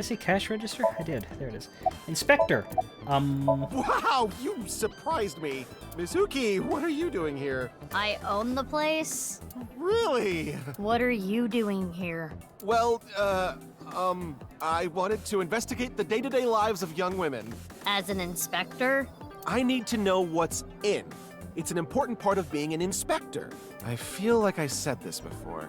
see cash register? I did. There it is. Inspector. Wow, you surprised me. Mizuki, what are you doing here? I own the place. Really? What are you doing here? Well, I wanted to investigate the day-to-day lives of young women. As an inspector? I need to know what's in. It's an important part of being an inspector. I feel like I said this before.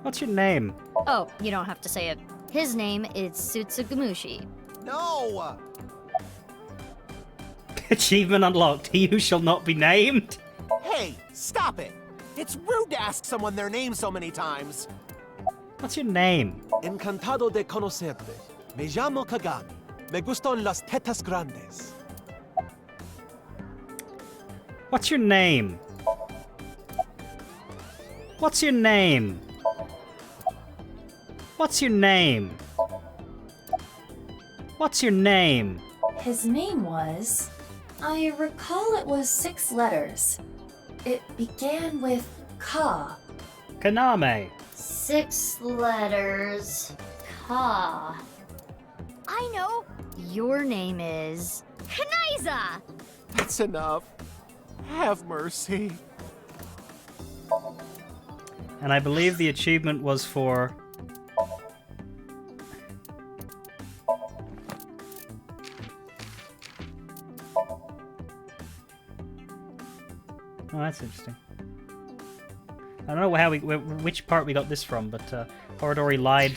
What's your name? Oh, you don't have to say it. His name is Sutsugumushi. No! Achievement unlocked. He who shall not be named. Hey, stop it! It's rude to ask someone their name so many times. What's your name? Encantado de conocerte. Me llamo Kagami. Me gustan las tetas grandes. What's your name? What's your name? What's your name? What's your name? His name was... I recall it was 6 letters. It began with Ka. Kaname. 6 letters. Ka. I know! Your name is... Kanaiza! That's enough. Have mercy. And I believe the achievement was for... Oh, that's interesting. I don't know how which part we got this from, but Horodori lied.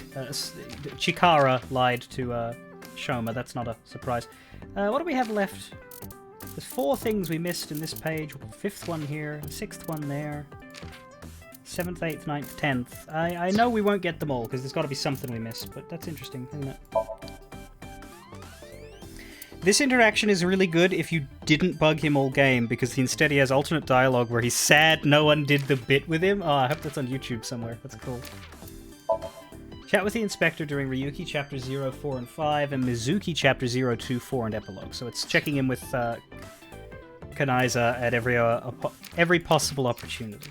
Chikara lied to Shoma. That's not a surprise. What do we have left? There's 4 things we missed in this page. 5th one here, 6th one there. 7th, 8th, 9th, 10th. I know we won't get them all because there's got to be something we missed, but that's interesting, isn't it? This interaction is really good if you didn't bug him all game, because instead he has alternate dialogue where he's sad no one did the bit with him. Oh, I hope that's on YouTube somewhere. That's cool. Chat with the Inspector during Ryuki Chapter 0, 4, and 5, and Mizuki Chapter 0, 2, 4, and Epilogue. So it's checking in with Kanaiza at every possible opportunity.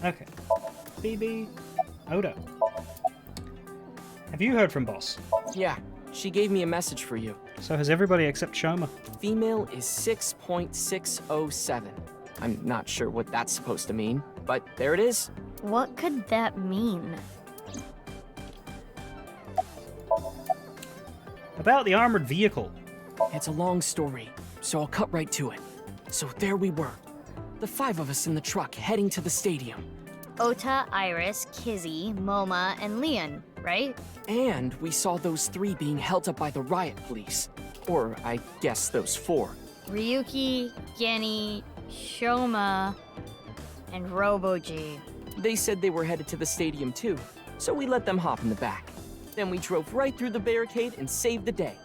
Okay. BB. Odo. Have you heard from Boss? Yeah, she gave me a message for you. So has everybody except Shoma. Female is 6.607. I'm not sure what that's supposed to mean, but there it is. What could that mean? About the armored vehicle. It's a long story, so I'll cut right to it. So there we were. The 5 of us in the truck heading to the stadium. Ota, Iris, Kizzy, Moma, and Leon, right? And we saw those 3 being held up by the riot police. Or, I guess those 4. Ryuki, Genny, Shoma, and Roboji. They said they were headed to the stadium too, so we let them hop in the back. Then we drove right through the barricade and saved the day.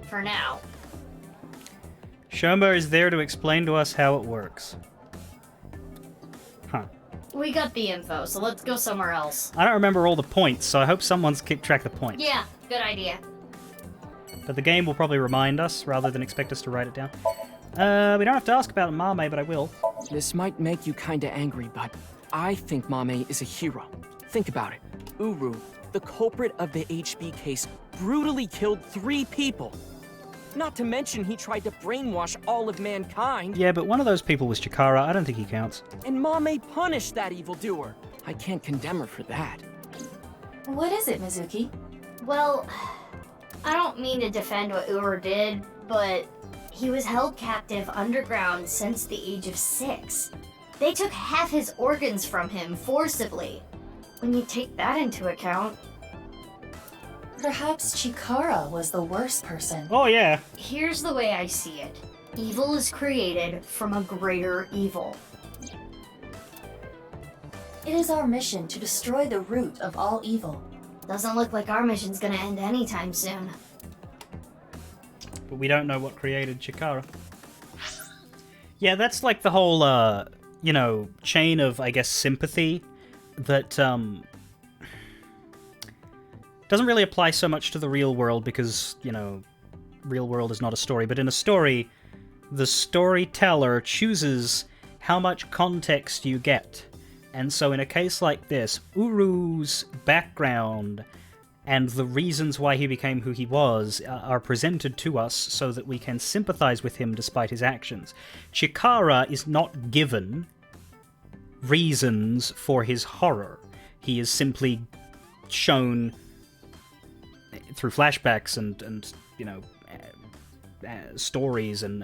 For now. Shoma is there to explain to us how it works. Huh. We got the info, so let's go somewhere else. I don't remember all the points, so I hope someone's kept track of the points. Yeah, good idea. But the game will probably remind us, rather than expect us to write it down. We don't have to ask about Mame, but I will. This might make you kinda angry, but I think Mame is a hero. Think about it. Uru, the culprit of the HB case, brutally killed 3 people. Not to mention he tried to brainwash all of mankind. Yeah, but one of those people was Chikara. I don't think he counts. And Mame punished that evildoer. I can't condemn her for that. What is it, Mizuki? Well, I don't mean to defend what Uru did, but he was held captive underground since the age of 6. They took half his organs from him forcibly. When you take that into account... Perhaps Chikara was the worst person. Oh, yeah. Here's the way I see it. Evil is created from a greater evil. It is our mission to destroy the root of all evil. Doesn't look like our mission's gonna end anytime soon. But we don't know what created Chikara. Yeah, that's like the whole, chain of, I guess, sympathy that, doesn't really apply so much to the real world because, real world is not a story. But in a story, the storyteller chooses how much context you get. And so in a case like this, Uru's background and the reasons why he became who he was are presented to us so that we can sympathize with him despite his actions. Chikara is not given reasons for his horror. He is simply shown through flashbacks and you know, stories and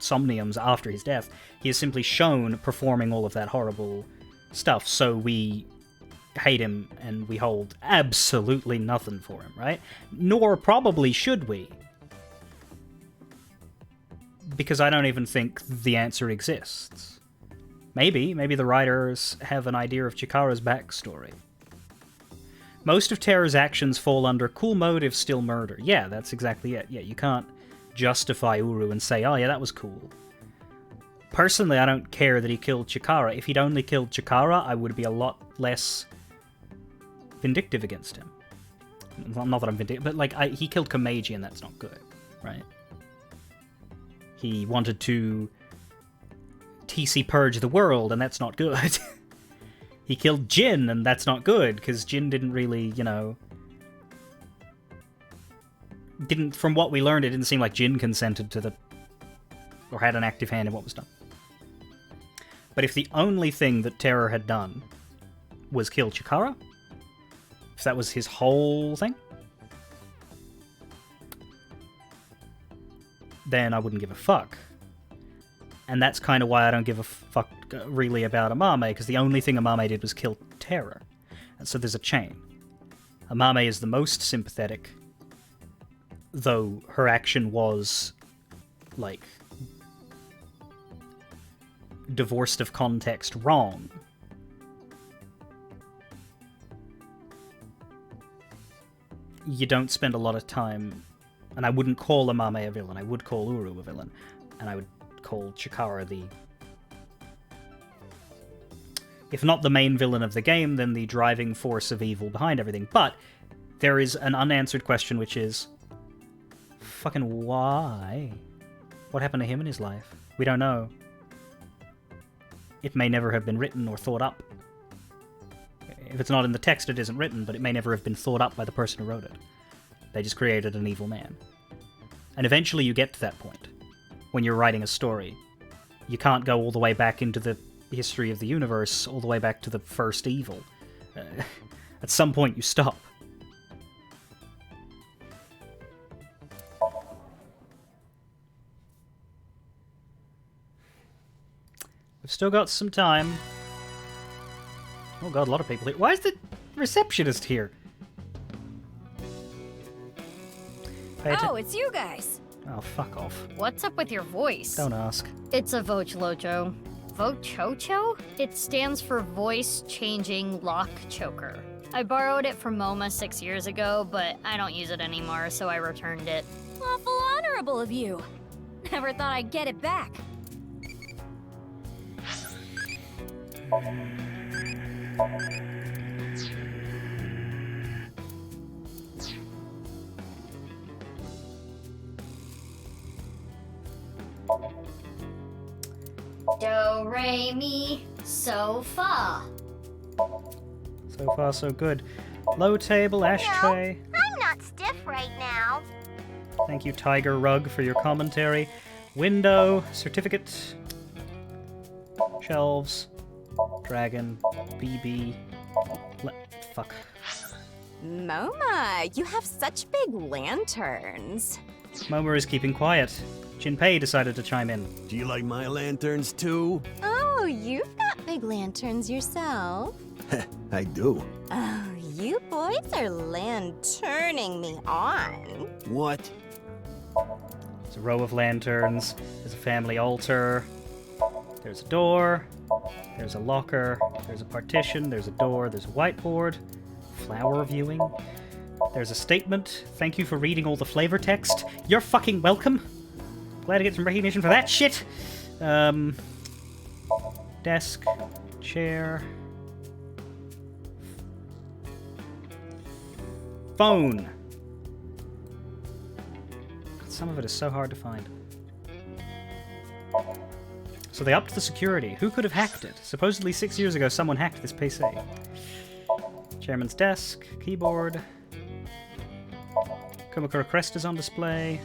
somniums after his death. He is simply shown performing all of that horrible stuff, so we hate him and we hold absolutely nothing for him, right? Nor probably should we. Because I don't even think the answer exists. Maybe the writers have an idea of Chikara's backstory. Most of Terror's actions fall under cool motive, still murder. Yeah, that's exactly it. Yeah, you can't justify Uru and say, oh yeah, that was cool. Personally, I don't care that he killed Chikara. If he'd only killed Chikara, I would be a lot less vindictive against him. Not that I'm vindictive, but like, he killed Komeiji and that's not good, right? He wanted to TC purge the world and that's not good. He killed Jin and that's not good, because Jin didn't really, you know... From what we learned, it didn't seem like Jin consented to the... or had an active hand in what was done. But if the only thing that Terror had done was kill Chikara, if that was his whole thing, then I wouldn't give a fuck. And that's kind of why I don't give a fuck really about Amame, because the only thing Amame did was kill Terror. And so there's a chain. Amame is the most sympathetic, though her action was, like, divorced of context wrong. You don't spend a lot of time, and I wouldn't call Amame a villain, I would call Uru a villain, and I would call Chikara the... if not the main villain of the game, then the driving force of evil behind everything. But there is an unanswered question, which is... fucking why? What happened to him in his life? We don't know. It may never have been written or thought up. If it's not in the text, it isn't written, but it may never have been thought up by the person who wrote it. They just created an evil man. And eventually you get to that point. When you're writing a story. You can't go all the way back into the history of the universe, all the way back to the first evil. At some point you stop. We've still got some time. Oh god, a lot of people here. Why is the receptionist here? Oh, it's you guys. Oh, fuck off. What's up with your voice? Don't ask. It's a Vochlocho. Vochocho? It stands for Voice Changing Lock Choker. I borrowed it from MoMA 6 years ago, but I don't use it anymore, so I returned it. Awful honorable of you. Never thought I'd get it back. Do, re, mi, so, fa. So far, so good. Low table, ashtray. I'm not stiff right now. Thank you, Tiger Rug, for your commentary. Window, certificate, shelves, dragon, BB. Fuck. Moma, you have such big lanterns. Momo is keeping quiet. Jinpei decided to chime in. Do you like my lanterns too? Oh, you've got big lanterns yourself. I do. Oh, you boys are lanterning me on. What? There's a row of lanterns. There's a family altar. There's a door. There's a locker. There's a partition. There's a door. There's a whiteboard. Flower viewing. There's a statement. Thank you for reading all the flavor text. You're fucking welcome. Glad to get some recognition for that shit. Desk. Chair. Phone. Some of it is so hard to find. So they upped the security. Who could have hacked it? Supposedly 6 years ago, someone hacked this PC. Chairman's desk, keyboard, Kumakura crest is on display.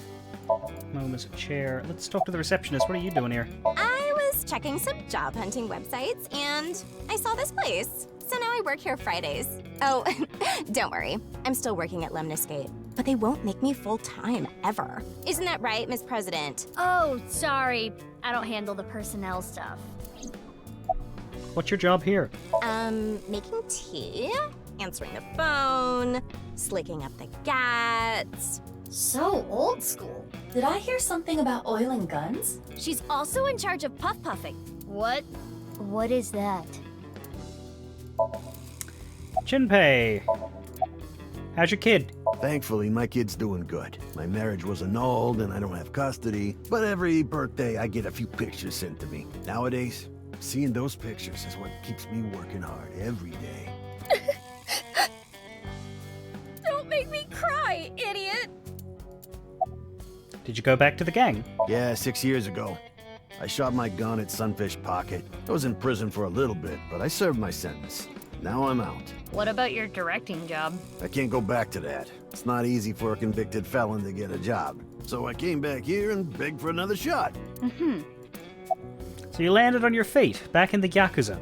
Moma's chair. Let's talk to the receptionist. What are you doing here? I was checking some job hunting websites and I saw this place. So now I work here Fridays. Oh, don't worry. I'm still working at Lemniscate. But they won't make me full-time, ever. Isn't that right, Miss President? Oh, sorry. I don't handle the personnel stuff. What's your job here? Making tea, answering the phone, slicking up the gats. So old school. Did I hear something about oiling guns? She's also in charge of puff puffing. What? What is that? Jinpei. How's your kid? Thankfully, my kid's doing good. My marriage was annulled and I don't have custody, but every birthday I get a few pictures sent to me. Nowadays, seeing those pictures is what keeps me working hard every day. Don't make me cry, idiot! Did you go back to the gang? Yeah, 6 years ago. I shot my gun at Sunfish Pocket. I was in prison for a little bit, but I served my sentence. Now I'm out. What about your directing job? I can't go back to that. It's not easy for a convicted felon to get a job. So I came back here and begged for another shot. So you landed on your feet, back in the Yakuza.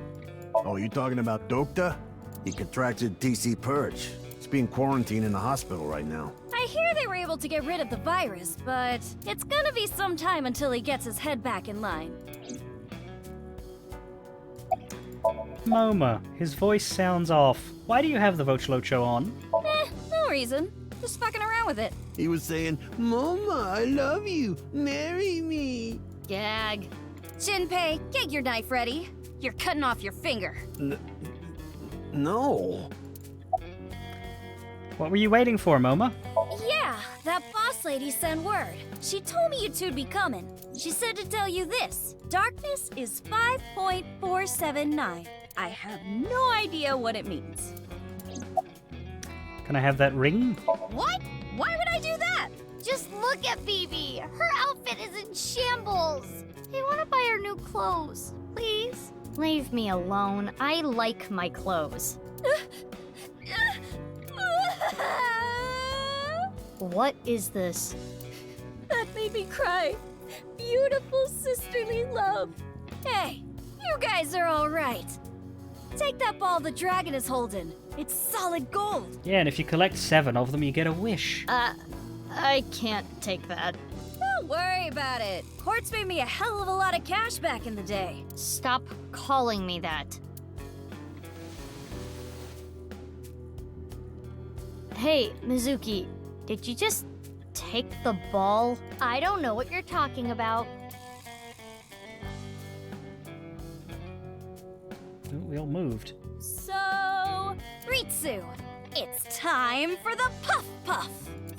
Oh, you talking about Dokta? He contracted TC Purge. He's being quarantined in the hospital right now. I hear they were able to get rid of the virus, but it's gonna be some time until he gets his head back in line. Moma, his voice sounds off. Why do you have the Vochlocho on? No reason. Just fucking around with it. He was saying, Mama, I love you. Marry me. Gag. Jinpei, get your knife ready. You're cutting off your finger. No. What were you waiting for, Moma? Yeah, that boss lady sent word. She told me you two'd be coming. She said to tell you this. Darkness is 5.479. I have no idea what it means. Can I have that ring? What? Why would I do that? Just look at Phoebe. Her outfit is in shambles. I want to buy her new clothes. Please? Leave me alone. I like my clothes. What is this? That made me cry. Beautiful sisterly love. Hey, you guys are all right. Take that ball the dragon is holding. It's solid gold. Yeah, and if you collect 7 of them, you get a wish. I can't take that. Don't worry about it. Quartz made me a hell of a lot of cash back in the day. Stop calling me that. Hey, Mizuki, did you just take the ball? I don't know what you're talking about. Oh, we all moved. So, Ritsu, it's time for the Puff Puff.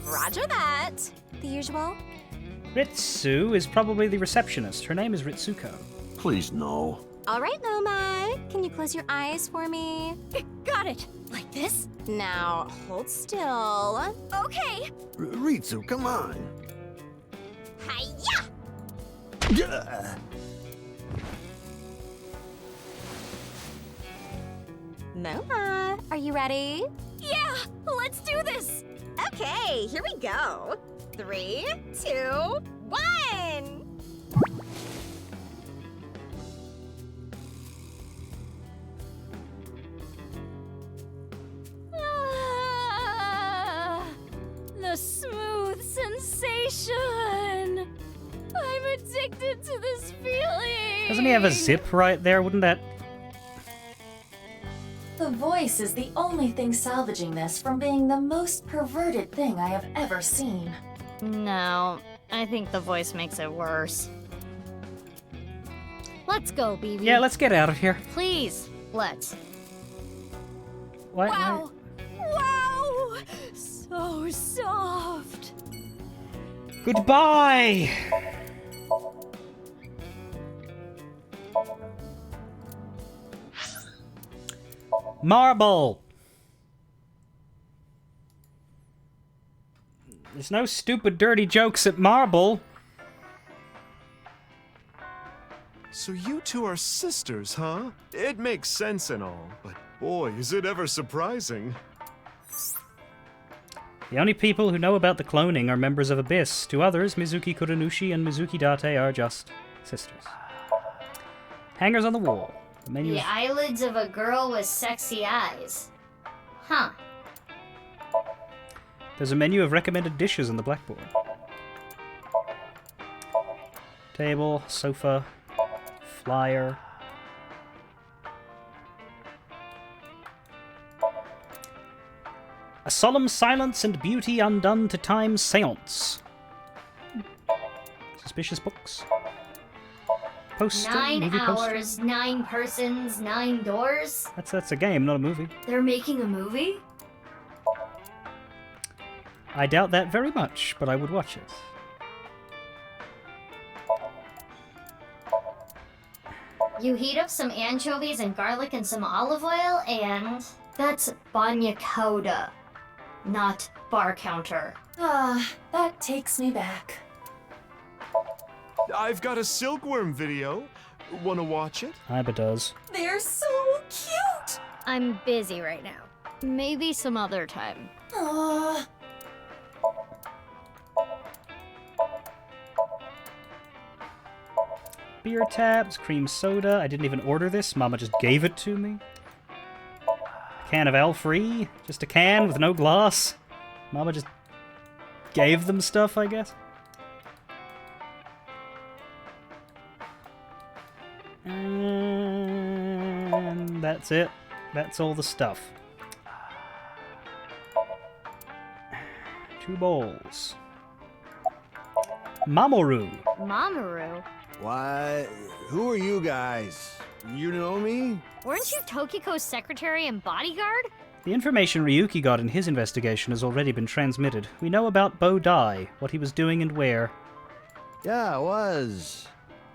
Roger that. The usual? Ritsu is probably the receptionist. Her name is Ritsuko. Please, no. All right, Moma. Can you close your eyes for me? Got it. Like this? Now, hold still. Okay. Ritsu, come on. Hiya! Moma, are you ready? Yeah, let's do this. Okay, here we go. 3, 2, 1. The smooth sensation. I'm addicted to this feeling. Doesn't he have a zip right there? Wouldn't that... The voice is the only thing salvaging this from being the most perverted thing I have ever seen. No, I think the voice makes it worse. Let's go, BB. Yeah, let's get out of here. Please, let's. What? Wow. Wow. So soft. Goodbye! Marble! There's no stupid, dirty jokes at Marble. So you two are sisters, huh? It makes sense and all, but boy, is it ever surprising. The only people who know about the cloning are members of Abyss. To others, Mizuki Kuranushi and Mizuki Date are just sisters. Hangers on the wall. The menu. The eyelids of a girl with sexy eyes. Huh. There's a menu of recommended dishes on the blackboard. Table, sofa, flyer. A solemn silence and beauty undone to time's seance. Suspicious books. Poster, 9 movie poster. hours, 9 persons, 9 doors. That's a game, not a movie. They're making a movie? I doubt that very much, but I would watch it. You heat up some anchovies and garlic and some olive oil, and that's banya coda, not bar counter. Ah, that takes me back. I've got a silkworm video. Wanna watch it? Iba does. They're so cute! I'm busy right now. Maybe some other time. Aww. Beer taps, cream soda. I didn't even order this. Mama just gave it to me. A can of L-Free. Just a can with no glass. Mama just gave them stuff, I guess. And that's it. That's all the stuff. 2 bowls. Mamoru. Mamoru? Why? Who are you guys? You know me? Weren't you Tokiko's secretary and bodyguard? The information Ryuki got in his investigation has already been transmitted. We know about Bo Dai, what he was doing and where. Yeah, I was.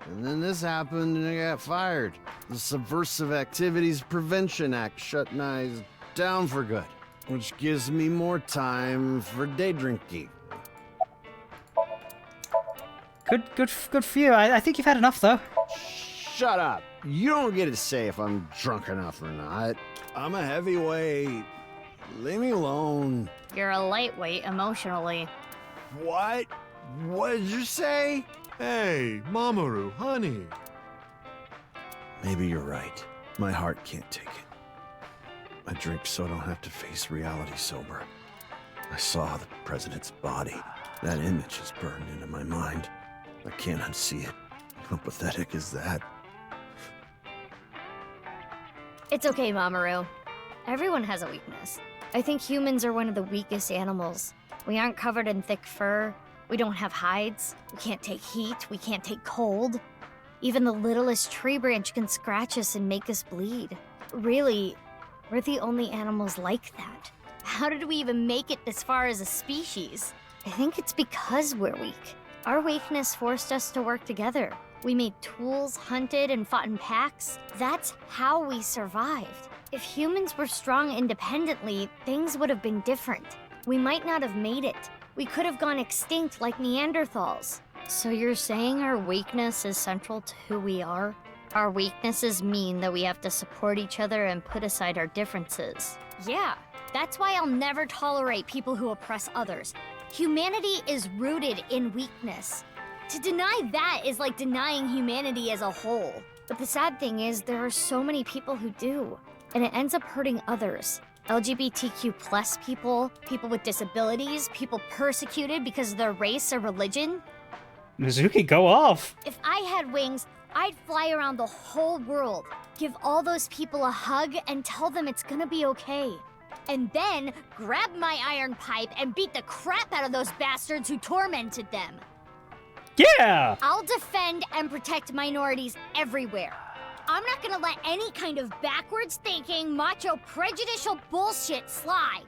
And then this happened and I got fired. The Subversive Activities Prevention Act shut Nyes down for good, which gives me more time for day drinking. Good for you. I think you've had enough, though. Shut up. You don't get to say if I'm drunk enough or not. I'm a heavyweight. Leave me alone. You're a lightweight emotionally. What? What did you say? Hey, Mamoru, honey. Maybe you're right. My heart can't take it. I drink so I don't have to face reality sober. I saw the president's body. That image is burned into my mind. I can't unsee it. How pathetic is that? It's okay, Mamoru. Everyone has a weakness. I think humans are one of the weakest animals. We aren't covered in thick fur. We don't have hides. We can't take heat. We can't take cold. Even the littlest tree branch can scratch us and make us bleed. Really, we're the only animals like that. How did we even make it this far as a species? I think it's because we're weak. Our weakness forced us to work together. We made tools, hunted, and fought in packs. That's how we survived. If humans were strong independently, things would have been different. We might not have made it. We could have gone extinct like Neanderthals. So you're saying our weakness is central to who we are? Our weaknesses mean that we have to support each other and put aside our differences. Yeah, that's why I'll never tolerate people who oppress others. Humanity is rooted in weakness. To deny that is like denying humanity as a whole. But the sad thing is, there are so many people who do, and it ends up hurting others. LGBTQ plus people, people with disabilities, people persecuted because of their race or religion. Mizuki, go off! If I had wings, I'd fly around the whole world, give all those people a hug, and tell them it's gonna be okay. And then grab my iron pipe and beat the crap out of those bastards who tormented them. Yeah! I'll defend and protect minorities everywhere. I'm not gonna let any kind of backwards thinking, macho, prejudicial bullshit slide.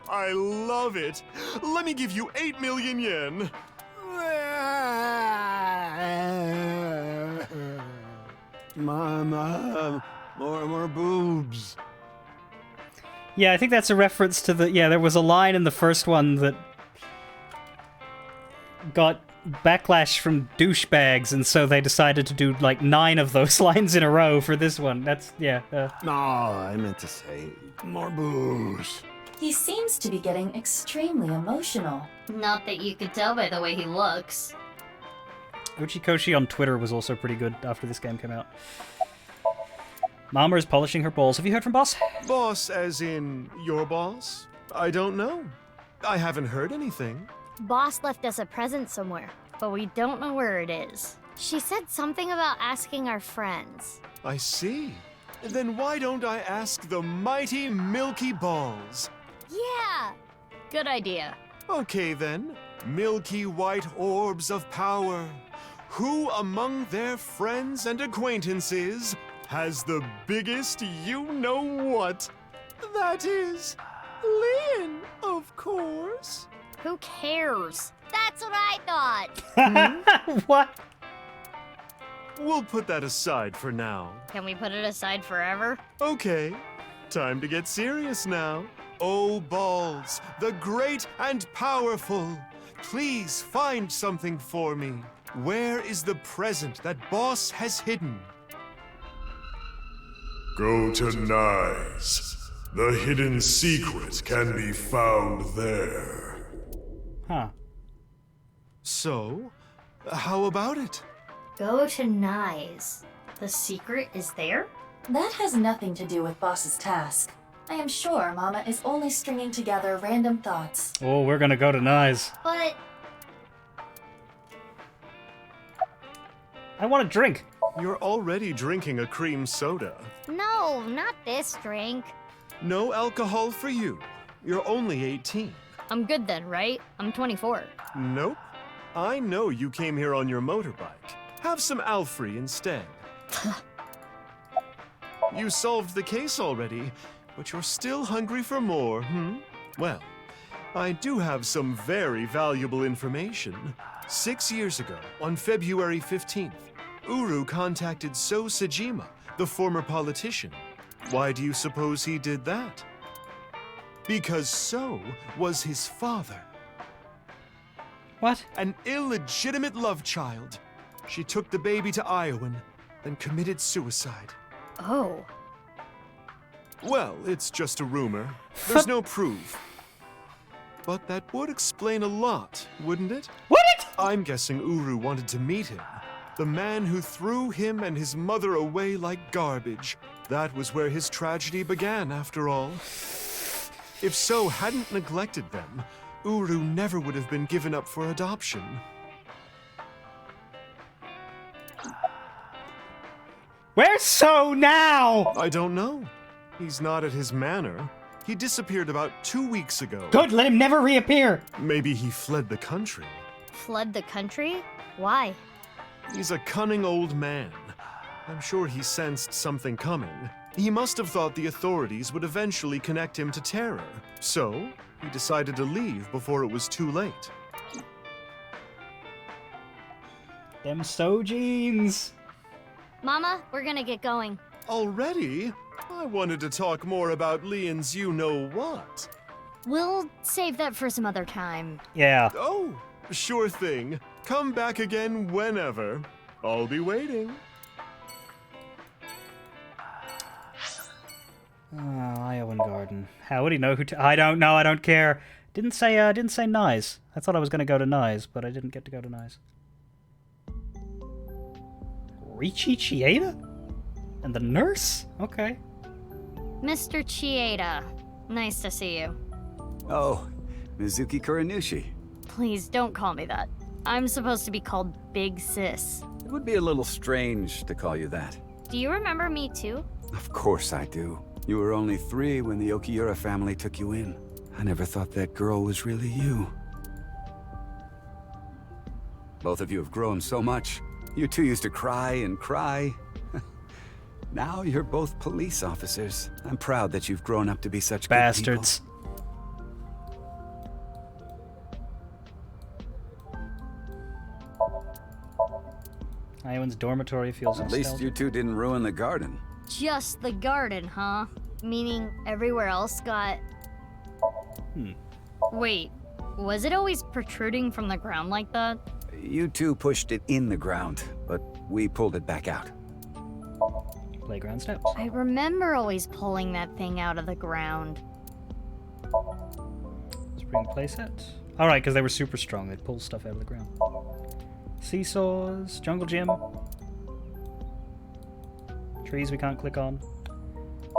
I love it. Let me give you 8 million yen. Mama, more boobs. Yeah, I think that's a reference to the... Yeah, there was a line in the first one that got backlash from douchebags, and so they decided to do, like, 9 of those lines in a row for this one. That's... yeah. No, I meant to say more boobs. He seems to be getting extremely emotional. Not that you could tell by the way he looks. Uchikoshi on Twitter was also pretty good after this game came out. Mama is polishing her balls. Have you heard from Boss? Boss as in your boss? I don't know. I haven't heard anything. Boss left us a present somewhere, but we don't know where it is. She said something about asking our friends. I see. Then why don't I ask the mighty Milky Balls? Yeah! Good idea. Okay then. Milky white orbs of power. Who among their friends and acquaintances has the biggest you-know-what? That is... Lynn, of course. Who cares? That's what I thought. What? We'll put that aside for now. Can we put it aside forever? Okay, time to get serious now. Oh, Balls, the great and powerful, please find something for me. Where is the present that Boss has hidden? Go to Nyes. The hidden secret can be found there. Huh. So, how about it? Go to Nyes. The secret is there? That has nothing to do with Boss's task. I am sure Mama is only stringing together random thoughts. Oh, we're gonna go to Nyes. But I want a drink. You're already drinking a cream soda. No, not this drink. No alcohol for you. You're only 18. I'm good then, right? I'm 24. Nope. I know you came here on your motorbike. Have some Alfrey instead. You solved the case already, but you're still hungry for more, hmm? Well, I do have some very valuable information. 6 years ago, on February 15th, Uru contacted So Sajima, the former politician. Why do you suppose he did that? Because So was his father. What? An illegitimate love child. She took the baby to Iowan, then committed suicide. Oh. Well, it's just a rumor. There's no proof. But that would explain a lot, wouldn't it? Would it? I'm guessing Uru wanted to meet him. The man who threw him and his mother away like garbage. That was where his tragedy began, after all. If So hadn't neglected them, Uru never would have been given up for adoption. Where's So now? I don't know. He's not at his manor. He disappeared about 2 weeks ago. Good, let him never reappear. Maybe he fled the country. Fled the country? Why? He's a cunning old man. I'm sure he sensed something coming. He must have thought the authorities would eventually connect him to terror. So, he decided to leave before it was too late. Them So jeans. Mama, we're gonna get going. Already? I wanted to talk more about Leon's you-know-what. We'll save that for some other time. Yeah. Oh, sure thing. Come back again whenever. I'll be waiting. Iowan Garden. How would he know who I don't know, I don't care. Didn't say Nyes. I thought I was gonna go to Nyes, but I didn't get to go to Nyes. Richi Chieda? And the nurse? Okay. Mr. Chieda, nice to see you. Oh, Mizuki Kuranushi. Please don't call me that. I'm supposed to be called Big Sis. It would be a little strange to call you that. Do you remember me too? Of course I do. You were only 3 when the Okiura family took you in. I never thought that girl was really you. Both of you have grown so much. You two used to cry and cry. Now you're both police officers. I'm proud that you've grown up to be such bastards. Good people. Iowan's dormitory feels At least you two didn't ruin the garden. Just the garden, huh? Meaning everywhere else got... Wait, was it always protruding from the ground like that? You two pushed it in the ground, but we pulled it back out. Playground steps. I remember always pulling that thing out of the ground. Spring playset. Alright, because they were super strong. They'd pull stuff out of the ground. Seesaws. Jungle gym. Trees we can't click on.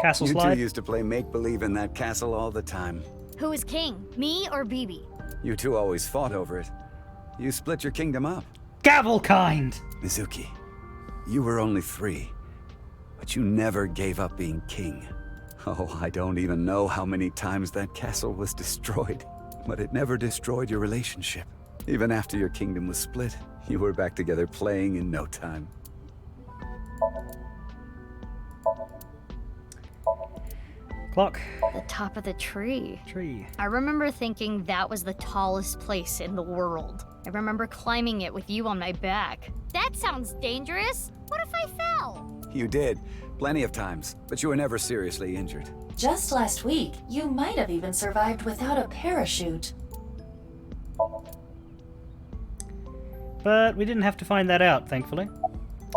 Castle You slide. two used to play make-believe in that castle all the time. Who is king, me or BB? You two always fought over it. You split your kingdom up. Gavelkind! Mizuki, you were only 3, but you never gave up being king. Oh, I don't even know how many times that castle was destroyed, but it never destroyed your relationship. Even after your kingdom was split, you were back together playing in no time. Clock. The top of the tree. Tree. I remember thinking that was the tallest place in the world. I remember climbing it with you on my back. That sounds dangerous. What if I fell? You did, plenty of times, but you were never seriously injured. Just last week, you might have even survived without a parachute. But we didn't have to find that out, thankfully.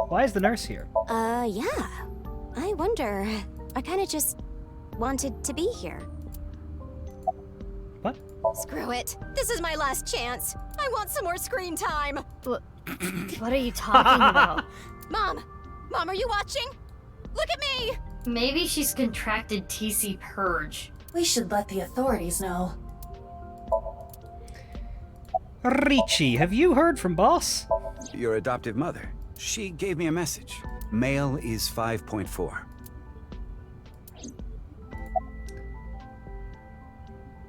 Why is the nurse here? Yeah. I wonder. I kinda just wanted to be here. What? Screw it. This is my last chance. I want some more screen time. What are you talking about? Mom! Mom, are you watching? Look at me! Maybe she's contracted TC Purge. We should let the authorities know. Ricci, have you heard from Boss? Your adoptive mother. She gave me a message. Male is 5.4.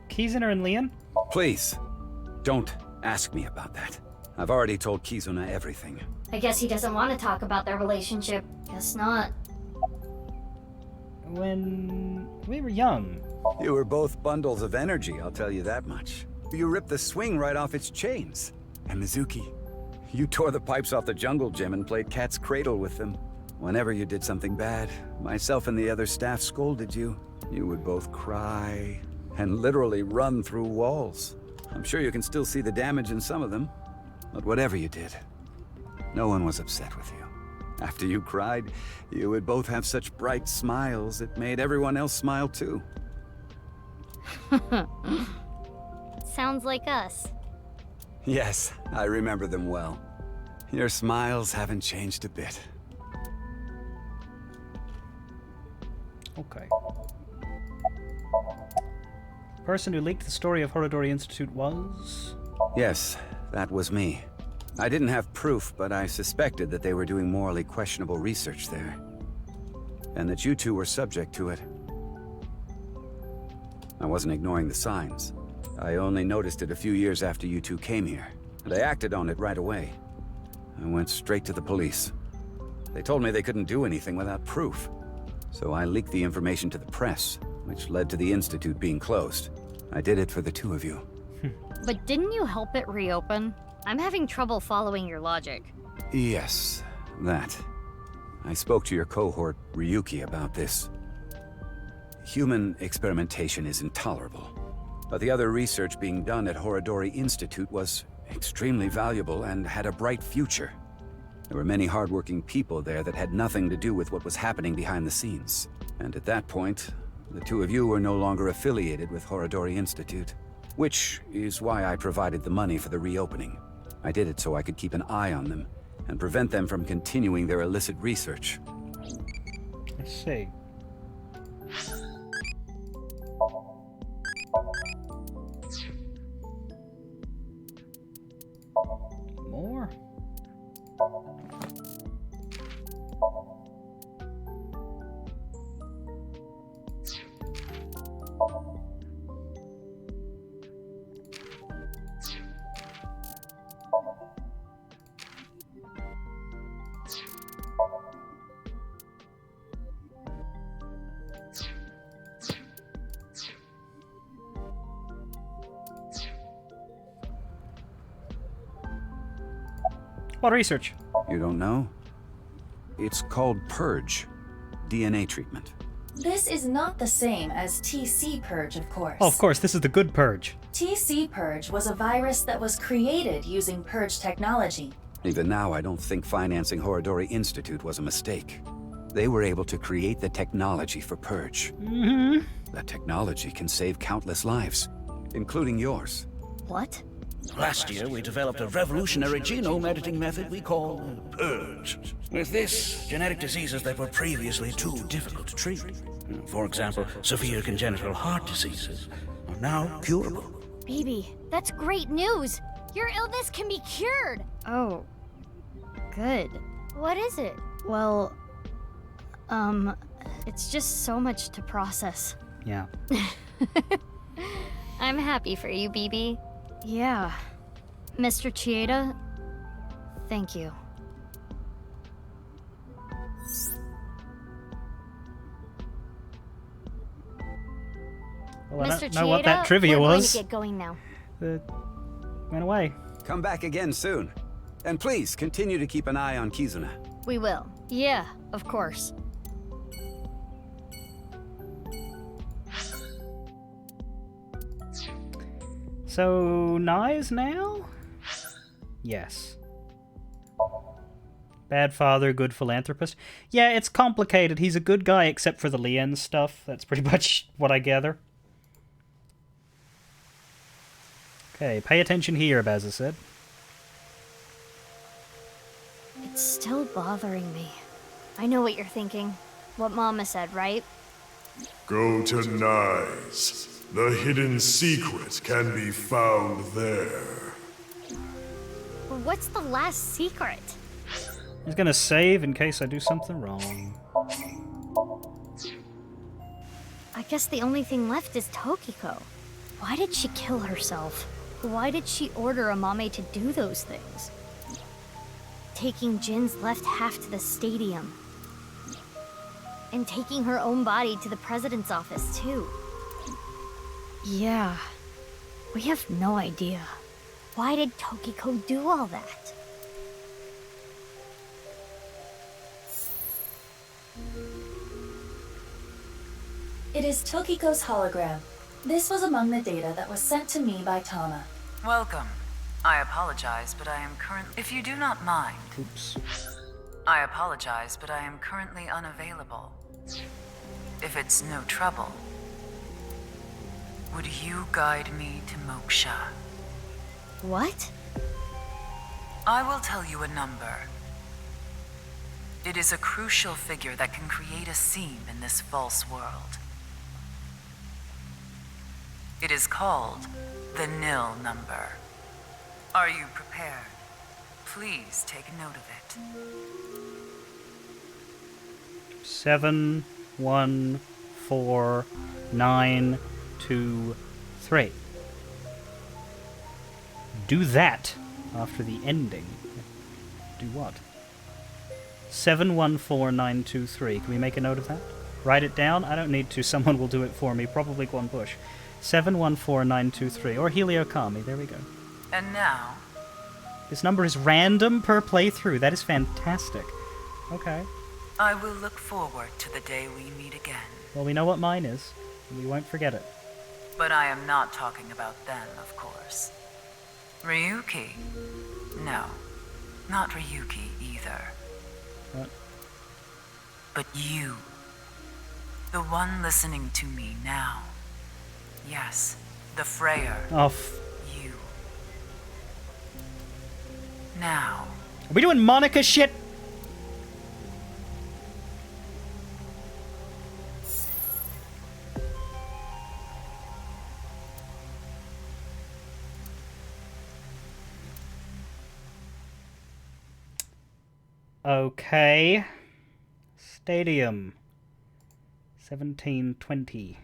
Kizuna and Leon? Please, don't ask me about that. I've already told Kizuna everything. I guess he doesn't want to talk about their relationship. Guess not. When we were young. You were both bundles of energy, I'll tell you that much. You ripped the swing right off its chains. And Mizuki, you tore the pipes off the jungle gym and played cat's cradle with them. Whenever you did something bad, myself and the other staff scolded you. You would both cry and literally run through walls. I'm sure you can still see the damage in some of them. But whatever you did, no one was upset with you. After you cried, you would both have such bright smiles, it made everyone else smile too. Sounds like us. Yes, I remember them well. Your smiles haven't changed a bit. Okay. Person who leaked the story of Horodori Institute was... Yes, that was me. I didn't have proof, but I suspected that they were doing morally questionable research there. And that you two were subject to it. I wasn't ignoring the signs. I only noticed it a few years after you two came here, and I acted on it right away. I went straight to the police. They told me they couldn't do anything without proof. So I leaked the information to the press, which led to the Institute being closed. I did it for the two of you. But didn't you help it reopen? I'm having trouble following your logic. Yes, that. I spoke to your cohort, Ryuki, about this. Human experimentation is intolerable. But the other research being done at Horodori Institute was extremely valuable and had a bright future. There were many hardworking people there that had nothing to do with what was happening behind the scenes. And at that point, the two of you were no longer affiliated with Horodori Institute. Which is why I provided the money for the reopening. I did it so I could keep an eye on them and prevent them from continuing their illicit research. I see. More? What research? You don't know? It's called Purge. DNA treatment. This is not the same as TC Purge, of course. Oh, of course, this is the good purge. TC Purge was a virus that was created using Purge technology. Even now, I don't think financing Horodori Institute was a mistake. They were able to create the technology for Purge. Mm-hmm. That technology can save countless lives, including yours. What? Last year, we developed a revolutionary genome editing method we call Purge. With this, genetic diseases that were previously too difficult to treat, for example, severe congenital heart diseases, are now curable. Baby, that's great news! Your illness can be cured! Oh, good. What is it? Well, it's just so much to process. Yeah. I'm happy for you, BB. Yeah. Mr. Chieda, thank you. Well, I Mr. don't know what that Chieda, trivia we're was. going to get going now. Went away. Come back again soon. And please, continue to keep an eye on Kizuna. We will. Yeah, of course. So, Nye's now? Yes. Bad father, good philanthropist. Yeah, it's complicated. He's a good guy except for the Lien stuff. That's pretty much what I gather. Okay, pay attention here, Bazza said. It's still bothering me. I know what you're thinking. What Mama said, right? Go to Nyes. The hidden secret can be found there. What's the last secret? He's gonna save in case I do something wrong. I guess the only thing left is Tokiko. Why did she kill herself? Why did she order Amame to do those things? Taking Jin's left half to the stadium. And taking her own body to the president's office, too. Yeah. We have no idea. Why did Tokiko do all that? It is Tokiko's hologram. This was among the data that was sent to me by Tama. Welcome. I apologize, but I am currently... If you do not mind... Oops. I apologize, but I am currently unavailable. If it's no trouble, would you guide me to Moksha? What? I will tell you a number. It is a crucial figure that can create a seam in this false world. It is called the nil number. Are you prepared? Please take note of it. 7, 1, 4, 9, 2, 3. Do that after the ending. Do what? 714923. Can we make a note of that? Write it down? I don't need to. Someone will do it for me. Probably Guan Bush. 714923. Or Helio Kami. There we go. And now... This number is random per playthrough. That is fantastic. Okay. I will look forward to the day we meet again. Well, we know what mine is. We won't forget it. But I am not talking about them, of course. Ryuki? No. Not Ryuki either. What? But you. The one listening to me now. Yes, the Freyer. Oh, you. Now. Are we doing Monica shit? Okay. Stadium. 1720.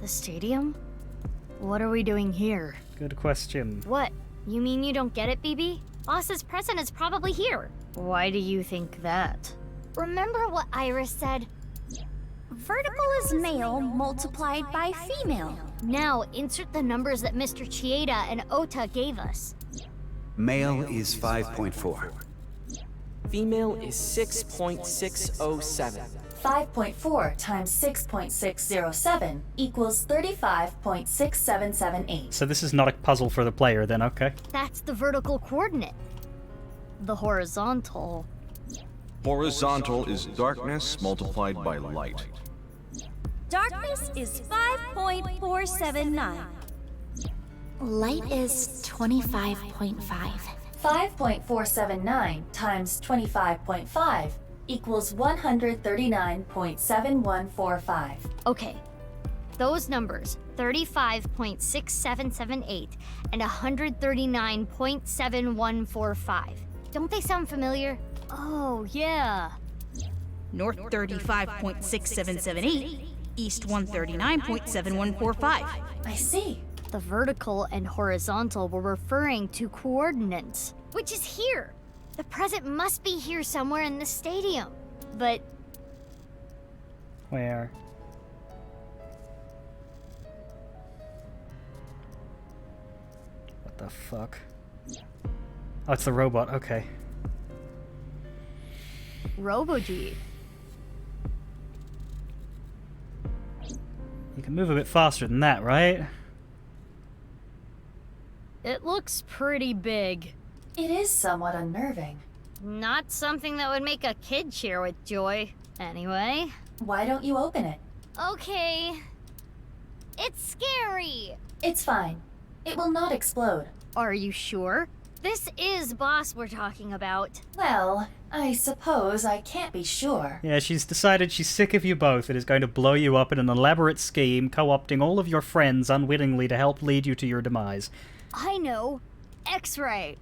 The stadium? What are we doing here? Good question. What? You mean you don't get it, BB? Boss's present is probably here. Why do you think that? Remember what Iris said? Vertical is male multiplied by female. Now, insert the numbers that Mr. Chieda and Ota gave us. Male is 5.4. Female is 6.607. 5.4 times 6.607 equals 35.6778. So this is not a puzzle for the player then, okay. That's the vertical coordinate. The horizontal. Horizontal is darkness multiplied by light. Darkness is 5.479. Light is 25.5. 5.479 times 25.5 equals 139.7145. Okay, those numbers, 35.6778 and 139.7145. Don't they sound familiar? Oh, yeah. North 35.6778, east 139.7145. I see. The vertical and horizontal were referring to coordinates, which is here. The present must be here somewhere in the stadium. But Where? What the fuck? Oh, it's the robot, okay. Robo-G. You can move a bit faster than that, right? It looks pretty big. It is somewhat unnerving. Not something that would make a kid cheer with joy. Anyway. Why don't you open it? Okay. It's scary. It's fine. It will not explode. Are you sure? This is Boss we're talking about. Well, I suppose I can't be sure. Yeah, she's decided she's sick of you both and is going to blow you up in an elaborate scheme, co-opting all of your friends unwittingly to help lead you to your demise. I know. X-ray.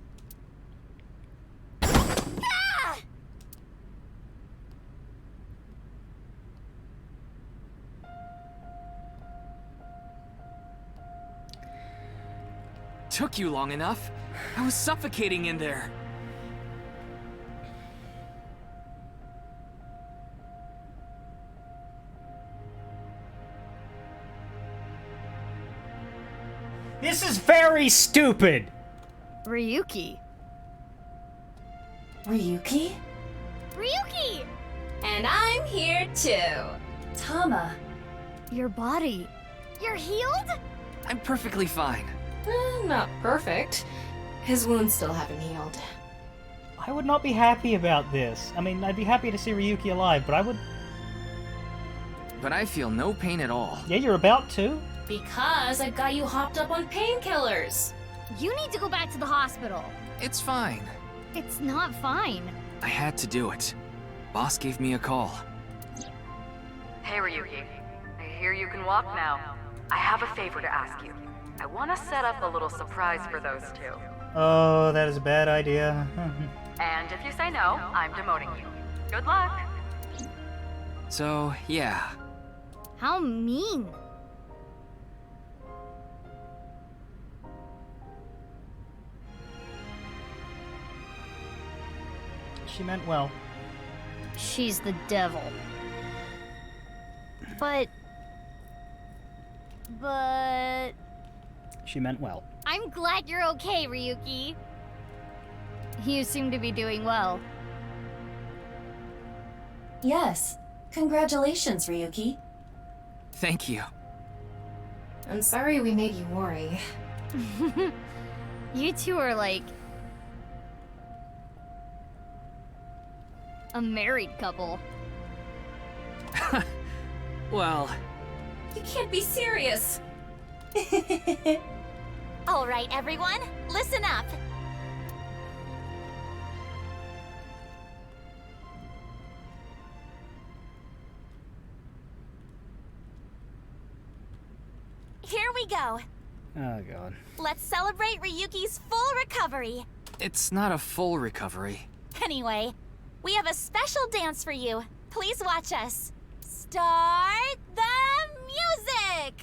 Took you long enough. I was suffocating in there. This is very stupid! Ryuki. Ryuki? Ryuki! And I'm here too. Tama. Your body. You're healed? I'm perfectly fine. Not perfect. His wounds still haven't healed. I would not be happy about this. I mean, I'd be happy to see Ryuki alive, but I would... But I feel no pain at all. Yeah, you're about to. Because I've got you hopped up on painkillers. You need to go back to the hospital. It's fine. It's not fine. I had to do it. Boss gave me a call. Hey, Ryuki. I hear you can walk now. I have a favor to ask you. I want to set up a little surprise for those two. Oh, that is a bad idea. And if you say no, I'm demoting you. Good luck. So, yeah. How mean. She meant well. She's the devil. But... She meant well. I'm glad you're okay, Ryuki. You seem to be doing well. Yes. Congratulations, Ryuki. Thank you. I'm sorry we made you worry. You two are like... a married couple. Well... You can't be serious. All right, everyone, listen up. Here we go. Oh, God. Let's celebrate Ryuki's full recovery. It's not a full recovery. Anyway, we have a special dance for you. Please watch us. Start the music!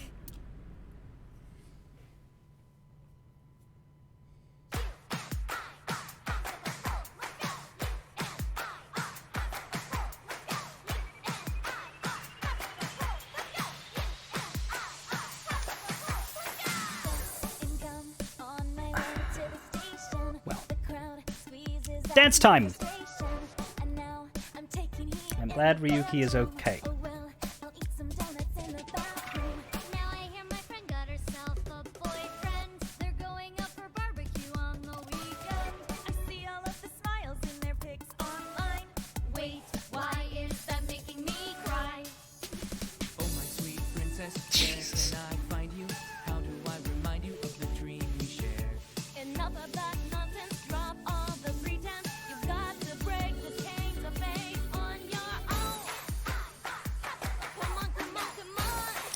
Dance time! I'm Glad Ryuki is okay.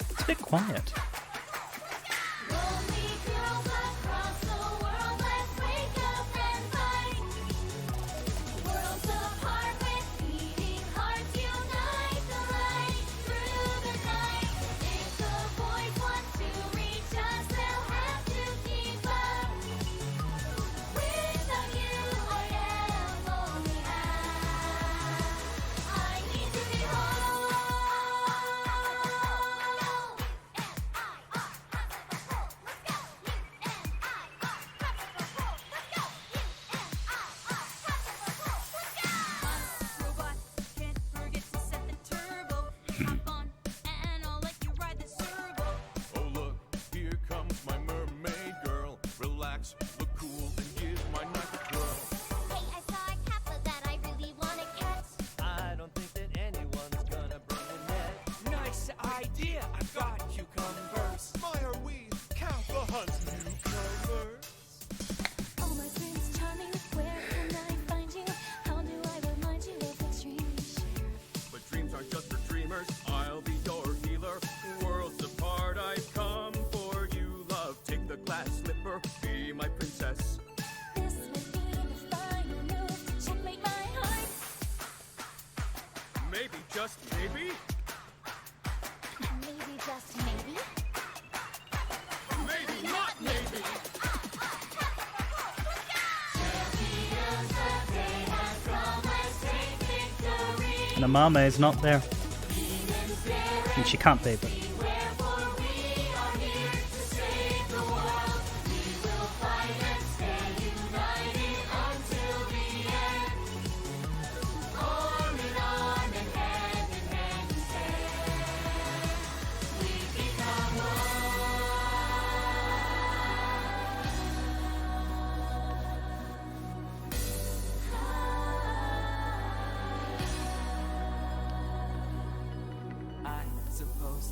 It's a bit quiet. Just maybe? Maybe just maybe? Maybe not maybe! And Amame is not there. And she can't be, but...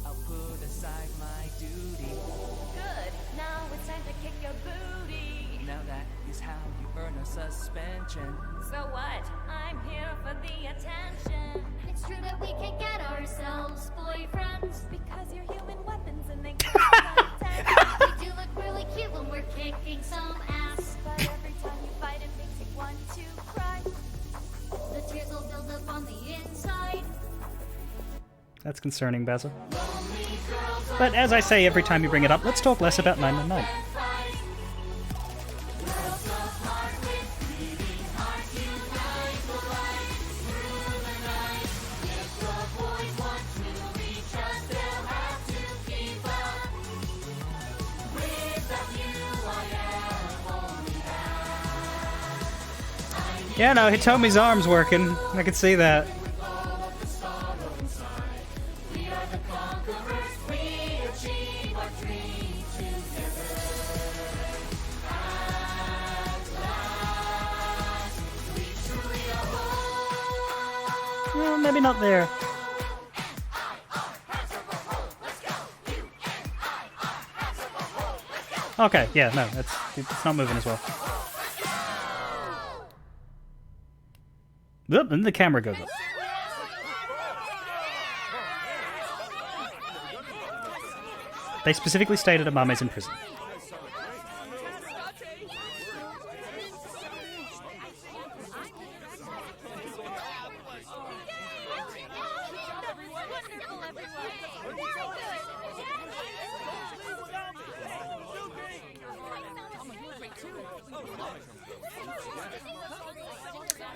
I'll put aside my duty. Good. Now it's time to kick your booty. Now that is how you earn a suspension. So what? I'm here for the attention. It's true that we can get ourselves boyfriends because you're human weapons and they we do look really cute when we're kicking some ass. But every time you fight it makes you want to cry. The tears will build up on the inside. That's concerning, Basil. But as I say every time you bring it up, let's talk less about 999. Yeah, no, Hitomi's arm's working. I can see that. Well, maybe not there. Okay, yeah, no, it's not moving as well. Oop, and the camera goes up. They specifically stated Amame's in prison.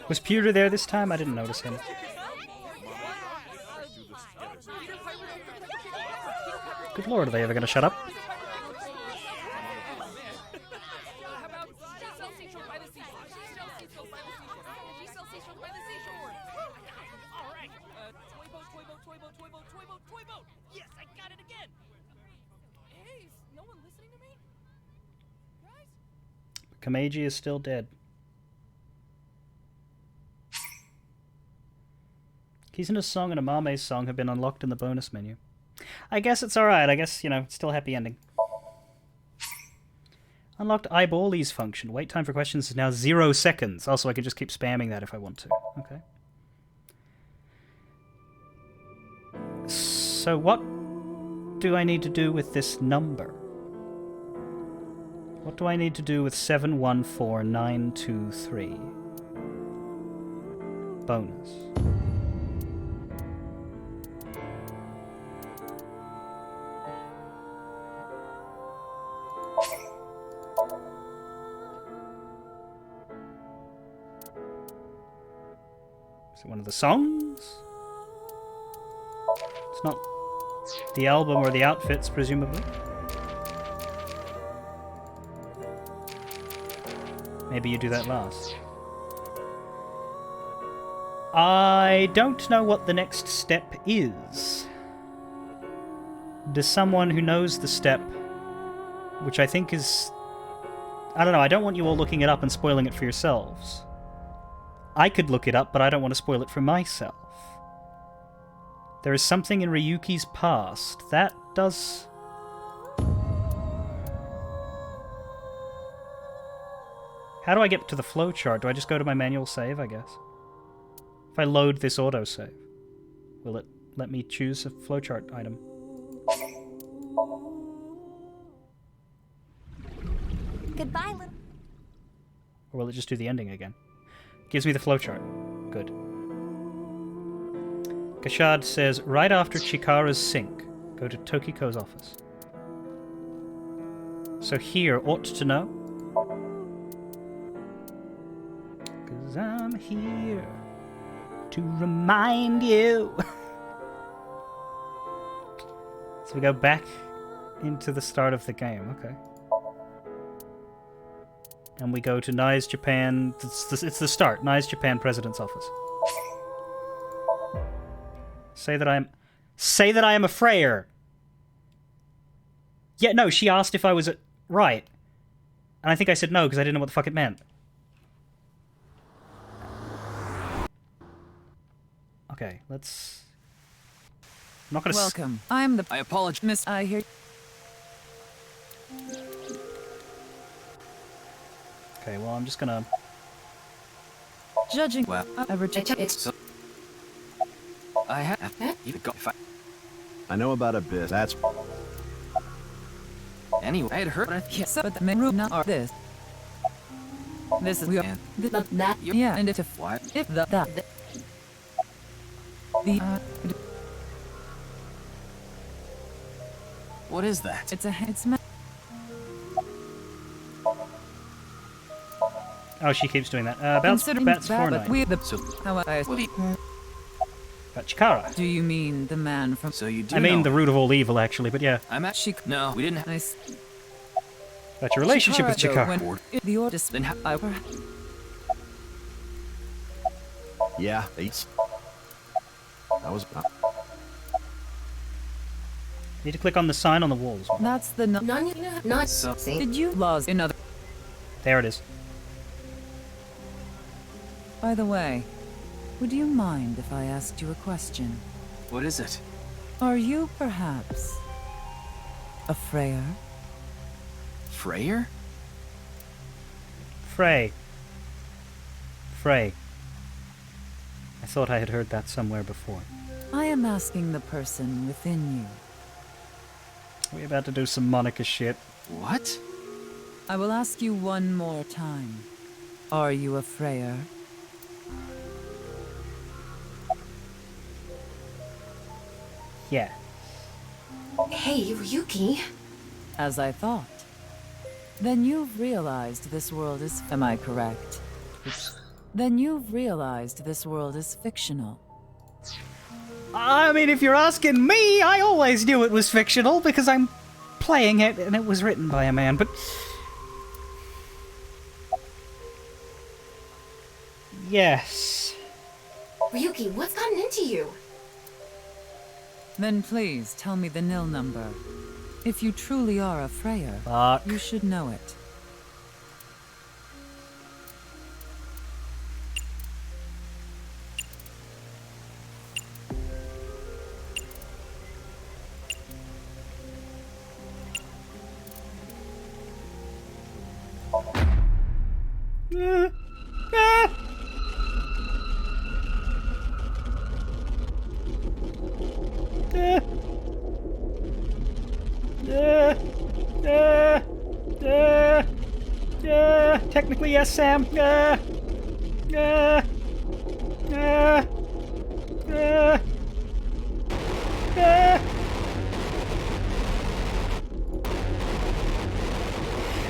Was Pewter there this time? I didn't notice him. Good lord, are they ever gonna shut up? Kameji is still dead. Kizuna's song and Amame's song have been unlocked in the bonus menu. I guess it's alright. I guess, you know, it's still a happy ending. Unlocked eyeballies function. Wait time for questions is now 0 seconds. Also, I can just keep spamming that if I want to. Okay. So what do I need to do with this number? What do I need to do with 714923? Bonus. Is it one of the songs? It's not the album or the outfits, presumably. Maybe you do that last. I don't know what the next step is. Does someone who knows the step, which I think is... I don't know, I don't want you all looking it up and spoiling it for yourselves. I could look it up, but I don't want to spoil it for myself. There is something in Ryuki's past that does... How do I get to the flowchart? Do I just go to my manual save, I guess? If I load this autosave, will it let me choose a flowchart item? Goodbye, little... Or will it just do the ending again? Gives me the flowchart. Good. Kashad says, right after Chikara's sink, go to Tokiko's office. So here, ought to know. 'Cause I'm here to remind you. So we go back into the start of the game, okay. And we go to Nai's Japan, it's the start, Nai's Japan President's office. Say that I am a Freyer. Yeah, no, she asked if I was right. And I think I said no because I didn't know what the fuck it meant. Okay, let's... I'm not gonna... Welcome. I'm the... I apologize, Miss... I hear... Okay, well, I'm just gonna... Judging... Well, I reject it. So... I have... I know about a bit. That's... Anyway, I had heard... Yes, but the main not are this. This is... That... Yeah, and if... What? If the... That... The... What is that? It's a... It's... Oh, she keeps doing that. Bats 4 but we the... So, how I... About Chikara. Do you mean the man from... So you do I mean know. the root of all evil, actually, but yeah. I'm at No, we didn't... Nice. About your relationship with Chikara. The orders... Then I... Yeah, it's... That was... Need to click on the sign on the walls. That's the... Not something. Did you laws in other... There it is. By the way, would you mind if I asked you a question? What is it? Are you, perhaps, a Freyer? Freyer? Frey. Frey. I thought I had heard that somewhere before. I am asking the person within you. Are we about to do some Monica shit? What? I will ask you one more time. Are you a Freyer? Yeah. Hey, Ryuki. As I thought. Then you've realized this world is... Am I correct? Oops. Then you've realized this world is fictional. I mean, if you're asking me, I always knew it was fictional because I'm playing it and it was written by a man, but... Yes. Ryuki, what's gotten into you? Then please tell me the nil number. If you truly are a Freyer, Fuck. you should know it. Technically, yes, Sam.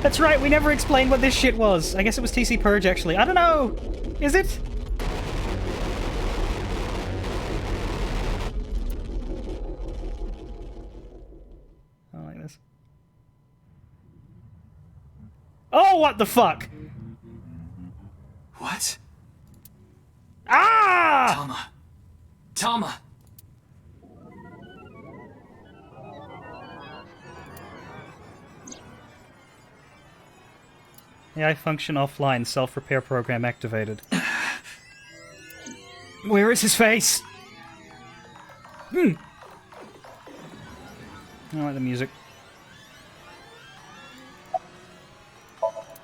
That's right, we never explained what this shit was. I guess it was TC Purge, actually. I don't know. Is it? I like this. Oh, what the fuck? What? Ah! Tama. Tama! AI function offline, self-repair program activated. Where is his face? I like the music.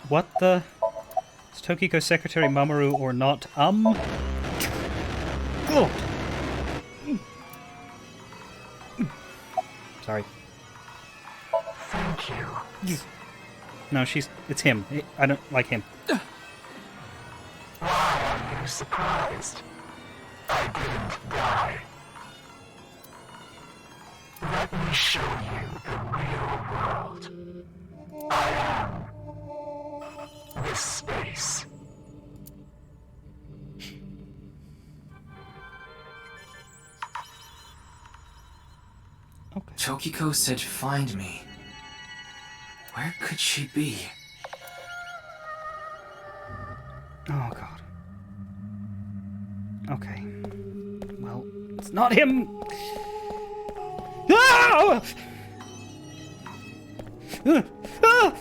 What the? Is Tokiko's secretary Mamoru or not? Oh. Sorry. Thank you. No, it's him. I don't like him. Why are you surprised? I didn't die. Let me show you the real world. I am this space. Okay. Tokiko said find me. Where could she be? Oh, God. Okay. Well, it's not him! Ah! Ah!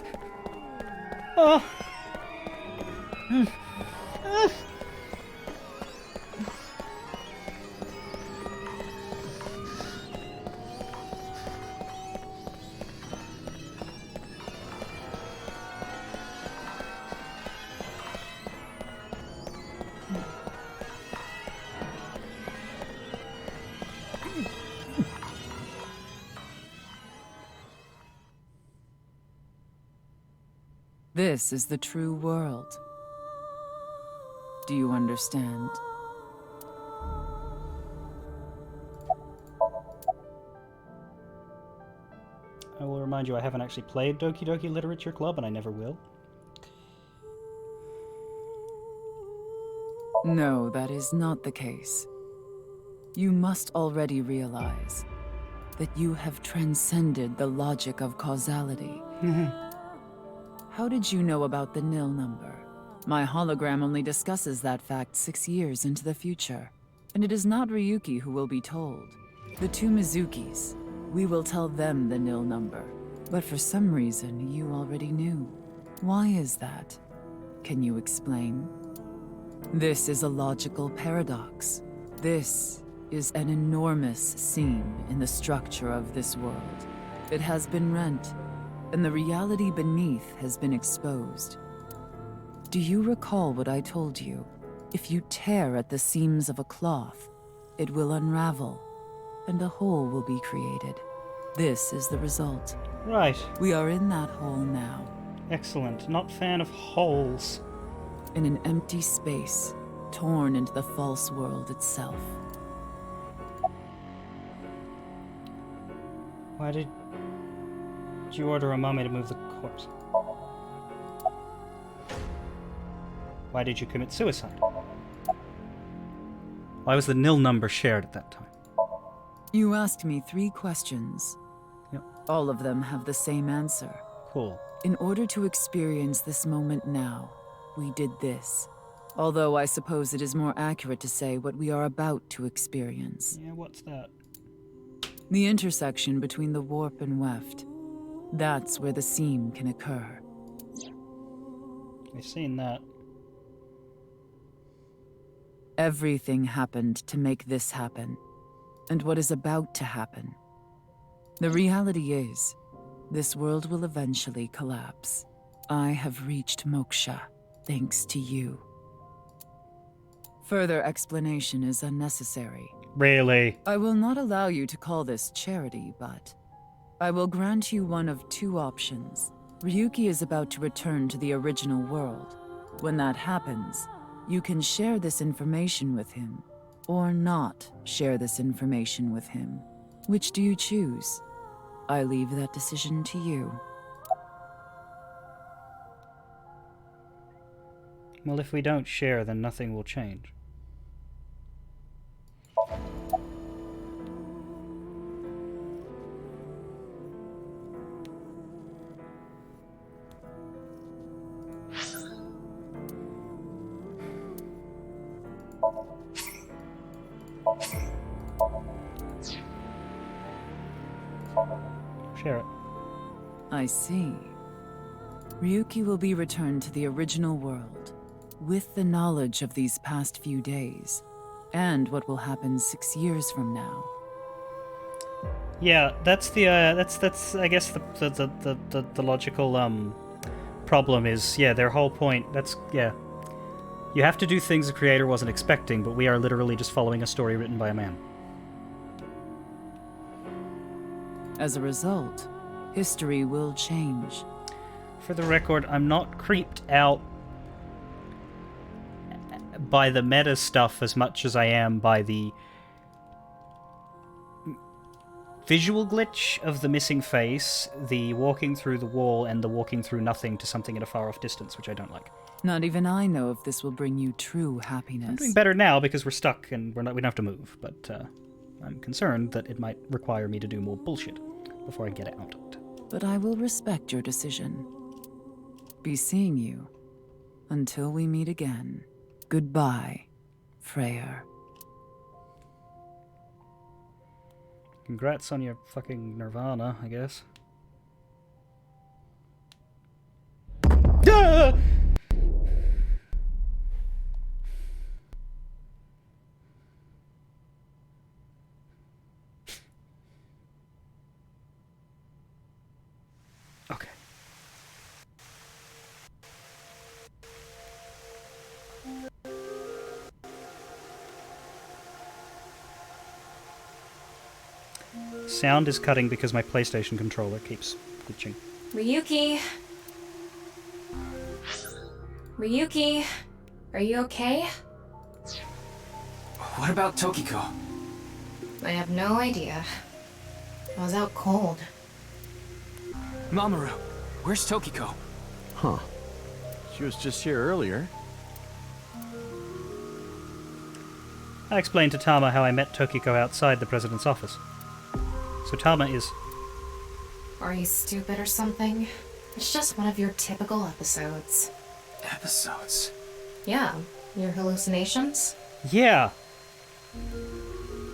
Oh! This is the true world. Do you understand? I will remind you I haven't actually played Doki Doki Literature Club, and I never will. No, that is not the case. You must already realize that you have transcended the logic of causality. How did you know about the nil number? My hologram only discusses that fact 6 years into the future. And it is not Ryuki who will be told. The two Mizukis. We will tell them the nil number. But for some reason, you already knew. Why is that? Can you explain? This is a logical paradox. This is an enormous seam in the structure of this world. It has been rent, and the reality beneath has been exposed. Do you recall what I told you? If you tear at the seams of a cloth, it will unravel, and a hole will be created. This is the result. Right. We are in that hole now. Excellent. Not fan of holes. In an empty space, torn into the false world itself. Why did you order Amame to move the corpse? Why did you commit suicide? Why was the nil number shared at that time? You asked me 3 questions. Yep. All of them have the same answer. Cool. In order to experience this moment now, we did this. Although I suppose it is more accurate to say what we are about to experience. Yeah, what's that? The intersection between the warp and weft. That's where the seam can occur. I've seen that. Everything happened to make this happen. And what is about to happen. The reality is, this world will eventually collapse. I have reached moksha. thanks to you. Further explanation is unnecessary. Really? I will not allow you to call this charity, but I will grant you one of two options. Ryuki is about to return to the original world. When that happens, you can share this information with him, or not share this information with him. Which do you choose? I leave that decision to you. Well, if we don't share, then nothing will change. Share it. I see. Ryuki will be returned to the original world, with the knowledge of these past few days, and what will happen 6 years from now. Yeah, that's the that's I guess the logical problem is, yeah, their whole point. That's, yeah. You have to do things the creator wasn't expecting, but we are literally just following a story written by a man. As a result, history will change. For the record, I'm not creeped out by the meta stuff as much as I am by the visual glitch of the missing face, the walking through the wall, and the walking through nothing to something at a far-off distance, which I don't like. Not even I know if this will bring you true happiness. I'm doing better now because we're stuck and we don't have to move, but I'm concerned that it might require me to do more bullshit before I get out. But I will respect your decision. Be seeing you. Until we meet again. Goodbye, Freyr. Congrats on your fucking Nirvana, I guess. Ah! Okay. Sound is cutting because my PlayStation controller keeps glitching. Ryuki? Ryuki? Are you okay? What about Tokiko? I have no idea. I was out cold. Mamoru, where's Tokiko? Huh. She was just here earlier. I explained to Tama how I met Tokiko outside the president's office. So Tama is... Are you stupid or something? It's just one of your typical episodes. Episodes? Yeah, your hallucinations? Yeah!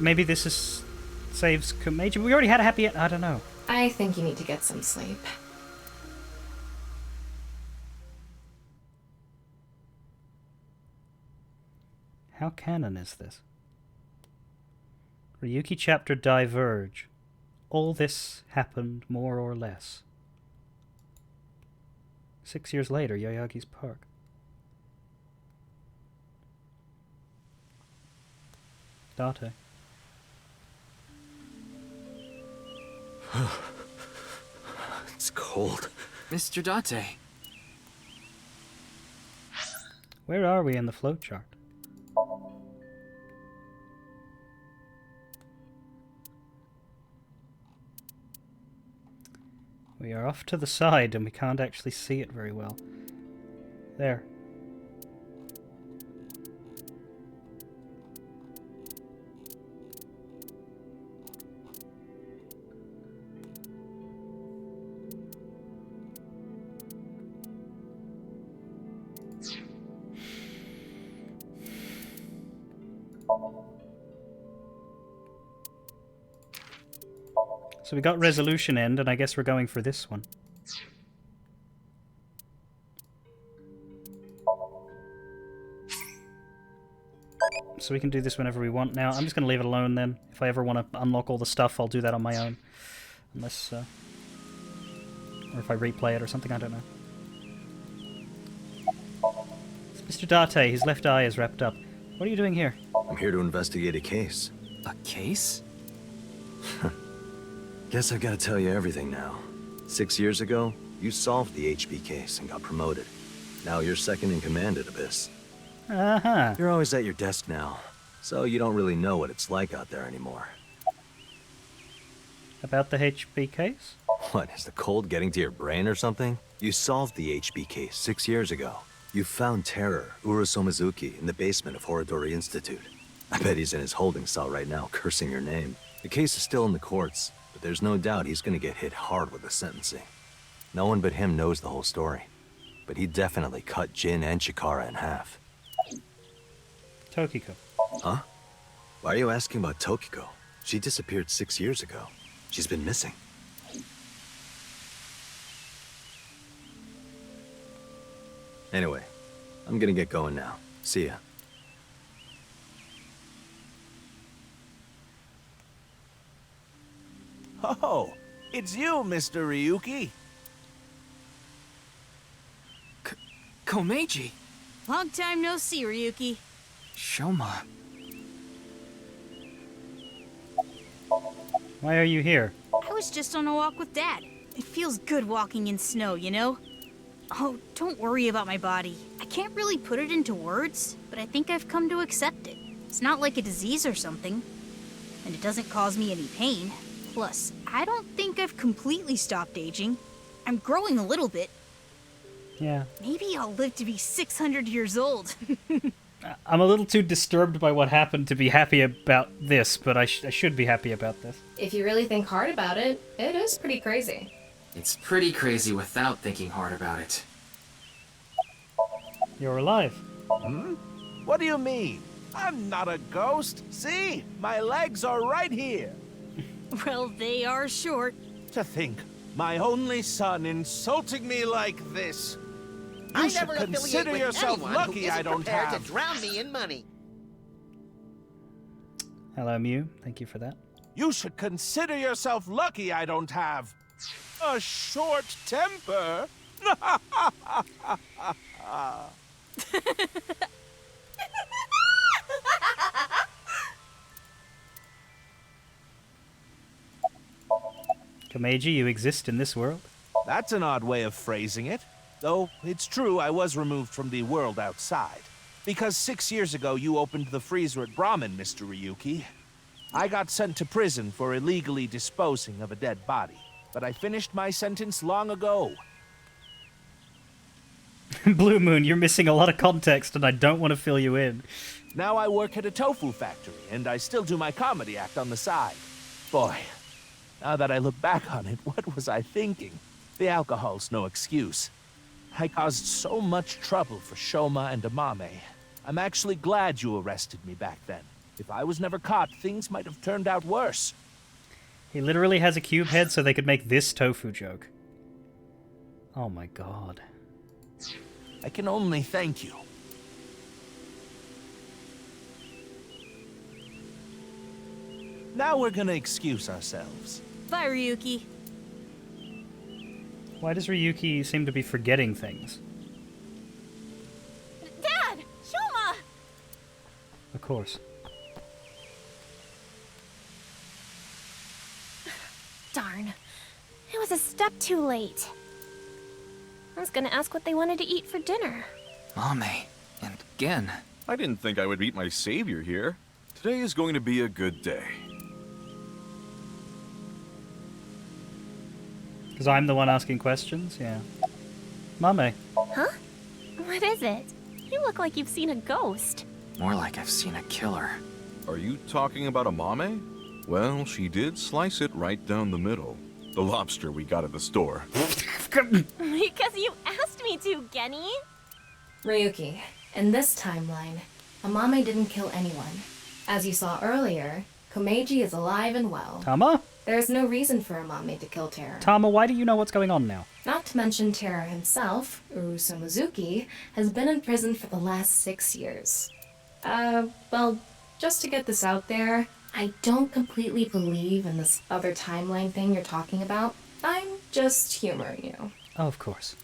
Maybe this is... saves Major. We already had a happy end. I don't know. I think you need to get some sleep. How canon is this? Ryuki chapter diverge. All this happened more or less. 6 years later, Yayagi's Park. Date. It's cold. Mr. Date. Where are we in the flowchart? We are off to the side and we can't actually see it very well. There. So we got resolution end, and I guess we're going for this one. So we can do this whenever we want now. I'm just going to leave it alone then. If I ever want to unlock all the stuff, I'll do that on my own. Unless, or if I replay it or something, I don't know. Mr. Date, his left eye is wrapped up. What are you doing here? I'm here to investigate a case. A case? Guess I've got to tell you everything now. 6 years ago, you solved the HB case and got promoted. Now you're second in command at Abyss. Uh-huh. You're always at your desk now, so you don't really know what it's like out there anymore. About the HB case? What, is the cold getting to your brain or something? You solved the HB case 6 years ago. You found Terror, Urosomizuki, in the basement of Horodori Institute. I bet he's in his holding cell right now, cursing your name. The case is still in the courts, but there's no doubt he's gonna get hit hard with the sentencing. No one but him knows the whole story. But he definitely cut Jin and Chikara in half. Tokiko. Huh? Why are you asking about Tokiko? She disappeared 6 years ago. She's been missing. Anyway, I'm gonna get going now. See ya. Oh, it's you, Mr. Ryuki. Komeiji! Long time no see, Ryuki. Shoma. Why are you here? I was just on a walk with Dad. It feels good walking in snow, you know? Oh, don't worry about my body. I can't really put it into words, but I think I've come to accept it. It's not like a disease or something, and it doesn't cause me any pain. Plus, I don't think I've completely stopped aging. I'm growing a little bit. Yeah. Maybe I'll live to be 600 years old. I'm a little too disturbed by what happened to be happy about this, but I should be happy about this. If you really think hard about it, it is pretty crazy. It's pretty crazy without thinking hard about it. You're alive. Hmm? What do you mean? I'm not a ghost. See? My legs are right here. Well, they are short. To think, my only son insulting me like this. You should consider yourself lucky I don't have. To drown me in money. Hello, Mew. Thank you for that. You should consider yourself lucky I don't have a short temper. Komeiji, you exist in this world? That's an odd way of phrasing it. Though, it's true I was removed from the world outside. Because 6 years ago you opened the freezer at Brahmin, Mr. Ryuki. I got sent to prison for illegally disposing of a dead body. But I finished my sentence long ago. Blue Moon, you're missing a lot of context and I don't want to fill you in. Now I work at a tofu factory, and I still do my comedy act on the side. Boy, now that I look back on it, what was I thinking? The alcohol's no excuse. I caused so much trouble for Shoma and Amame. I'm actually glad you arrested me back then. If I was never caught, things might have turned out worse. He literally has a cube head so they could make this tofu joke. Oh my god. I can only thank you. Now we're gonna excuse ourselves. Bye, Ryuki. Why does Ryuki seem to be forgetting things? Dad! Shoma! Of course. Darn. I was a step too late. I was gonna ask what they wanted to eat for dinner. Mame, and again. I didn't think I would meet my savior here. Today is going to be a good day. Because I'm the one asking questions? Yeah. Mame. Huh? What is it? You look like you've seen a ghost. More like I've seen a killer. Are you talking about a mame? Well, she did slice it right down the middle. The lobster we got at the store. Because you asked me to, Genny. Ryuki, in this timeline, Amame didn't kill anyone. As you saw earlier, Komeiji is alive and well. Tama? There's no reason for Amame to kill Terror. Tama, why do you know what's going on now? Not to mention Terror himself, Urosomizuki, has been in prison for the last 6 years. Well, just to get this out there, I don't completely believe in this other timeline thing you're talking about. I'm just humoring you. Oh, of course.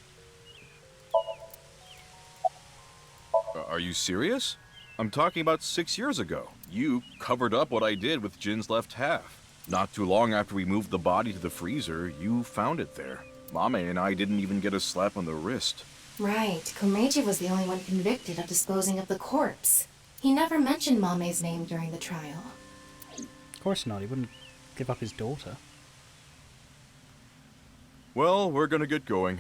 Are you serious? I'm talking about 6 years ago. You covered up what I did with Jin's left half. Not too long after we moved the body to the freezer, you found it there. Mame and I didn't even get a slap on the wrist. Right, Komeiji was the only one convicted of disposing of the corpse. He never mentioned Mame's name during the trial. Of course not, he wouldn't give up his daughter. Well, we're gonna get going.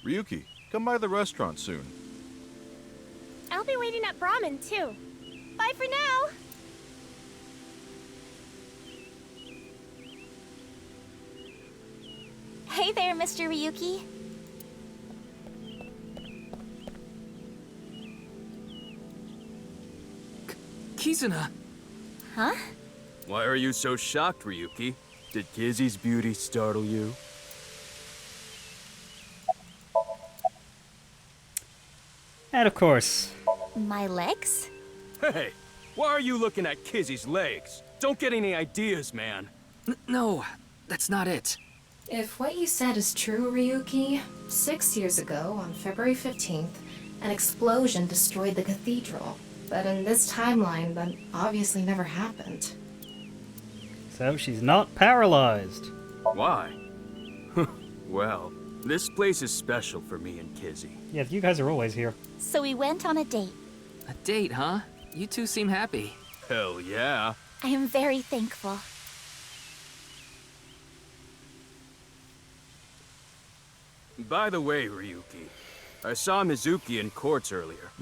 Ryuki, come by the restaurant soon. I'll be waiting at Brahmin, too. Bye for now! Hey there, Mr. Ryuki. Kizuna! Huh? Why are you so shocked, Ryuki? Did Kizzy's beauty startle you? And of course. My legs? Hey, why are you looking at Kizzy's legs? Don't get any ideas, man. No, that's not it. If what you said is true, Ryuki, 6 years ago, on February 15th, an explosion destroyed the cathedral. But in this timeline, that obviously never happened. So she's not paralyzed. Why? Well, this place is special for me and Kizzy. Yeah, you guys are always here. So we went on a date. A date, huh? You two seem happy. Hell yeah. I am very thankful. By the way, Ryuki, I saw Mizuki in courts earlier.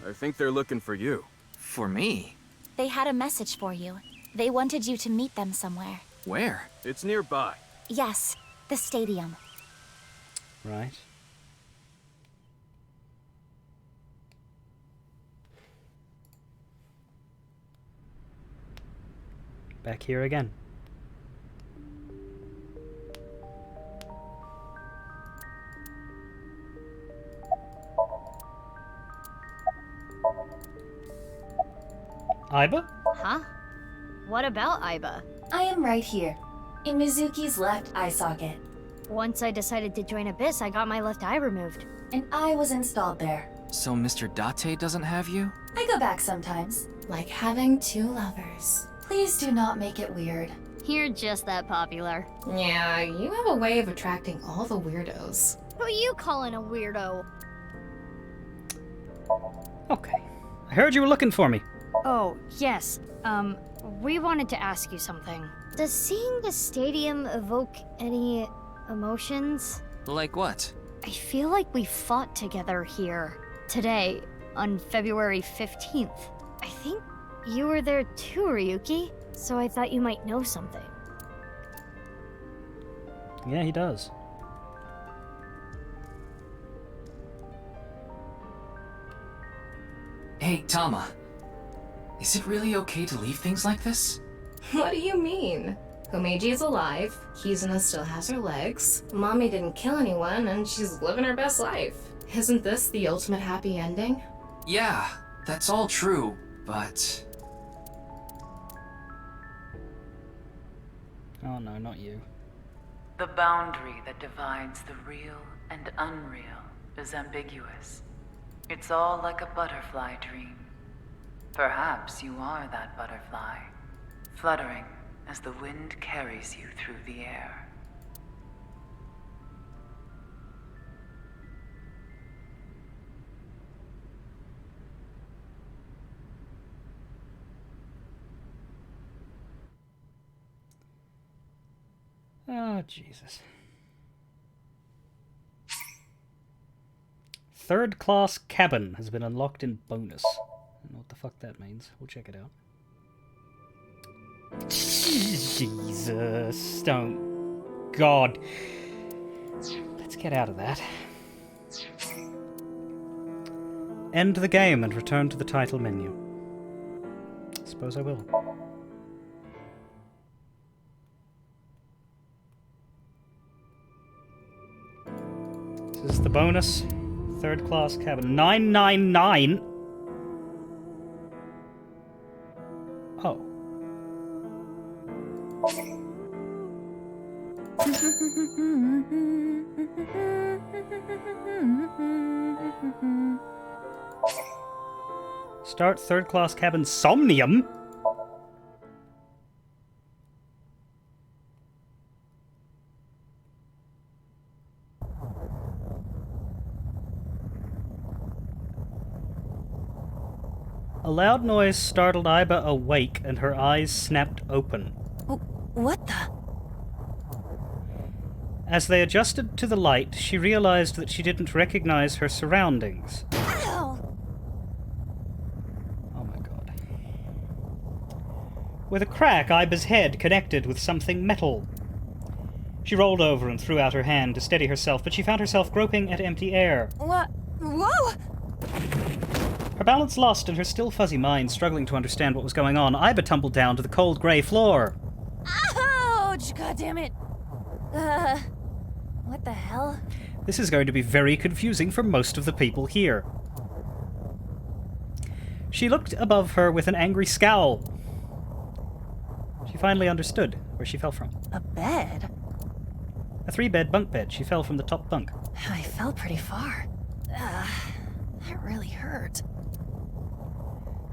I think they're looking for you. For me? They had a message for you. They wanted you to meet them somewhere. Where? It's nearby. Yes, the stadium. Right. Back here again. Aiba? Huh? What about Aiba? I am right here, in Mizuki's left eye socket. Once I decided to join Abyss, I got my left eye removed. And I was installed there. So Mr. Date doesn't have you? I go back sometimes. Like having two lovers. Please do not make it weird. You're just that popular. Yeah, you have a way of attracting all the weirdos. Who you calling a weirdo? Okay. I heard you were looking for me. Oh, yes. We wanted to ask you something. Does seeing the stadium evoke any emotions? Like what? I feel like we fought together here today on February 15th. I think you were there too, Ryuki, so I thought you might know something. Yeah, he does. Hey, Tama. Is it really okay to leave things like this? What do you mean? Komeiji is alive, Kizuna still has her legs, Mommy didn't kill anyone, and she's living her best life. Isn't this the ultimate happy ending? Yeah, that's all true, but... Oh no, not you. The boundary that divides the real and unreal is ambiguous. It's all like a butterfly dream. Perhaps you are that butterfly, fluttering as the wind carries you through the air. Oh, Jesus. Third class cabin has been unlocked in bonus. I don't know what the fuck that means. We'll check it out. Jesus. Don't. God. Let's get out of that. End the game and return to the title menu. Suppose I will. This is the bonus. Third class cabin. 999. Oh. Start third-class cabin Somnium? A loud noise startled Iba awake, and her eyes snapped open. What the? As they adjusted to the light, she realized that she didn't recognize her surroundings. Ow! Oh my god. With a crack, Iba's head connected with something metal. She rolled over and threw out her hand to steady herself, but she found herself groping at empty air. What? Whoa! Her balance lost and her still fuzzy mind struggling to understand what was going on, Iba tumbled down to the cold grey floor. Ouch! God damn it! What the hell? This is going to be very confusing for most of the people here. She looked above her with an angry scowl. She finally understood where she fell from. A bed? A 3-bed bunk bed. She fell from the top bunk. I fell pretty far. That really hurt.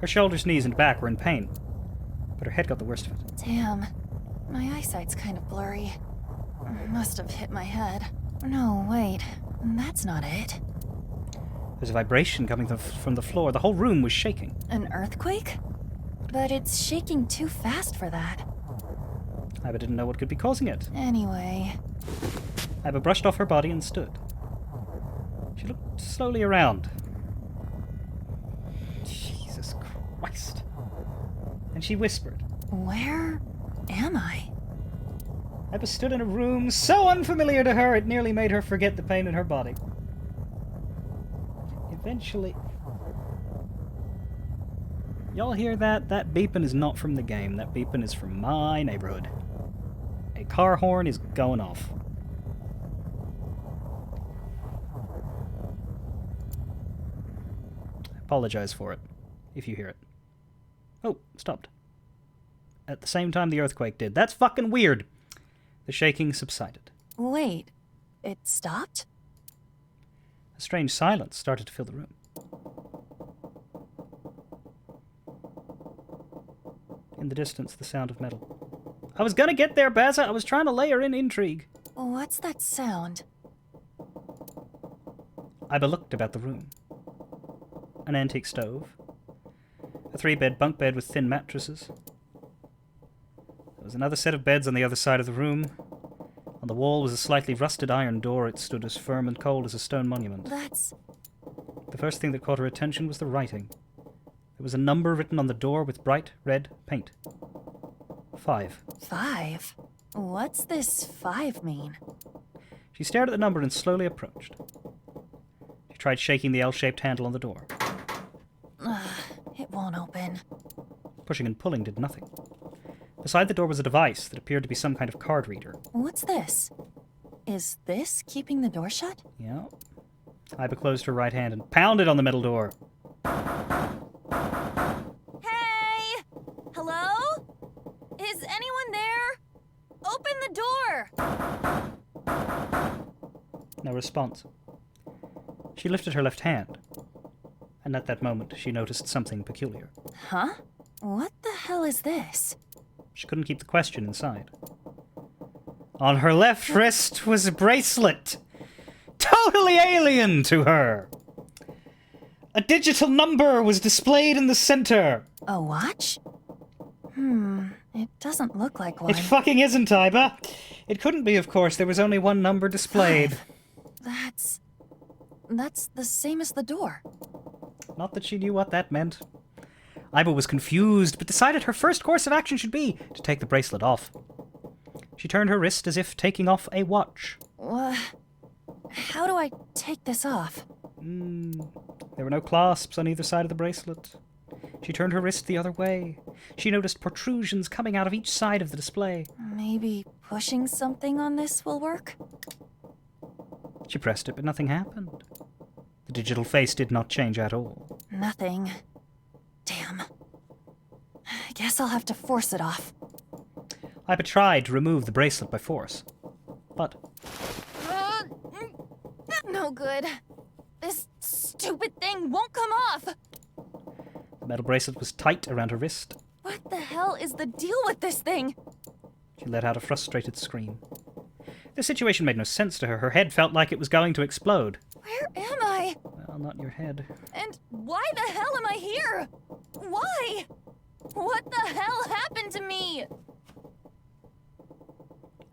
Her shoulders, knees, and back were in pain, but her head got the worst of it. Damn. My eyesight's kind of blurry. Must have hit my head. No, wait. That's not it. There's a vibration coming from the floor. The whole room was shaking. An earthquake? But it's shaking too fast for that. Iba didn't know what could be causing it. Anyway. Iba brushed off her body and stood. She looked slowly around. Jesus Christ. And she whispered. Where am I? Iba stood in a room so unfamiliar to her it nearly made her forget the pain in her body. Eventually... Y'all hear that? That beeping is not from the game. That beeping is from my neighborhood. A car horn is going off. I apologize for it, if you hear it. Oh, stopped. At the same time the earthquake did. That's fucking weird! The shaking subsided. Wait, it stopped? A strange silence started to fill the room. In the distance, the sound of metal. I was gonna get there, Baza! I was trying to layer in intrigue. What's that sound? Iba looked about the room. An antique stove. A 3-bed bunk bed with thin mattresses. There was another set of beds on the other side of the room. On the wall was a slightly rusted iron door. It stood as firm and cold as a stone monument. That's... The first thing that caught her attention was the writing. There was a number written on the door with bright red paint. 5. 5? What's this 5 mean? She stared at the number and slowly approached. She tried shaking the L-shaped handle on the door. It won't open. Pushing and pulling did nothing. Beside the door was a device that appeared to be some kind of card reader. What's this? Is this keeping the door shut? Yeah. Iba closed her right hand and pounded on the metal door. Hey! Hello? Is anyone there? Open the door! No response. She lifted her left hand, and at that moment she noticed something peculiar. Huh? What the hell is this? She couldn't keep the question inside. On her left wrist was a bracelet, totally alien to her. A digital number was displayed in the center. A watch? It doesn't look like one. It fucking isn't, Iba. It couldn't be, of course. There was only one number displayed. That's the same as the door. Not that she knew what that meant. Iba was confused, but decided her first course of action should be to take the bracelet off. She turned her wrist as if taking off a watch. How do I take this off? There were no clasps on either side of the bracelet. She turned her wrist the other way. She noticed protrusions coming out of each side of the display. Maybe pushing something on this will work? She pressed it, but nothing happened. The digital face did not change at all. Nothing. Damn. I guess I'll have to force it off. Iba tried to remove the bracelet by force, but... No good. This stupid thing won't come off. The The metal bracelet was tight around her wrist. What the hell is the deal with this thing? She let out a frustrated scream. The situation made no sense to her. Her head felt like it was going to explode. Where am I? Well, not your head. And why the hell am I here? Why? What the hell happened to me?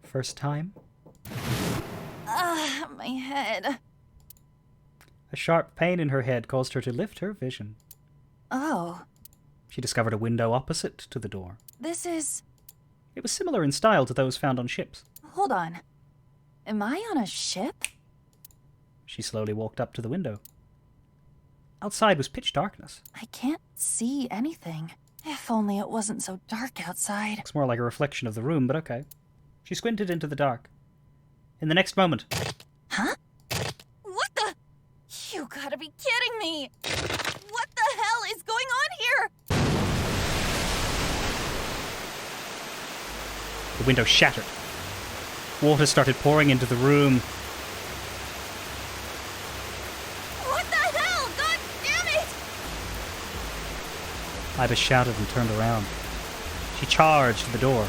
First time? My head. A sharp pain in her head caused her to lift her vision. Oh, She discovered a window opposite to the door. this is... It was similar in style to those found on ships. Hold on. Am I on a ship? She slowly walked up to the window. Outside was pitch darkness. I can't see anything. If only it wasn't so dark outside. Looks more like a reflection of the room, but okay. She squinted into the dark. In the next moment... Huh? What the... You gotta be kidding me! What the hell is going on here? The window shattered. Water started pouring into the room. What the hell? God damn it! Iba shouted and turned around. She charged the door.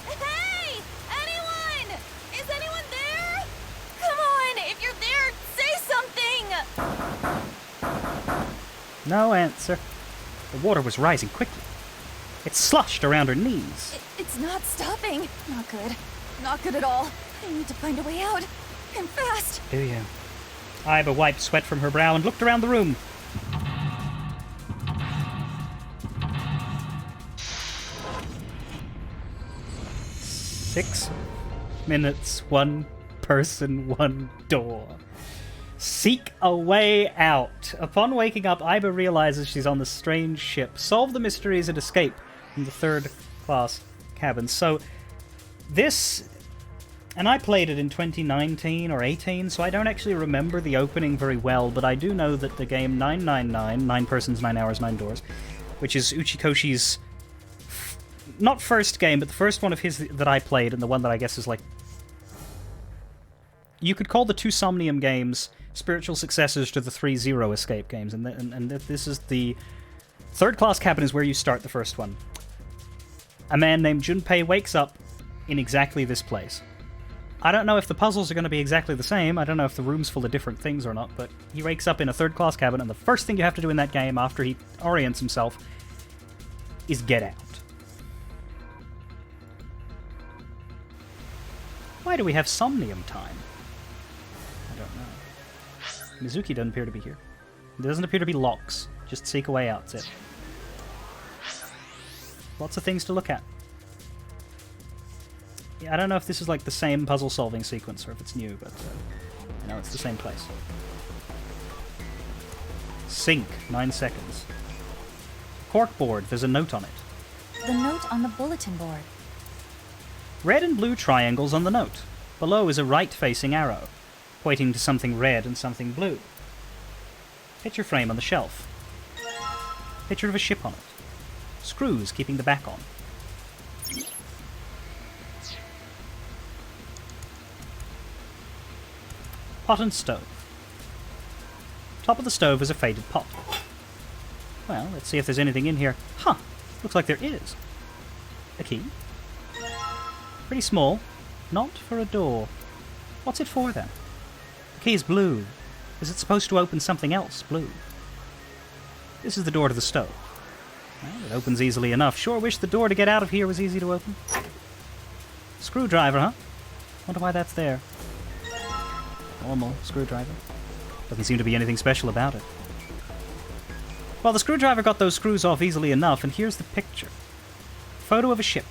Hey! Anyone! Is anyone there? Come on! If you're there, say something! No answer. The water was rising quickly. It sloshed around her knees. It's not stopping. Not good. Not good at all. I need to find a way out. And fast. Do you? Iba wiped sweat from her brow and looked around the room. "6 minutes, 1 person, 1 door. Seek a way out." Upon waking up, Iba realizes she's on the strange ship. Solve the mysteries and escape from the third-class cabin. So, this... And I played it in 2019 or 18, so I don't actually remember the opening very well, but I do know that the game 999, 9 persons, 9 hours, 9 doors, which is Uchikoshi's... not first game, but the first one of his that I played, and the one that I guess is like... You could call the 2 Somnium games spiritual successors to the 3 Zero Escape games, and this is the... Third-class cabin is where you start the first one. A man named Junpei wakes up in exactly this place. I don't know if the puzzles are going to be exactly the same, I don't know if the room's full of different things or not, but he wakes up in a third-class cabin, and the first thing you have to do in that game after he orients himself is get out. Why do we have Somnium time? I don't know. Mizuki doesn't appear to be here. There doesn't appear to be locks. Just seek a way out, that's it. Lots of things to look at. Yeah, I don't know if this is like the same puzzle-solving sequence or if it's new, but I know it's the same place. Sink, 9 seconds. Corkboard, there's a note on it. The note on the bulletin board. Red and blue triangles on the note. Below is a right-facing arrow, pointing to something red and something blue. Picture frame on the shelf. Picture of a ship on it. Screws keeping the back on. Pot and stove. Top of the stove is a faded pot. Well, let's see if there's anything in here. Huh, looks like there is. A key. Pretty small. Not for a door. What's it for, then? The key is blue. Is it supposed to open something else blue? This is the door to the stove. Well, it opens easily enough. Sure wish the door to get out of here was easy to open. Screwdriver, huh? Wonder why that's there. Normal screwdriver. Doesn't seem to be anything special about it. Well, the screwdriver got those screws off easily enough, and here's the picture. Photo of a ship.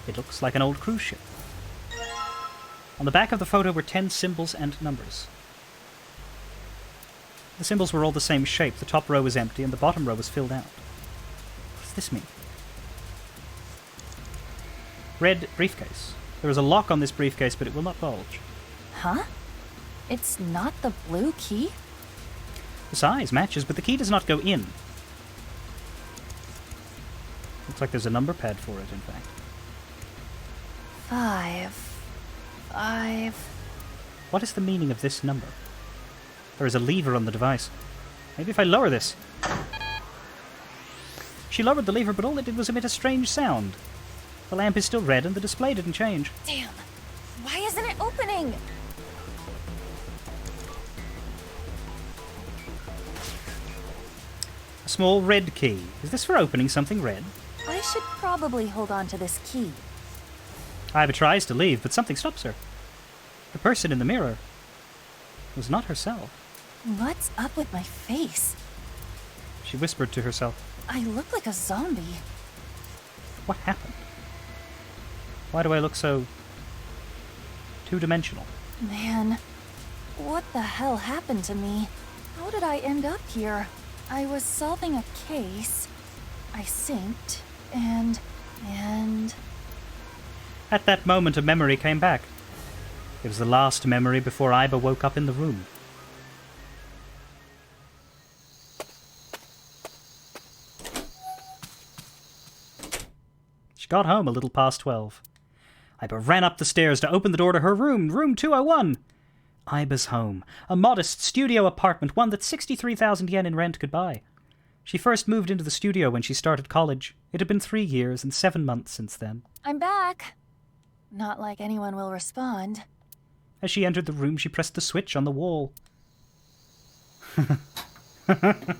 It looks like an old cruise ship. On the back of the photo were 10 symbols and numbers. The symbols were all the same shape. The top row was empty and the bottom row was filled out. What does this mean? Red briefcase. There is a lock on this briefcase, but it will not bulge. Huh? It's not the blue key? The size matches, but the key does not go in. Looks like there's a number pad for it, in fact. 5. 5. What is the meaning of this number? There is a lever on the device. Maybe if I lower this. She lowered the lever, but all it did was emit a strange sound. The lamp is still red and the display didn't change. Damn. Why isn't it opening? A small red key. Is this for opening something red? I should probably hold on to this key. Iva tries to leave, but something stops her. The person in the mirror was not herself. What's up with my face? She whispered to herself. I look like a zombie. What happened? Why do I look so two-dimensional? Man, what the hell happened to me? How did I end up here? I was solving a case. I synced, and... At that moment, a memory came back. It was the last memory before Iva woke up in the room. She got home a little past 12. Iva ran up the stairs to open the door to her room, room 201. Iva's home. A modest studio apartment, one that 63,000 yen in rent could buy. She first moved into the studio when she started college. It had been 3 years and 7 months since then. I'm back. Not like anyone will respond. As she entered the room, she pressed the switch on the wall. The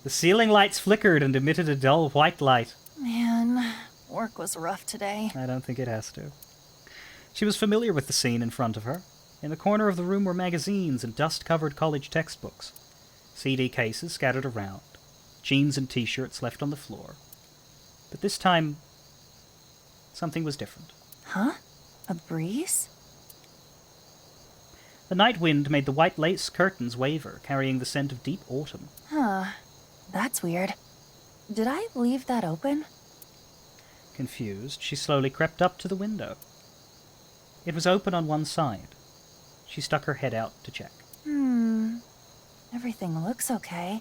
ceiling lights flickered and emitted a dull white light. Man, work was rough today. I don't think it has to. She was familiar with the scene in front of her. In the corner of the room were magazines and dust-covered college textbooks. CD cases scattered around. Jeans and t-shirts left on the floor. But this time, something was different. Huh? A breeze? The night wind made the white lace curtains waver, carrying the scent of deep autumn. Huh. That's weird. Did I leave that open? Confused, she slowly crept up to the window. It was open on one side. She stuck her head out to check. Everything looks okay.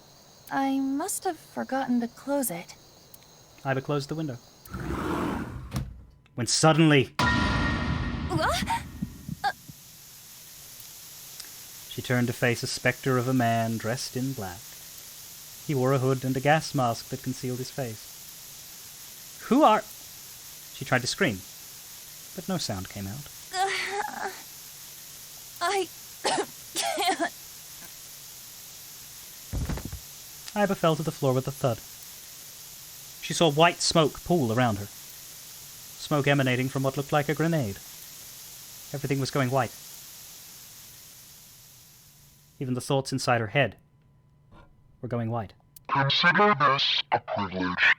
I must have forgotten to close it. Iva closed the window. When suddenly... She turned to face a spectre of a man dressed in black. He wore a hood and a gas mask that concealed his face. Who are... She tried to scream, but no sound came out. I can't. Iva fell to the floor with a thud. She saw white smoke pool around her. Smoke emanating from what looked like a grenade. Everything was going white. Even the thoughts inside her head were going white. Consider this a privilege.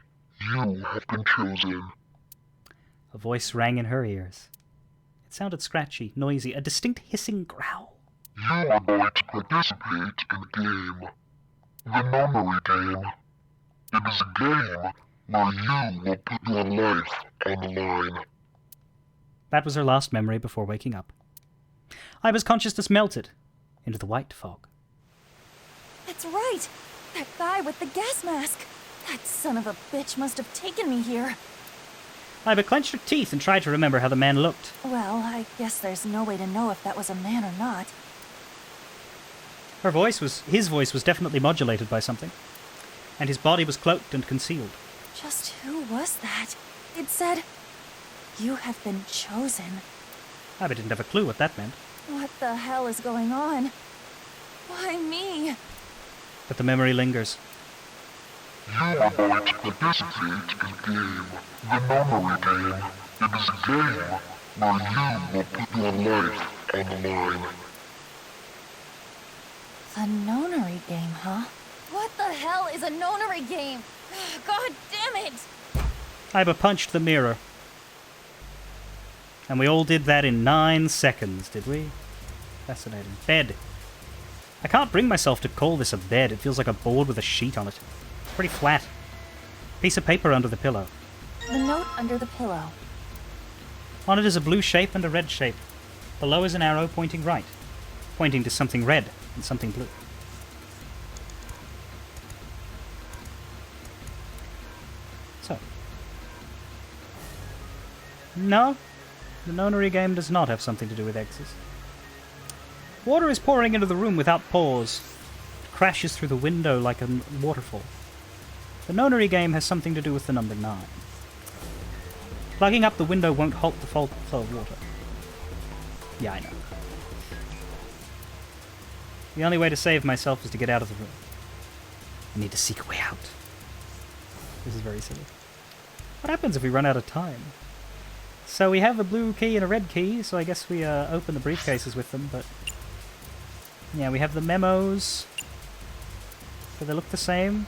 You have been chosen. A voice rang in her ears. It sounded scratchy, noisy, a distinct hissing growl. You are going to participate in a game. The memory game. It is a game where you will put your life on the line. That was her last memory before waking up. Iva's consciousness melted into the white fog. That's right! That guy with the gas mask! That son of a bitch must have taken me here. Iva clenched her teeth and tried to remember how the man looked. Well, I guess there's no way to know if that was a man or not. His voice was definitely modulated by something. And his body was cloaked and concealed. Just who was that? It said, "You have been chosen." Iva didn't have a clue what that meant. What the hell is going on? Why me? But the memory lingers. You are going to participate in a game. The memory game. It is a game where you will put your life on the line. The nonary game, huh? What the hell is a nonary game? God damn it! Iva punched the mirror. And we all did that in 9 seconds, did we? Fascinating. Bed. I can't bring myself to call this a bed. It feels like a board with a sheet on it. It's pretty flat. Piece of paper under the pillow. The note under the pillow. On it is a blue shape and a red shape. Below is an arrow pointing right, pointing to something red and something blue. So. No, the nonary game does not have something to do with X's. Water is pouring into the room without pause. It crashes through the window like a waterfall. The nonary game has something to do with the number 9. Plugging up the window won't halt the flow of water. Yeah, I know. The only way to save myself is to get out of the room. I need to seek a way out. This is very silly. What happens if we run out of time? So we have a blue key and a red key, so I guess we open the briefcases with them, but... Yeah, we have the memos. Do they look the same?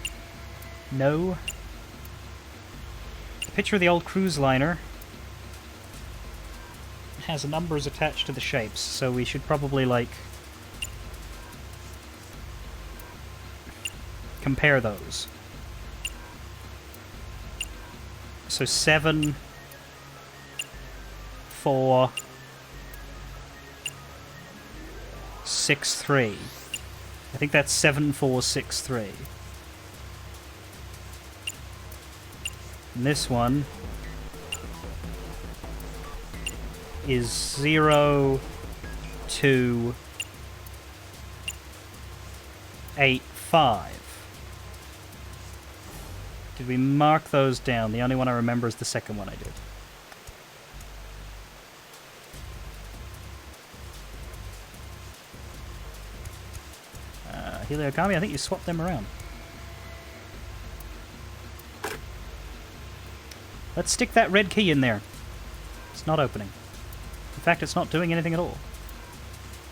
No. A picture of the old cruise liner has numbers attached to the shapes, so we should probably, like... compare those. So 7, 4, 6, 3. I think that's 7, 4, 6, 3. And this one is 0, 2, 8, 5. Did we mark those down? The only one I remember is the second one I did. Heliokami, I think you swapped them around. Let's stick that red key in there. It's not opening. In fact, it's not doing anything at all.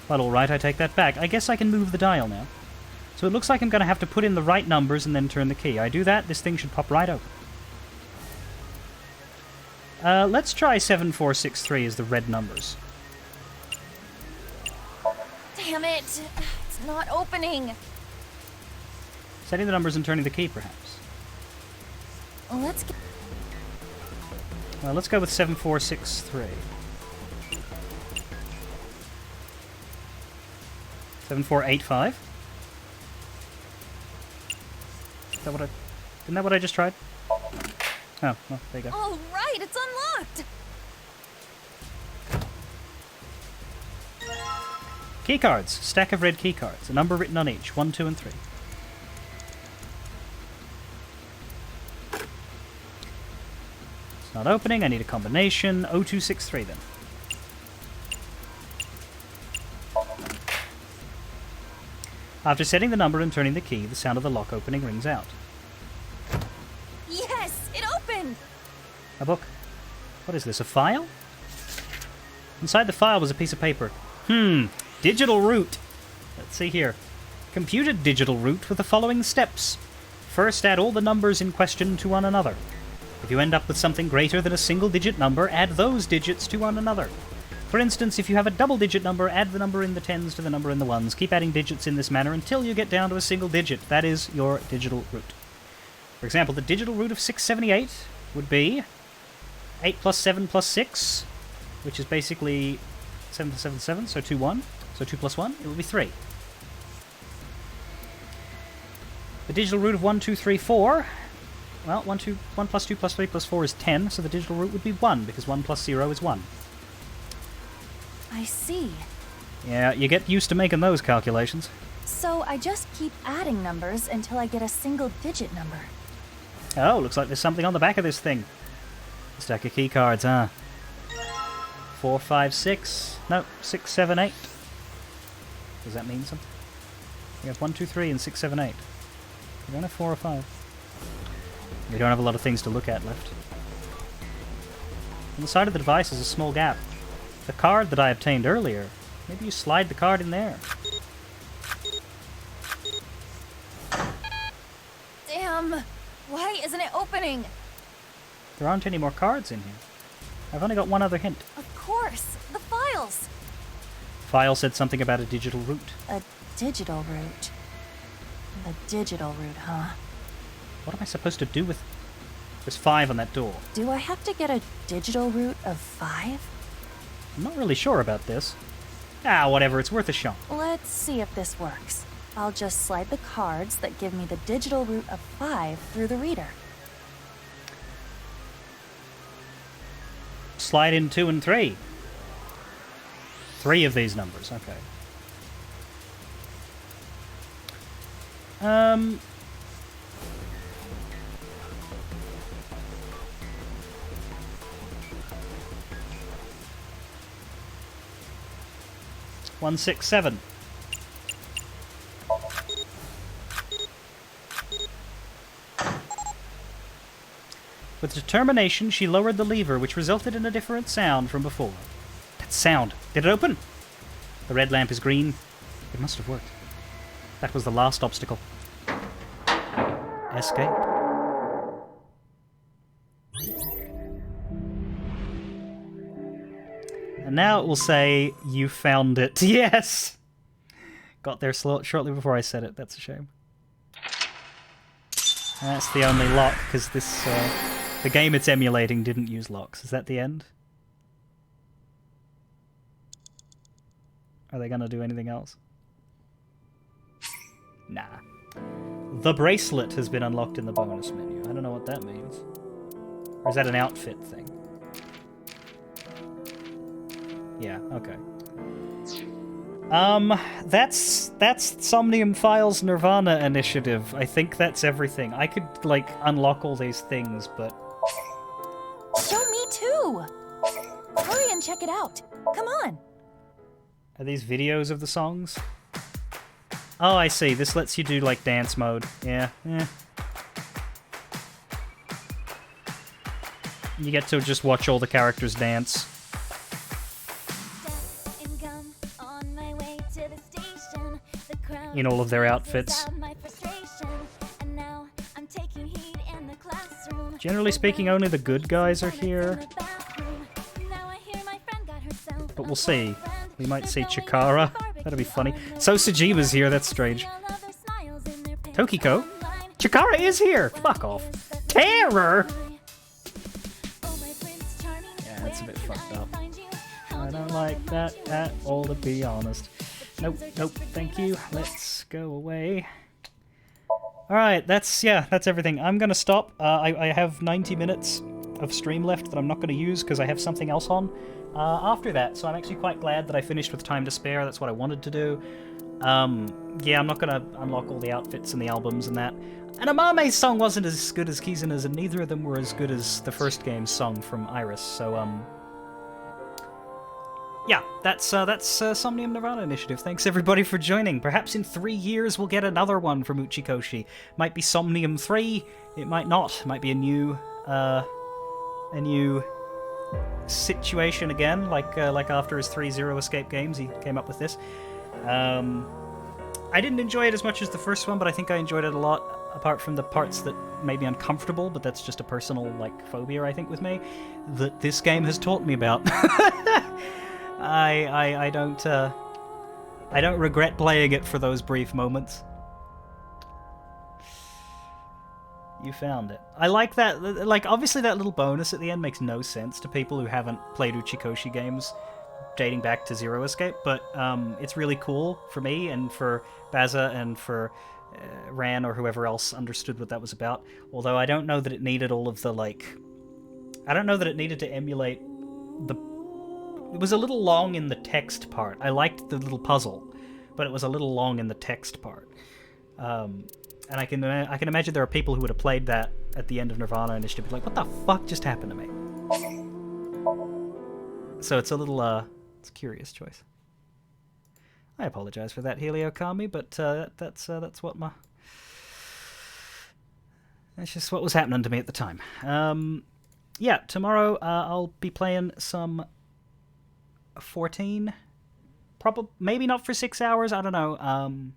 Well, alright, I take that back. I guess I can move the dial now. So it looks like I'm going to have to put in the right numbers and then turn the key. I do that, this thing should pop right open. Let's try 7463 as the red numbers. Damn it! It's not opening. Setting the numbers and turning the key, perhaps. Let's Well, let's go with 7463. 7485. Is that what isn't that what I just tried? Oh, well, there you go. All right, it's unlocked. Key cards. Stack of red key cards. A number written on each. 1, 2, and 3. It's not opening. I need a combination. 0263 then. After setting the number and turning the key, the sound of the lock opening rings out. Yes, it opened. A book. What is this, a file? Inside the file was a piece of paper. Digital root. Let's see here. Computed digital root with the following steps. First, add all the numbers in question to one another. If you end up with something greater than a single-digit number, add those digits to one another. For instance, if you have a double-digit number, add the number in the tens to the number in the ones. Keep adding digits in this manner until you get down to a single digit. That is your digital root. For example, the digital root of 678 would be 8 plus 7 plus 6, which is basically 7 plus 7 is 7, so 2, 1. So 2 plus 1, it will be 3. The digital root of 1, 2, 3, 4, well, 1 plus 2 plus 3 plus 4 is 10, so the digital root would be 1, because 1 plus 0 is 1. I see. Yeah, you get used to making those calculations. So I just keep adding numbers until I get a single-digit number. Oh, looks like there's something on the back of this thing. A stack of key cards, huh? 4, 5, 6. No, 6, 7, 8. Does that mean something? We have 1, 2, 3, and 6, 7, 8. We don't have 4 or 5. We don't have a lot of things to look at left. On the side of the device is a small gap. The card that I obtained earlier. Maybe you slide the card in there. Damn! Why isn't it opening? There aren't any more cards in here. I've only got one other hint. Of course! The files! File said something about a digital root. A digital root. The digital root, huh? What am I supposed to do with... There's 5 on that door. Do I have to get a digital root of 5? I'm not really sure about this. Ah, whatever, it's worth a shot. Let's see if this works. I'll just slide the cards that give me the digital root of 5 through the reader. Slide in 2 and 3. 3 of these numbers, okay. $167. With determination, she lowered the lever, which resulted in a different sound from before. That sound! Did it open? The red lamp is green. It must have worked. That was the last obstacle. Escape. And now it will say, you found it. Yes! Got there shortly before I said it. That's a shame. That's the only lock, because this, the game it's emulating didn't use locks. Is that the end? Are they going to do anything else? Nah. The bracelet has been unlocked in the bonus menu. I don't know what that means. Or is that an outfit thing? Yeah, okay. That's Somnium Files Nirvana initiative. I think that's everything. I could, like, unlock all these things, but... Show me too! Hurry and check it out. Come on. Are these videos of the songs? Oh, I see. This lets you do, like, dance mode. Yeah, You get to just watch all the characters dance. In all of their outfits. Generally speaking, only the good guys are here. But we'll see. We might see Chikara. That'll be funny. So Sajima's here, that's strange. Tokiko? Chikara is here! Fuck off. Terror! Yeah, that's a bit fucked up. I don't like that at all, to be honest. Nope, nope, thank you. Let's go away. Alright, that's everything. I'm gonna stop. I have 90 minutes of stream left that I'm not gonna use because I have something else on after that, so I'm actually quite glad that I finished with time to spare. That's what I wanted to do. Yeah, I'm not gonna unlock all the outfits and the albums and that. And Amame's song wasn't as good as Kizuna's, and neither of them were as good as the first game's song from Iris, so, yeah, that's Somnium Nirvana Initiative. Thanks everybody for joining. Perhaps in 3 years we'll get another one from Uchikoshi. Might be Somnium 3, it might not. It might be a new situation again, like after his 3-0 escape games, he came up with this. I didn't enjoy it as much as the first one, but I think I enjoyed it a lot, apart from the parts that made me uncomfortable, but that's just a personal, like, phobia, I think, with me, that this game has taught me about. I don't regret playing it for those brief moments. You found it. I like that. Like, obviously that little bonus at the end makes no sense to people who haven't played Uchikoshi games dating back to Zero Escape, but it's really cool for me and for Baza and for Ran or whoever else understood what that was about. Although I don't know that it needed all of the, like... I don't know that it needed to emulate the... It was a little long in the text part. I liked the little puzzle, but it was a little long in the text part. And I can imagine there are people who would have played that at the end of Nirvana Initiative, be like, what the fuck just happened to me? So it's a little, it's a curious choice. I apologize for that, Helio Kami, but that's what my... That's just what was happening to me at the time. Yeah, tomorrow I'll be playing some 14. Probably, maybe not for 6 hours, I don't know.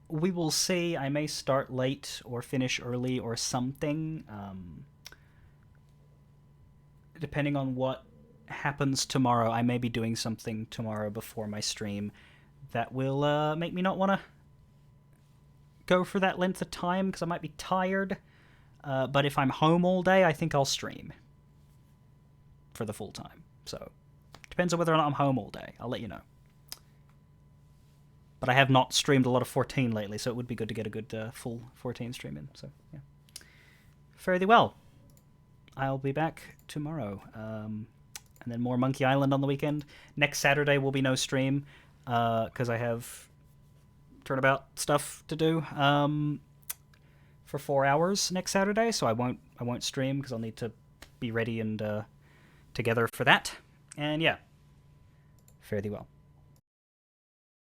We will see. I may start late or finish early or something. Depending on what happens tomorrow, I may be doing something tomorrow before my stream that will make me not want to go for that length of time because I might be tired. But if I'm home all day, I think I'll stream for the full time. So, depends on whether or not I'm home all day. I'll let you know. But I have not streamed a lot of 14 lately, so it would be good to get a good full 14 stream in. So, yeah. Fare thee well. I'll be back tomorrow. And then more Monkey Island on the weekend. Next Saturday will be no stream, because I have turnabout stuff to do for 4 hours next Saturday, so I won't stream because I'll need to be ready and together for that. And yeah, fare thee well.